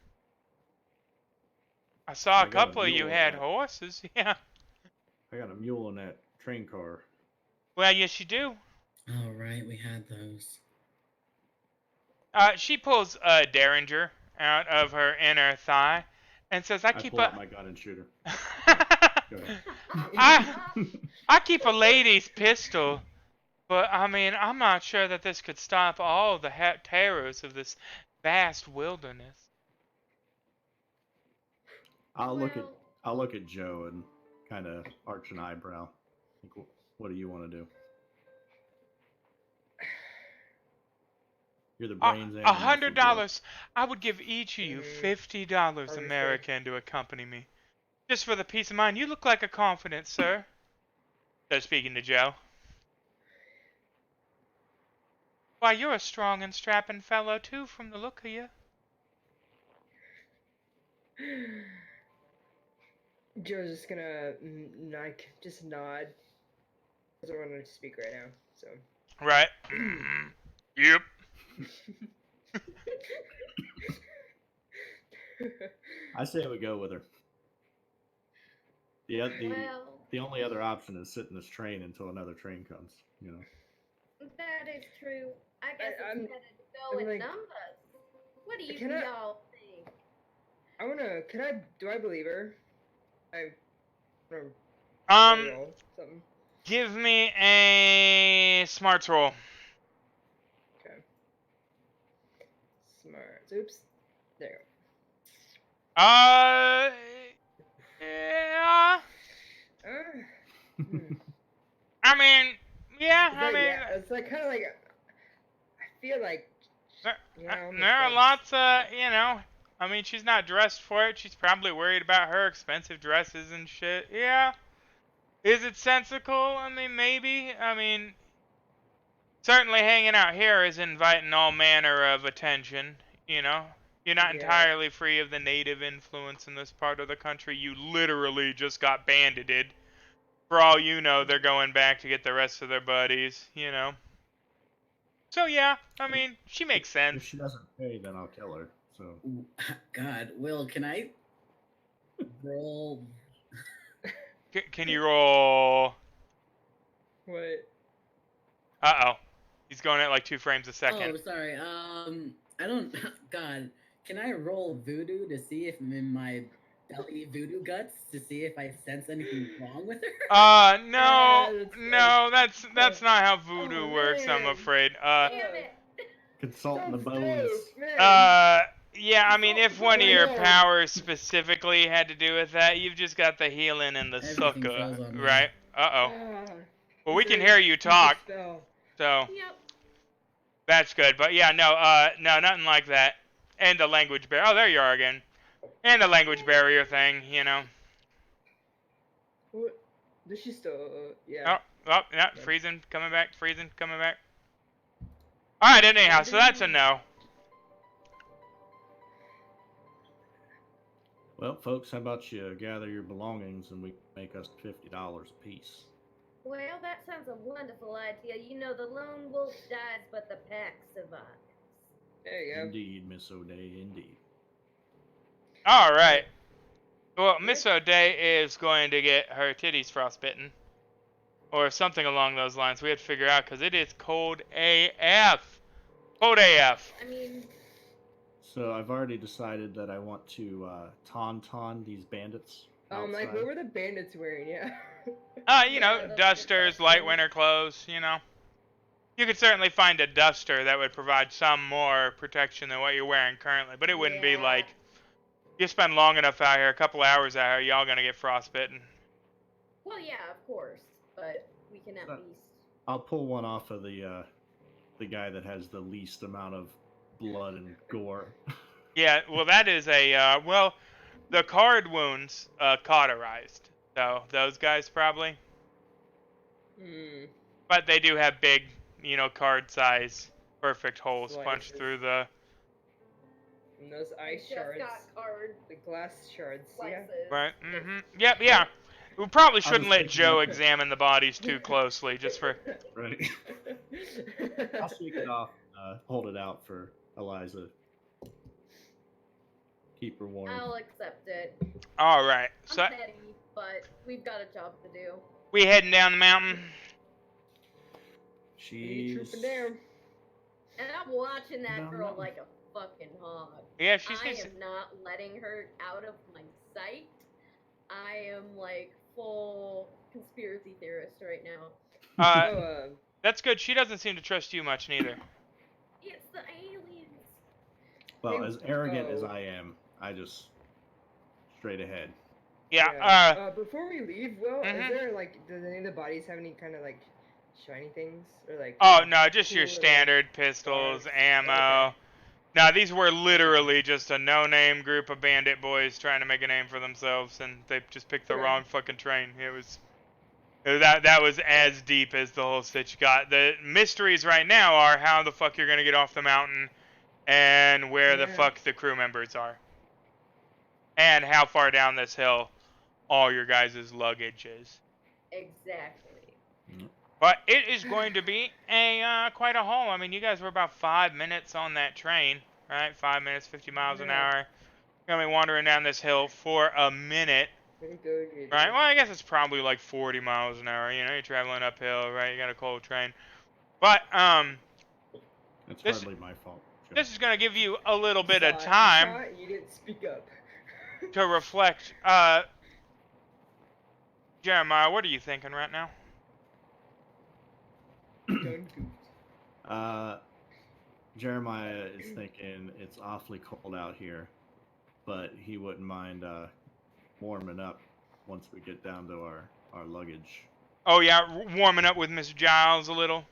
I saw a couple of you had horses, yeah. I got a mule in that train car. Well, yes, you do. Oh, right, we had those. She pulls a derringer out of her inner thigh and says, I pull out my gun and shoot her. Go ahead. I keep a lady's pistol, but I mean, I'm not sure that this could stop all the terrors of this vast wilderness. I'll look at Joe and kind of arch an eyebrow. Think, what do you want to do? You're the brains. $100. I would give each of you $50 American to accompany me, just for the peace of mind. You look like a confident sir. They're speaking to Joe. Why, you're a strong and strapping fellow too, from the look of you. Joe's just gonna just nod. Doesn't want to speak right now, so. Right. Yep. I say we go with her. The only other option is sit in this train until another train comes. That is true. I guess it's better to go with numbers. What do y'all think? Do I believe her? Give me a smarts roll. marks. Oops. There. Yeah. Hmm. I mean, yeah. It's I like, mean, yeah, it's like kind of like I feel like yeah, there are lots of, you know. I mean, she's not dressed for it. She's probably worried about her expensive dresses and shit. Yeah. Is it sensical? I mean, maybe. I mean, certainly hanging out here is inviting all manner of attention, you know. You're not Yeah. entirely free of the native influence in this part of the country. You literally just got bandited. For all you know, they're going back to get the rest of their buddies, you know. So yeah, I mean, she makes If sense. she doesn't pay, then I'll kill her. So God, Will, can I roll? Can you roll? What? Uh-oh. He's going at like 2 frames a Oh, second. sorry. I don't. God, can I roll voodoo to see if I'm in my belly voodoo guts to see if I sense anything wrong with her? No, that's not how voodoo Oh, works, I'm man. afraid. Damn it! consulting the Sounds bones. dope, man. Yeah, I mean, if one of Right your on. powers specifically had to do with that, you've just got the healing and the Everything succor, froze on me. right? Uh-oh. Ah, Well, we it's can a hear you super talk, spell. so Yep. that's good. But yeah, no, nothing like that. And the language barrier. Oh, there you are again. And the language barrier thing, you know. What? Does she still? Yeah. Yeah, freezing, coming back, freezing, coming back. Alright, anyhow, so that's a no. Well, folks, how about you gather your belongings and we make us $50 a piece? Well, that sounds a wonderful idea. You know, the lone wolf dies, but the pack survives. There you go. Indeed, Miss O'Day, indeed. Alright. Well, Miss O'Day is going to get her titties frostbitten. Or something along those lines. We had to figure out because it is cold AF. Cold AF. I mean, So I've already decided that I want to tauntaun these bandits. Like, outside. what were the bandits wearing? Yeah. You know, Yeah, those dusters, good light questions. winter clothes, you know. You could certainly find a duster that would provide some more protection than what you're wearing currently. But it wouldn't be Yeah. like, you spend long enough out here, a couple hours out here, y'all gonna get frostbitten. Well, yeah, of course, but we can at least. I'll pull one off of the guy that has the least amount of blood and gore. Yeah, well, that is a, the card wounds cauterized. So, those guys probably. Hmm. But they do have big, you know, card size, perfect holes punched Slices. through the. And those ice Just shards. got card The glass shards. slices. Right, Yep, yeah. We probably shouldn't was let thinking Joe that- examine the bodies too closely, just for. Right. I'll shake it off, hold it out for Eliza. Keep her warm. I'll accept it. Alright, so I'm petty, but we've got a job to do. we heading down the mountain. She's trooping down. And I'm watching that No, girl no. like a fucking hog. Yeah, she's I am not letting her out of my sight. I am like full conspiracy theorist right now. Oh, That's good. She doesn't seem to trust you much, neither. It's the aliens. well, Hey, as arrogant as oh. I am, I just straight ahead. Yeah, before we leave, Will, Mhm. is there like, does any of the bodies have any kind of like shiny things or like? oh no, just your cool little standard pistols, darts? ammo. Okay. No, these were literally just a no-name group of bandit boys trying to make a name for themselves, and they just picked the Okay. wrong fucking train. That was as deep as the whole stitch got. The mysteries right now are how the fuck you're gonna get off the mountain, and where the Yeah. fuck the crew members are, and how far down this hill all your guys' luggage is. Exactly. But it is going to be a quite a haul. I mean, you guys were about 5 minutes on that train, right? 5 minutes, 50 miles an Yeah. hour. You're gonna be wandering down this hill for a minute, Very good, you right? do. Well, I guess it's probably like 40 miles an hour. You know, you're traveling uphill, right? You got a cold train. But It's This- hardly my fault. Joe. this is gonna give you a little bit of Saw it, time you saw it, you didn't speak up. to reflect. Jeremiah, what are you thinking right now? Done goofed. Jeremiah is thinking it's awfully cold out here, but he wouldn't mind warming up once we get down to our luggage. Oh yeah, warming up with Miss Giles a little.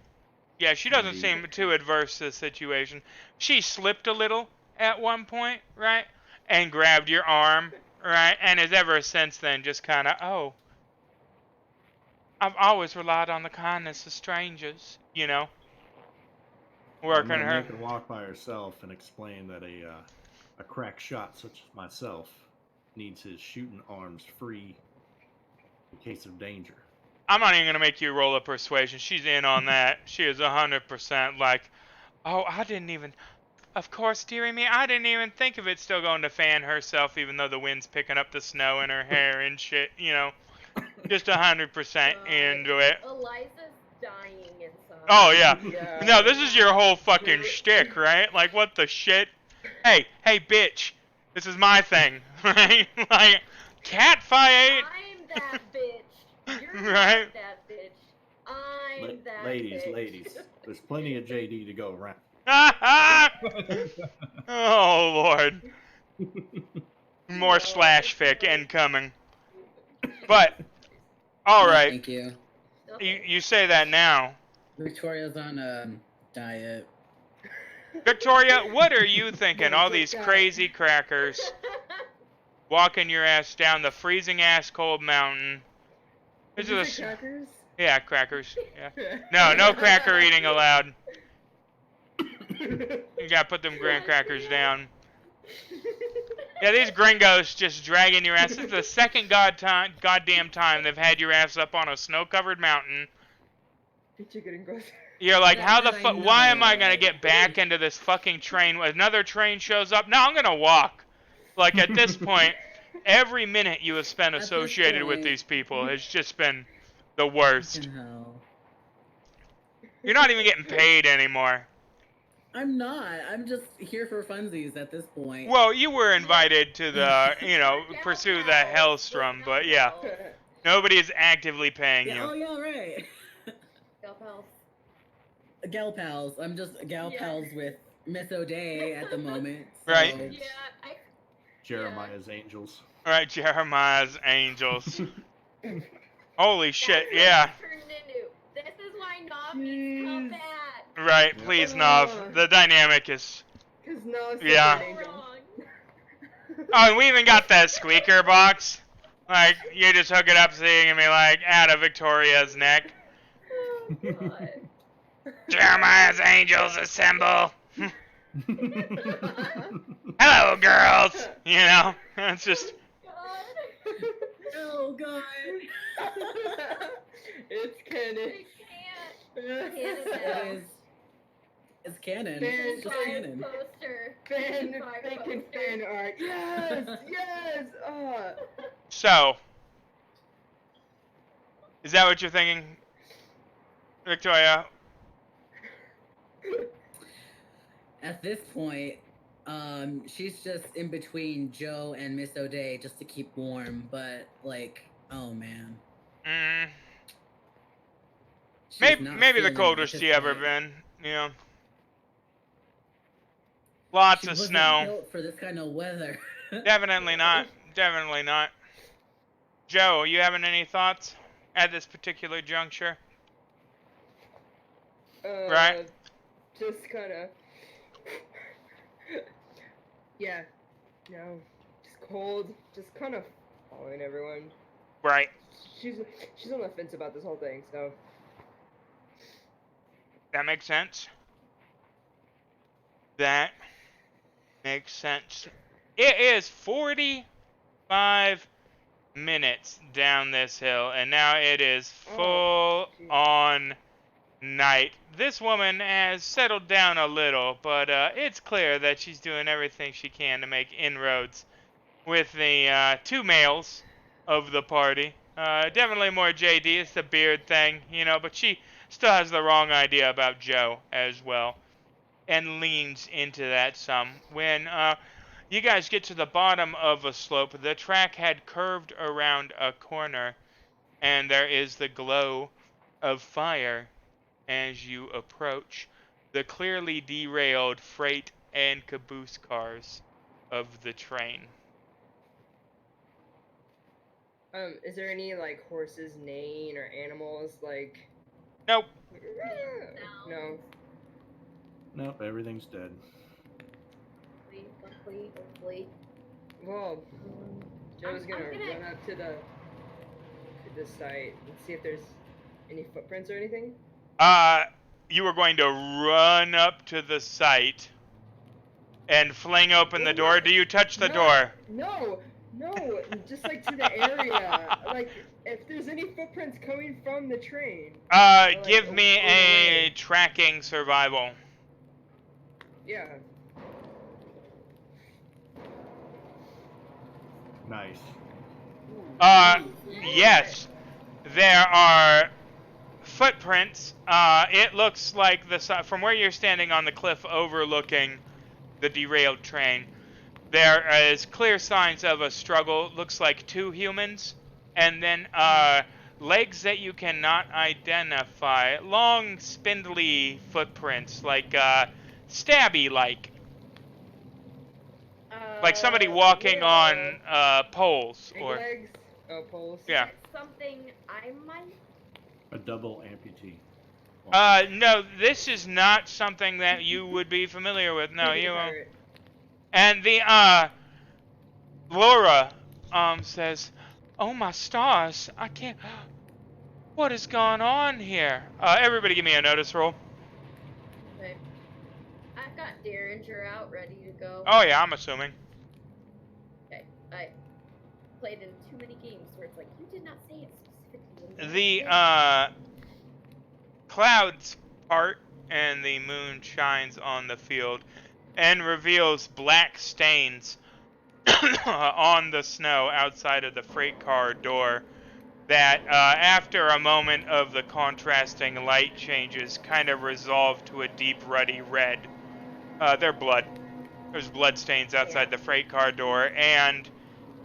Yeah, she doesn't Indeed. seem too adverse to the situation. She slipped a little at one point, right? And grabbed your arm, right? And has ever since then just kind of, oh, I've always relied on the kindness of strangers, you know? Well, I'm Working gonna her. make her walk by herself and explain that a crack shot such as myself needs his shooting arms free in case of danger. I'm not even going to make you roll a persuasion. She's in on that. She is 100% like, oh, I didn't even. Of course, dearie me, I didn't even think of it still going to fan herself, even though the wind's picking up the snow in her hair and shit, you know. Just 100% into it. Eliza's dying inside. Oh, yeah. Yeah. No, this is your whole fucking shtick, right? Like, what the shit? Hey, bitch. This is my thing, right? Like, cat fight. I'm that bitch. You're Right? not that bitch. I'm that Ladies, bitch. ladies, there's plenty of JD to go around. Oh, Lord. More No, slash it's fic like- incoming. But, alright. Thank you. You say that now. Victoria's on a diet. Victoria, what are you thinking? Yeah, All good these guy. crazy crackers walking your ass down the freezing ass cold mountain. This Did you is say a, crackers? yeah, crackers. Yeah. No cracker eating allowed. You gotta put them graham crackers down. Yeah, these gringos just dragging your ass. This is the second goddamn time they've had your ass up on a snow-covered mountain. Pinche gringos. You're like, That- how the that I fuck? Why am know, I gonna right? get back into this fucking train? Another train shows up. No, I'm gonna walk. Like at this point, every minute you have spent At this associated with point- these people has just been the worst. Fucking hell. You're not even getting paid anymore. I'm not. I'm just here for funsies at this point. Well, you were invited to the, pursue the Hellstrom, but yeah, nobody is actively paying Yeah, oh you. yeah, right. Gal pals. Gal pals. I'm just gal Yeah. pals with Miss O'Day at the moment. Right. so- Yeah, I. Jeremiah's angels. All right, Jeremiah's angels. Holy shit, yeah. Turned into. This is why Knob needs to come Jeez. back. Right, please, Nov. The dynamic is. Cause no, it's Yeah. an So angel. wrong. Oh, and we even got that squeaker box. Like, you just hook it up so you can be like, out of Victoria's neck. Oh, God. Jeremiah's angels assemble. Hello, girls. You know, it's just. God. Oh god. It's canon. I can't. It's canon. Fan- It's just Fan canon. poster. Fan Fire making poster. fan art. Yes, yes. So, is that what you're thinking, Victoria? At this point, she's just in between Joe and Miss O'Day just to keep warm, but like, oh man. Mm, She's maybe not maybe the feeling it at coldest this she ever point. been. You know, lots She of wasn't snow. built for this kind of weather. Definitely not. Definitely not. Joe, you having any thoughts at this particular juncture? Right. Just kind of. Yeah. No. Just cold. Just kind of following everyone. Right. She's on the fence about this whole thing. So. That makes sense. That makes sense. It is 45 minutes down this hill, and now it is full jeez. on night. This woman has settled down a little, but it's clear that she's doing everything she can to make inroads with the two males of the party. Definitely more JD. It's the beard thing, but she still has the wrong idea about Joe as well, and leans into that some. When you guys get to the bottom of a slope, the track had curved around a corner, and there is the glow of fire as you approach. the clearly derailed freight and caboose cars of the train. Is there any like horses neighing or animals like? Nope. No. Nope, everything's dead. Hopefully. Well, Joe's I'm gonna gonna- run up to the site and see if there's any footprints or anything. You were going to run up to the site and fling open the door. Do you touch the door? No, just like to the area. Like if there's any footprints coming from the train. Like, Give me over the a way. tracking survival. Yeah. Nice. Yes, there are footprints. It looks like from where you're standing on the cliff overlooking the derailed train. There is clear signs of a struggle. Looks like two humans, and then legs that you cannot identify. Long, spindly footprints, like stabby-like. Like somebody walking on poles. Big Or legs. Oh, poles. yeah. Something I might. A double amputee. No, this is not something that you would be familiar with. No, you won't. Pirate. And the Laura says, "Oh my stars, I can't. What has gone on here?" Everybody, give me a notice roll. Okay. I've got Derringer out, ready to go. Oh yeah, I'm assuming. Okay. I played in too many games where it's like you did not say it specifically. The clouds part and the moon shines on the field and reveals black stains on the snow outside of the freight car door that after a moment of the contrasting light changes kind of resolve to a deep ruddy red. They're blood. There's blood stains outside the freight car door and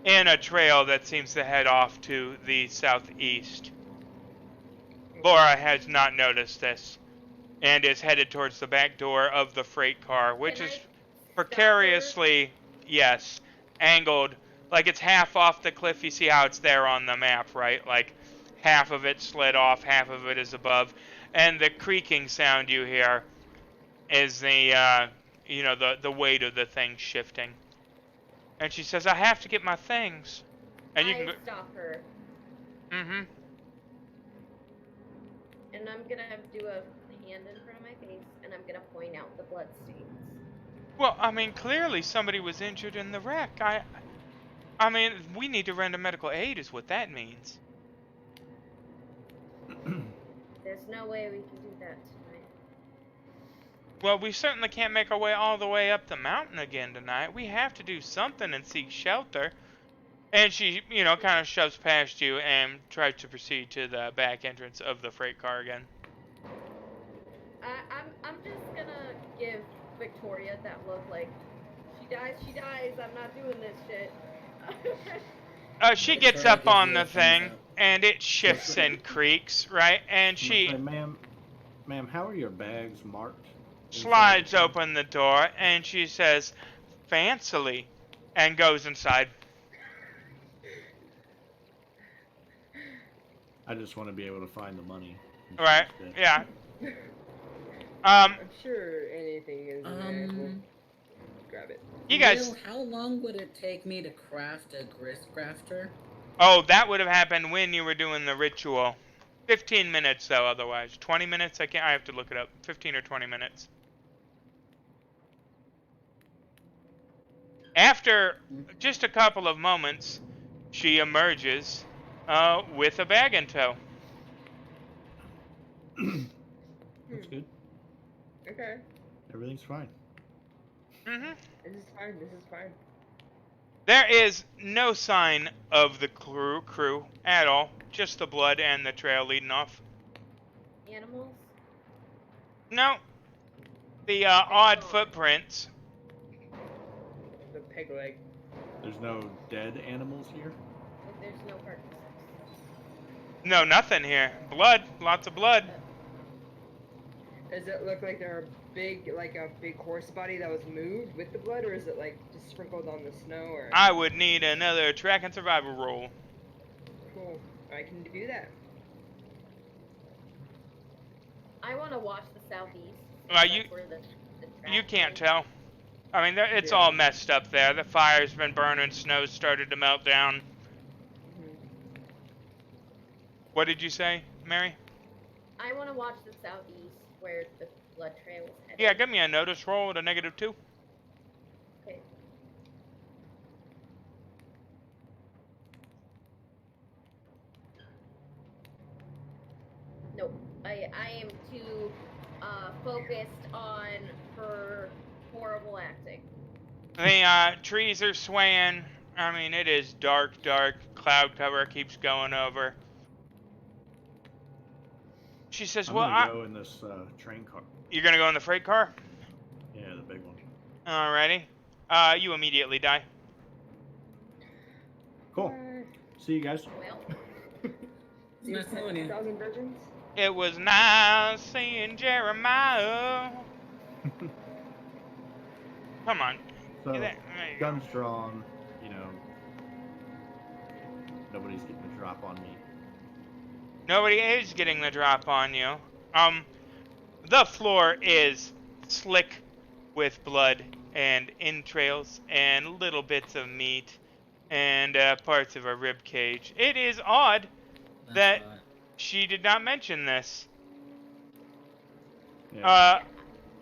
in a trail that seems to head off to the southeast. Laura has not noticed this and is headed towards the back door of the freight car, which is precariously, yes, angled. Like it's half off the cliff. You see how it's there on the map, right? Like half of it slid off, half of it is above. And the creaking sound you hear is the, the weight of the thing shifting. And she says, "I have to get my things." And you can I stop her. Mm-hmm. And I'm gonna do a hand in front of my face, and I'm gonna point out the blood stains. Well, I mean, clearly somebody was injured in the wreck. I mean, we need to render medical aid is what that means. There's no way we can do that tonight. Well, we certainly can't make our way all the way up the mountain again tonight. We have to do something and seek shelter. And she, kind of shoves past you and tries to proceed to the back entrance of the freight car again. I'm just gonna give Victoria that look like, she dies, I'm not doing this shit. She gets up on the thing, and it shifts and creaks, right? And she Ma'am, how are your bags marked? slides open the door, and she says, "Fancily," and goes inside. I just want to be able to find the money. Right, yeah. I'm sure anything is in there. We'll grab it. You guys... Will, how long would it take me to craft a grist crafter? Oh, that would have happened when you were doing the ritual. 15 minutes, though, otherwise. 20 minutes? I have to look it up. 15 or 20 minutes. After just a couple of moments, she emerges with a bag in tow. That's good. Okay. Everything's fine. Mm-hmm. This is fine. There is no sign of the crew at all. Just the blood and the trail leading off. Animals? No. The odd footprints. The peg leg. There's no dead animals here? Like there's no carcasses. No, nothing here. Blood. Lots of blood. Does it look like they're a big horse body that was moved with the blood, or is it like just sprinkled on the snow? Or I would need another track and survival roll. cool, I can do that. I want to watch the southeast. You That's where the you track can't is. tell. I mean, it's Yeah. all messed up there. The fire's been burning, snow's started to melt down. Mhm. What did you say, Mary? I want to watch the southeast where the blood trail is headed. Yeah, give me a notice roll at a -2. Okay. Nope. I am too focused on her horrible acting. The trees are swaying. I mean, it is dark. Cloud cover keeps going over. She says, I'm well, gonna go in this train car. You're gonna go in the freight car? Yeah, the big one. Alrighty. You immediately die. Cool. See you guys. Well, See Nice knowing you. 10,000 virgins. It was nice seeing Jeremiah. Come on. So, There you go. guns drawn, you know, nobody's getting a drop on me. Nobody is getting the drop on you. The floor is slick with blood and entrails and little bits of meat and parts of a rib cage. It is odd that That's she did not mention this. Yeah.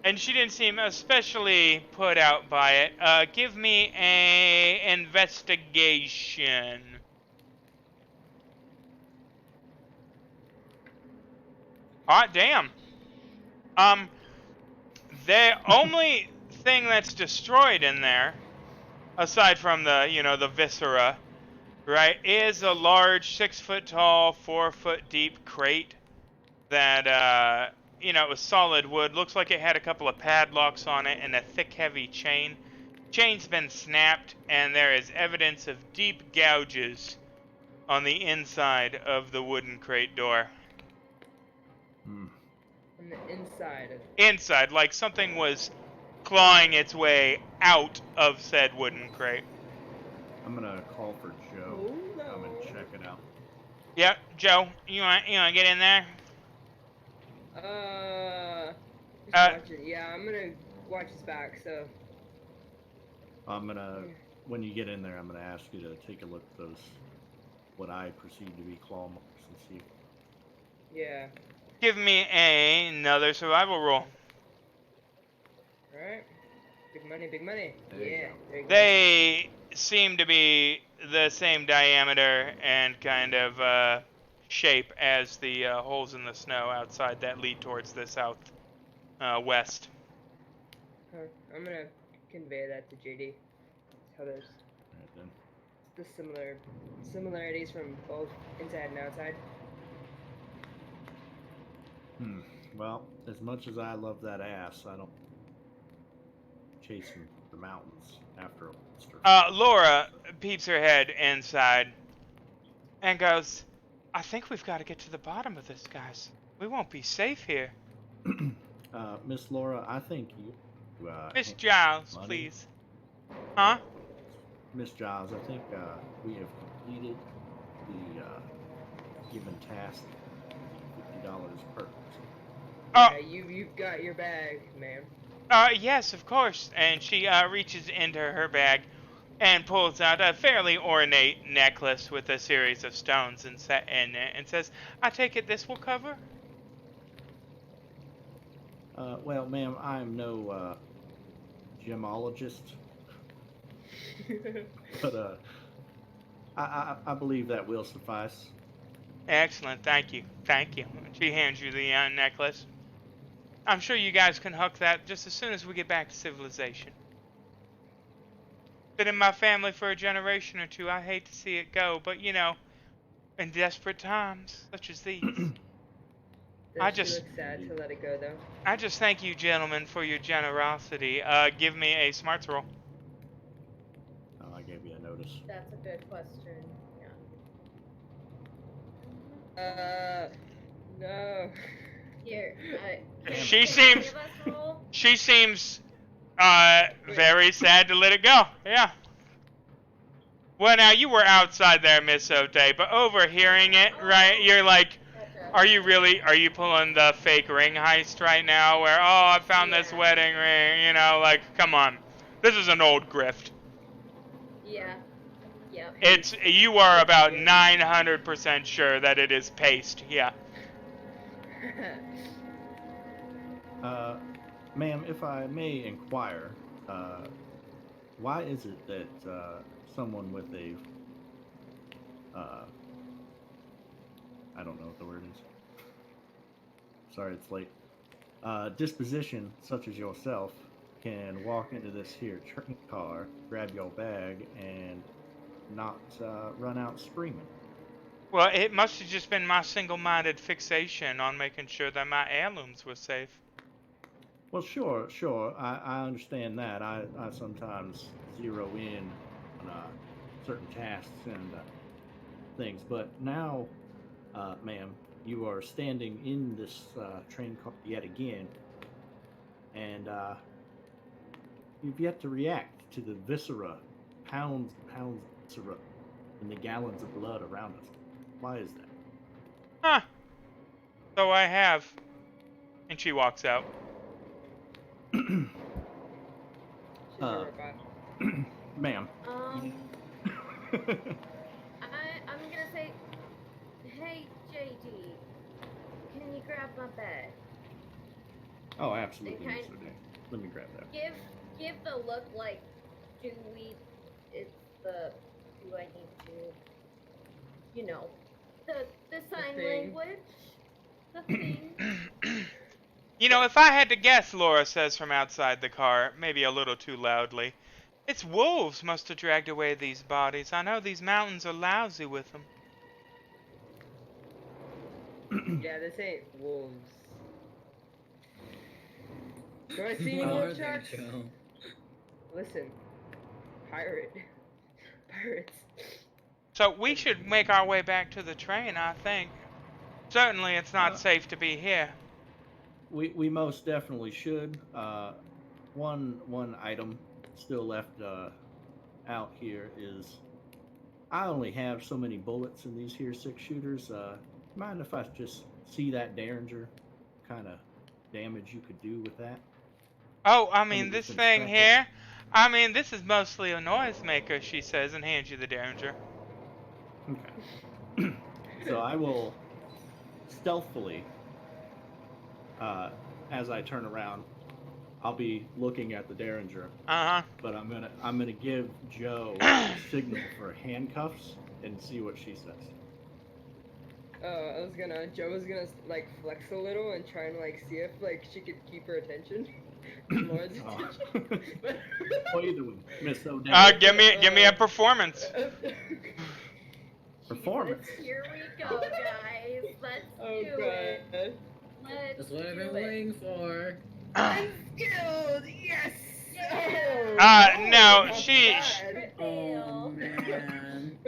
And she didn't seem especially put out by it. Give me a investigation. Hot damn. The only thing that's destroyed in there, aside from the viscera, right, is a large 6-foot tall, 4-foot deep crate that, it was solid wood. Looks like it had a couple of padlocks on it and a thick, heavy chain. Chain's been snapped, and there is evidence of deep gouges on the inside of the wooden crate door. Hmm. On the inside of Inside, like something was clawing its way out of said wooden crate. I'm gonna call for Joe. Oh, no. Come and check it out. Yep, Joe, you want to get in there? just watch it. Yeah, I'm gonna watch his back. So I'm gonna, when you get in there, I'm gonna ask you to take a look at those, what I perceive to be claw marks, and see. yeah. Give me another survival roll. All right. Big money, big money. There you Yeah. go. There you go. They seem to be the same diameter and kind of shape as the holes in the snow outside that lead towards the south west. Huh. I'm gonna convey that to JD. How there's Alright then. the similarities from both inside and outside. Well, as much as I love that ass, I don't chasing the mountains after a monster. Laura peeps her head inside and goes, I think we've got to get to the bottom of this, guys. We won't be safe here. Miss Laura, I think you. Miss Giles, money. please. Huh? Miss Giles, I think we have completed the given task. $50 per person. Yeah, you've got your bag, ma'am. Yes, of course. And she reaches into her bag and pulls out a fairly ornate necklace with a series of stones and set in it, and says, "I take it this will cover." Well, ma'am, I'm no gemologist, but I believe that will suffice. Excellent, thank you. She hands you the necklace. I'm sure you guys can hook that just as soon as we get back to civilization. Been in my family for a generation or two. I hate to see it go, but in desperate times such as these. I Does just- she look sad to let it go though? I just thank you, gentlemen, for your generosity. Give me a smarts roll. Oh, I gave you a notice. that's a good question. Yeah. No. Here, She can seems- any of us roll? She seems very sad to let it go. Yeah. Well, now you were outside there, Miss O'Day, but overhearing it, right? You're like, Gotcha. are you pulling the fake ring heist right now? Where, oh, I found this Yeah. wedding ring, you know, like, come on, this is an old grift. Yeah. Yep. You are about 900% sure that it is paste. Yeah. Ma'am, if I may inquire, why is it that someone with a, I don't know what the word is. Sorry, it's late. Disposition such as yourself can walk into this here train car, grab your bag, and not run out screaming? Well, it must have just been my single-minded fixation on making sure that my heirlooms were safe. Well, sure. I understand that. I sometimes zero in on certain tasks and things, but now, ma'am, you are standing in this train car yet again, and you've yet to react to the viscera, pounds and pounds of viscera, and the gallons of blood around us. Why is that? Huh. So I have. And she walks out. She's a Uh, robot. Ma'am. I'm gonna say, hey JD, can you grab my bag? Oh, absolutely, Okay. Mr. Day. Let me grab that. Give the look like, do I need to, you know, the sign thing. language, the thing. You know, if I had to guess, Laura says from outside the car, maybe a little too loudly, it's wolves must have dragged away these bodies. I know these mountains are lousy with them. Yeah, this ain't wolves. Do I see any What are wolf they, sharks? Joe? Listen, pirates. So we should make our way back to the train, I think. Certainly it's not safe to be here. We most definitely should. One item still left out here is I only have so many bullets in these here 6 shooters. Mind if I just see that Derringer? Kind of damage you could do with that? Oh, I Let me mean, this just thing inspect it. here, I mean, this is mostly a noisemaker, she says, and hands you the Derringer. Okay. So I will stealthily, as I turn around, I'll be looking at the Derringer, Uh-huh. but I'm gonna give Joe a signal for handcuffs and see what she says. Joe was gonna like flex a little and try and like see if like she could keep her attention. Lauren's attention. Well, either way, Miss O'Day. Give me a performance. Performance. Here we go, guys. Let's Oh do it. god. Let's That's what I've do been it. waiting for. Skilled, yes. Yeah. No, not she bad. Oh man.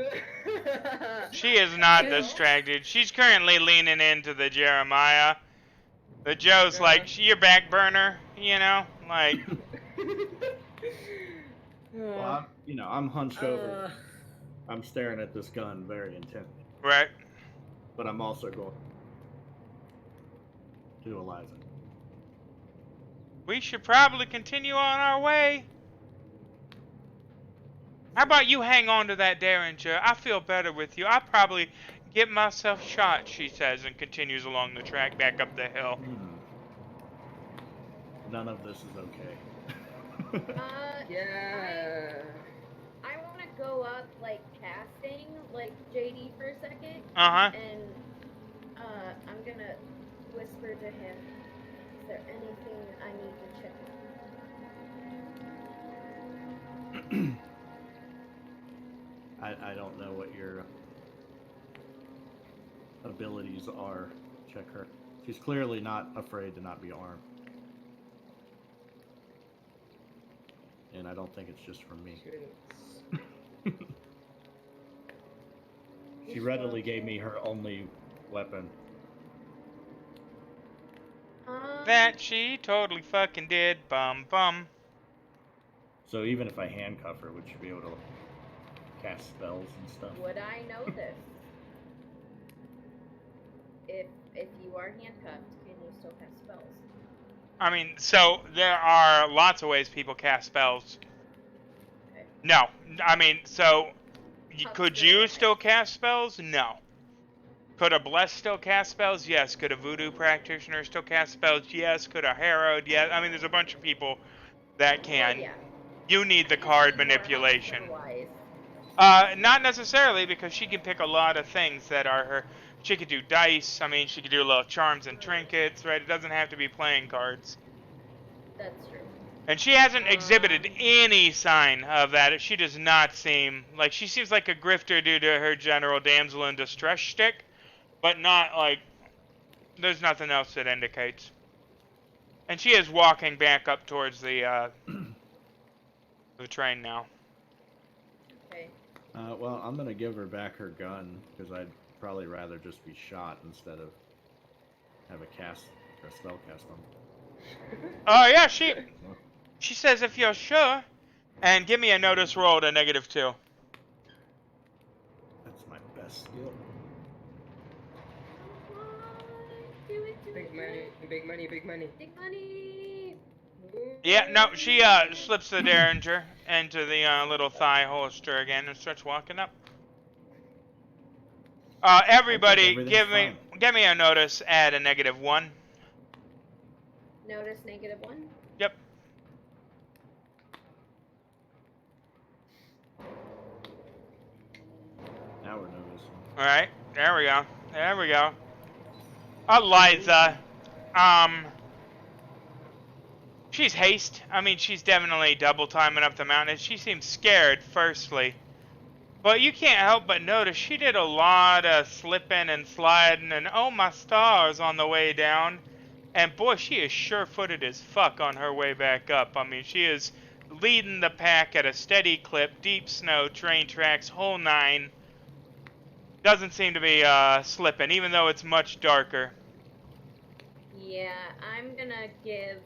She is not distracted. She's currently leaning into the Jeremiah. The Joe's like, your back burner, you know? Like, Well, I'm hunched over. I'm staring at this gun very intently, right? but I'm also going to Eliza. We should probably continue on our way. How about you hang on to that Derringer? I feel better with you. I'll probably get myself shot, she says, and continues along the track back up the hill. None of this is okay. Yeah. I want to go up like casting like JD for a second. Uh-huh. And I'm gonna whisper to him, is there anything I need to check? I don't know what your abilities are. Check her. She's clearly not afraid to not be armed. And I don't think it's just from me. She readily gave me her only weapon. That she totally fucking did. Bum bum. So even if I handcuff her, would she be able to cast spells and stuff? Would I know this? If you are handcuffed, can you still cast spells? I mean, so there are lots of ways people cast spells. Okay. No, I mean, so Cuffs could still you okay. still cast spells? No. Could a blessed still cast spells? Yes. Could a voodoo practitioner still cast spells? Yes. Could a harrowed? Yes. I mean, there's a bunch of people that can. Well, yeah. You need the I just card mean more manipulation. hospital-wise. Not necessarily, because she can pick a lot of things that are her. She could do dice. I mean, she could do little charms and trinkets, right? It doesn't have to be playing cards. That's true. And she hasn't exhibited any sign of that. She does not seem like she seems like a grifter due to her general damsel in distress shtick, but not like there's nothing else that indicates. And she is walking back up towards the train now. Okay. Well, I'm gonna give her back her gun because I'd probably rather just be shot instead of have a spell cast on. Oh yeah, she says if you're sure, and give me a notice roll to -2. That's my best skill. Do it, do Big it, money, big money, big money. big money. Yeah, no, she slips the derringer into the little thigh holster again and starts walking up. Everybody, everything's give me a notice. Add a -1. Notice -1. Yep. Now we're noticing. All right. There we go. There we go. Eliza, she's haste. I mean, she's definitely double timing up the mountain. She seems scared, firstly. But you can't help but notice she did a lot of slipping and sliding and oh my stars on the way down. And boy, she is sure-footed as fuck on her way back up. I mean, she is leading the pack at a steady clip, deep snow, train tracks, whole nine. Doesn't seem to be slipping, even though it's much darker. Yeah, I'm gonna give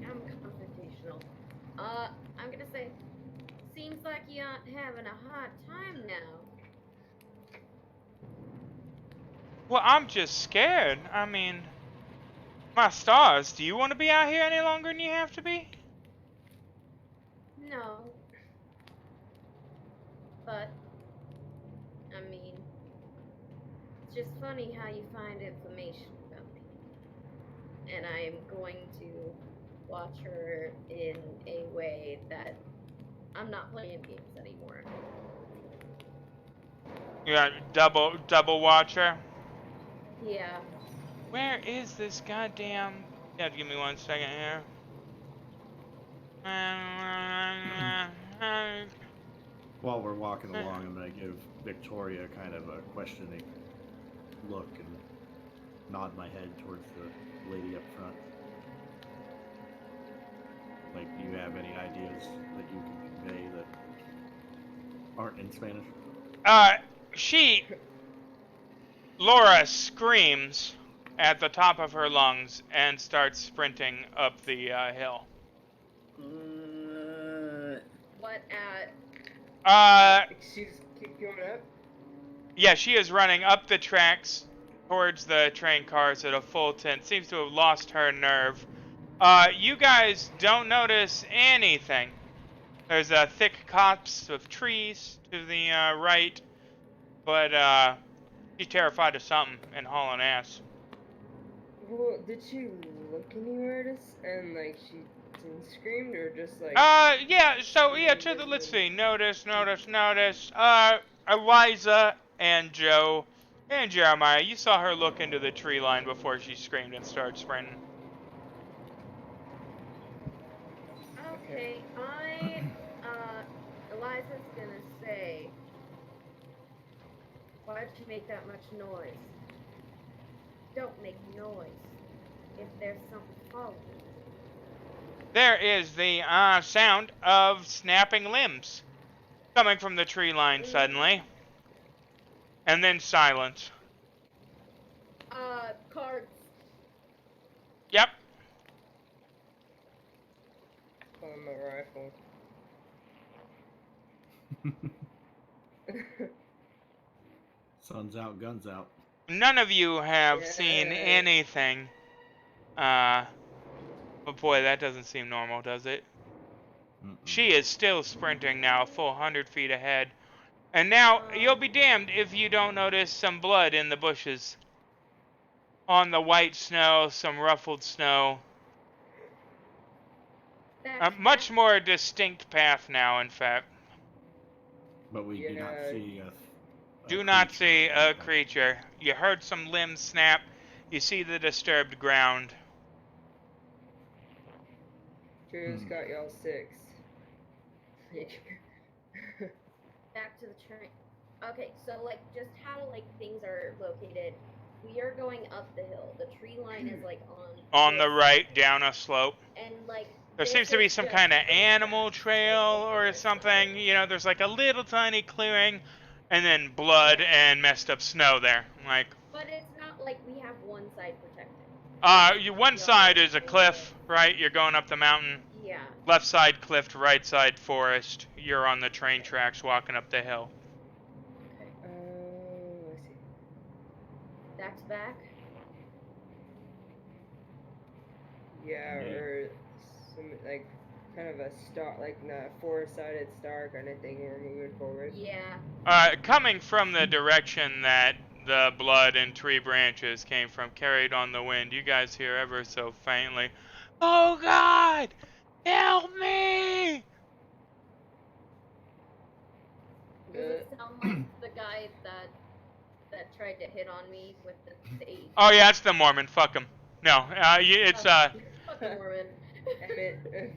I'm confrontational. I'm gonna say, seems like you aren't having a hard time now. Well, I'm just scared. I mean, my stars, do you want to be out here any longer than you have to be? No. But, I mean, it's just funny how you find information about me. And I am going to watch her in a way that I'm not playing games anymore. You got double watcher? Yeah. Where is this goddamn... You have to give me 1 second here. While we're walking along, I'm gonna give Victoria kind of a questioning look and nod my head towards the lady up front. Like, do you have any ideas that you can convey that aren't in Spanish? Laura screams at the top of her lungs and starts sprinting up the hill. What at? She's keep going up. Yeah, she is running up the tracks towards the train cars at a full tilt. Seems to have lost her nerve. You guys don't notice anything. There's a thick copse of trees to the right, but she's terrified of something and hauling ass. Well, did she look anywhere at us and like she screamed or just like? Yeah. So yeah, let's see. Notice. Eliza and Joe and Jeremiah. You saw her look into the tree line before she screamed and started sprinting. Okay, Eliza's gonna say, why'd you make that much noise? Don't make noise if there's something following. There is the sound of snapping limbs coming from the tree line suddenly. And then silence. Cards. Yep. On my rifle. Sun's out, guns out. None of you have Yeah. seen anything. But boy, that doesn't seem normal, does it? Mm-mm. She is still sprinting now, a full 100 feet ahead. And now, you'll be damned if you don't notice some blood in the bushes. On the white snow, some ruffled snow. A much more distinct path now, in fact. But we do not Yeah. see Do not creature see or a anything. creature. You heard some limbs snap. You see the disturbed ground. Drew's got y'all 6. Back to the train. Okay, so like just how like things are located. We are going up the hill. The tree line is like On the this, right, down a slope. and like There this seems to be is some just kind of the animal tracks, trail like, or this something. side. You know, there's like a little tiny clearing, and then blood Yeah. and messed up snow there. Like, But it's not like we have one side protected. one side is a cliff, right? You're going up the mountain. Yeah. Left side cliff, right side forest. You're on the train tracks walking up the hill. Okay. Oh, I see. Back to back. Yeah, Indeed. or some like kind of a star, like a 4-sided star kind of thing. We're moving forward. Yeah. Coming from the direction that the blood and tree branches came from, carried on the wind, you guys hear ever so faintly, "Oh God, help me!" Does it sound like the guy that tried to hit on me with the sage? Oh yeah, it's the Mormon. Fuck him. No, it's Fuck the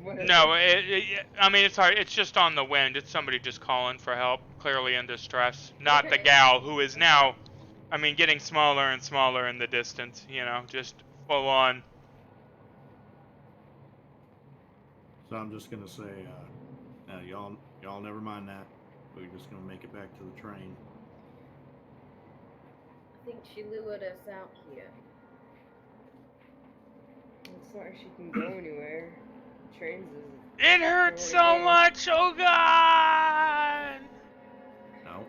Mormon. no. I mean, it's hard. It's just on the wind. It's somebody just calling for help, clearly in distress. Not the Okay. gal who is now, I mean, getting smaller and smaller in the distance. You know, just full on. So I'm just gonna say, y'all never mind that. We're just gonna make it back to the train. I think she lured us out here. It's not like she can go anywhere. Trains is. It hurts so much. Oh God. No,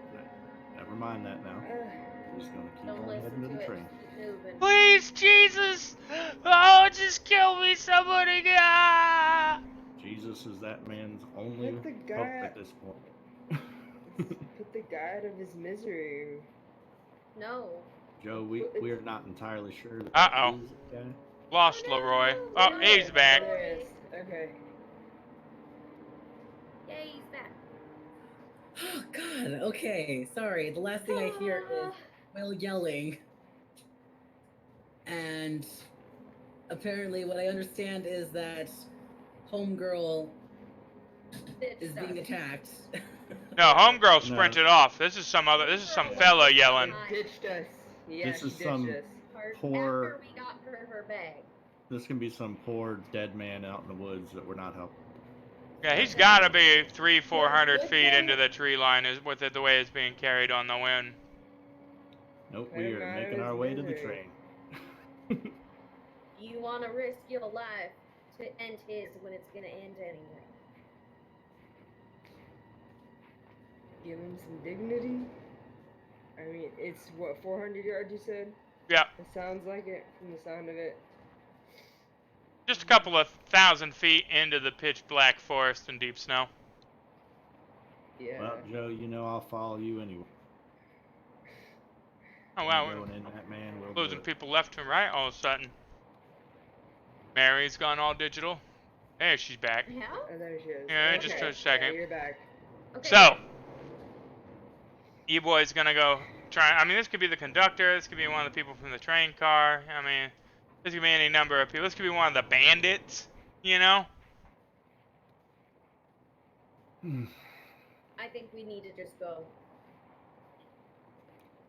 never mind that now. We're just gonna keep Don't on listen heading to to the it. train. Keep moving. Please, Jesus! Oh, just kill me, somebody! Ah! Jesus is that man's only Let the hope guy- at this point. Put the guy out of his misery. No. Joe, we are not entirely sure that Uh-oh. is the guy. Lost Oh, no! Leroy. Oh, No. he's back. There he is. Okay. Yay, he's back. Oh God. Okay. Sorry. The last thing I hear is Will yelling, and apparently, what I understand is that Homegirl is being attacked. No, homegirl No. sprinted off. This is some fella yelling. Ditched us. Yeah, This she is ditched some- us. Poor- After we got her bag. This can be some poor dead man out in the woods that we're not helping. Yeah, he's got to be 300-400 feet into the tree line, is with it the way it's being carried on the wind. Nope, Let we him are out of making his our way to the misery. train. You want to risk your life to end his when it's gonna end anyway. Give him some dignity. I mean, it's what, 400 yards you said? Yeah, It sounds like it from the sound of it. just a couple of 1,000 feet into the pitch black forest and deep snow. Yeah. Well, Joe, you know I'll follow you anyway. Oh We're wow, going in that man. We'll we're losing do it. people left and right all of a sudden. Mary's gone all digital. There, she's back. Yeah? Oh, there she is. Yeah, okay. just a second. Yeah, you're back. Okay. So, E-Boy's gonna go try. I mean, this could be the conductor. This could be one of the people from the train car. I mean, this could be any number of people. This could be one of the bandits. You know? I think we need to just go.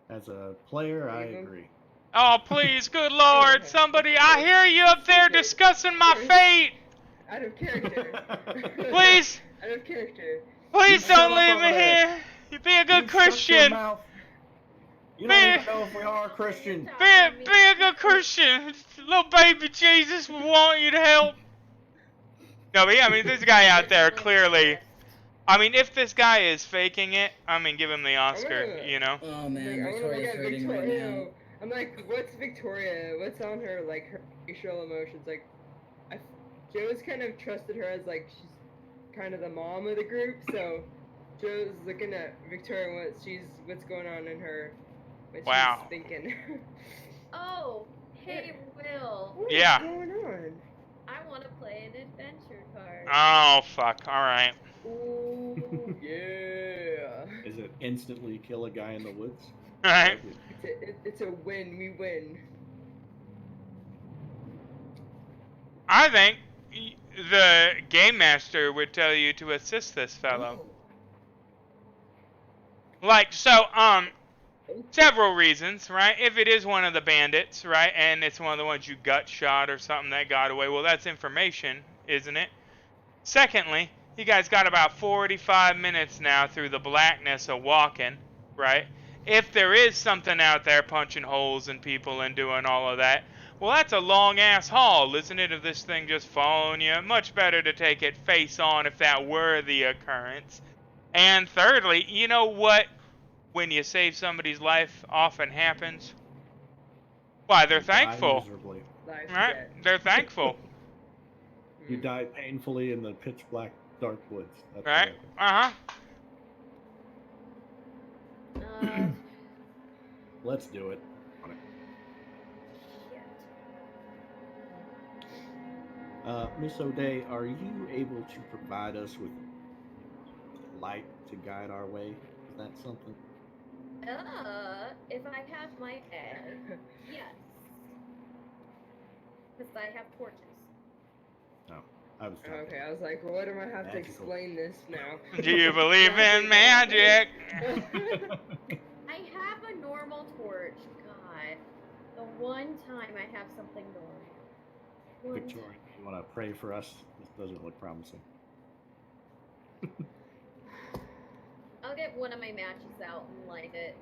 As a player, I Leave him. agree. Oh, please, good lord, somebody! I hear you up there discussing my fate. Out of character. Please, Out of character. please You shut don't up leave over me there. here. You be a good You shut your Christian. mouth. You don't even know if we are Christian. Be a good Christian. Little baby Jesus, we want you to help. No, but yeah, I mean, this guy out there clearly. I mean, if this guy is faking it, I mean, give him the Oscar, you know? Oh man, Like, I want to look Victoria's at hurting right Victoria. now. I'm like, what's Victoria? What's on her, like, her facial emotions? Like, Joe's kind of trusted her as, like, she's kind of the mom of the group, so Joe's looking at Victoria, what's going on in her, what Wow. she's thinking. Oh, hey, Will. What's Yeah. going on? I want to play an adventure card. Oh, fuck. All right. Ooh, yeah. Is it instantly kill a guy in the woods? All right. It's a win. We win. I think the game master would tell you to assist this fellow. Like, so, several reasons, right? If it is one of the bandits, right, and it's one of the ones you gut shot or something that got away, well, that's information, isn't it? Secondly, you guys got about 45 minutes now through the blackness of walking, right? If there is something out there punching holes in people and doing all of that, well, that's a long-ass haul, isn't it, of this thing just following you? Much better to take it face on if that were the occurrence. And thirdly, you know what, when you save somebody's life, often happens? Why, they're thankful, Miserably. right? They're thankful, You die painfully in the pitch black, dark woods. That's right? what Let's do it. Miss O'Day, are you able to provide us with light to guide our way? Is that something? If I have my egg, yes. Because I have torches. No, I was talking. Okay, I was like, well, what do I have to Magical. explain this now? Do you believe in magic? I have a normal torch. God. The one time I have something normal. Victoria, you want to pray for us? This doesn't look promising. I'll get one of my matches out and light it.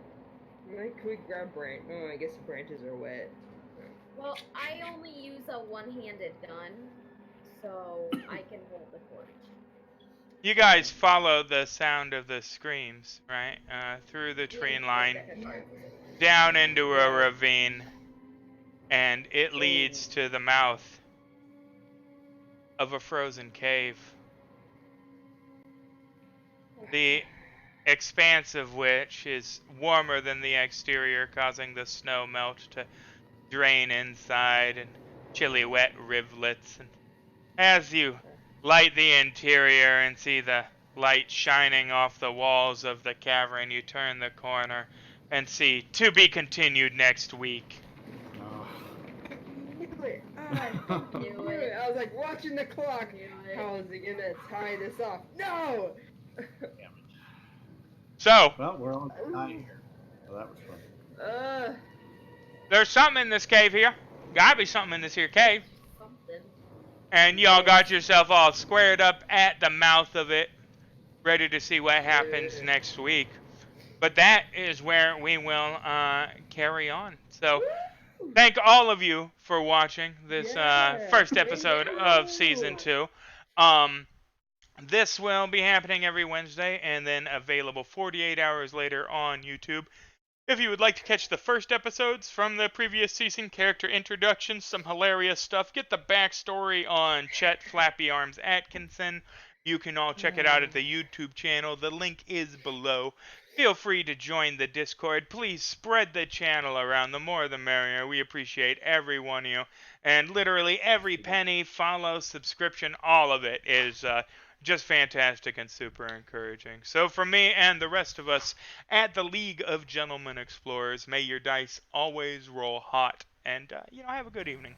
Like, can we grab branch? Oh, I guess the branches are wet. Well, I only use a one-handed gun, so I can hold the torch. You guys follow the sound of the screams, right? Through the tree line, down into a ravine, and it leads to the mouth of a frozen cave. The expanse of which is warmer than the exterior, causing the snow melt to drain inside and chilly wet rivulets. And as you light the interior and see the light shining off the walls of the cavern, you turn the corner and see "To be continued next week." Knew it. I was like watching the clock. How is he gonna tie this off? No! So, Well, we're on time here. So that was fun. there's something in this cave here. Gotta be something in this here cave. Something. And y'all got yourself all squared up at the mouth of it, ready to see what happens next week. But that is where we will carry on. So, thank all of you for watching this first episode of Season 2. This will be happening every Wednesday and then available 48 hours later on YouTube. If you would like to catch the first episodes from the previous season, character introductions, some hilarious stuff, get the backstory on Chet Flappy Arms Atkinson, you can all check it out at the YouTube channel. The link is below. Feel free to join the Discord. Please spread the channel around. The more the merrier. We appreciate every one of you. And literally every penny, follow, subscription, all of it is just fantastic and super encouraging. So from me and the rest of us at the League of Gentlemen Explorers, may your dice always roll hot. And, have a good evening.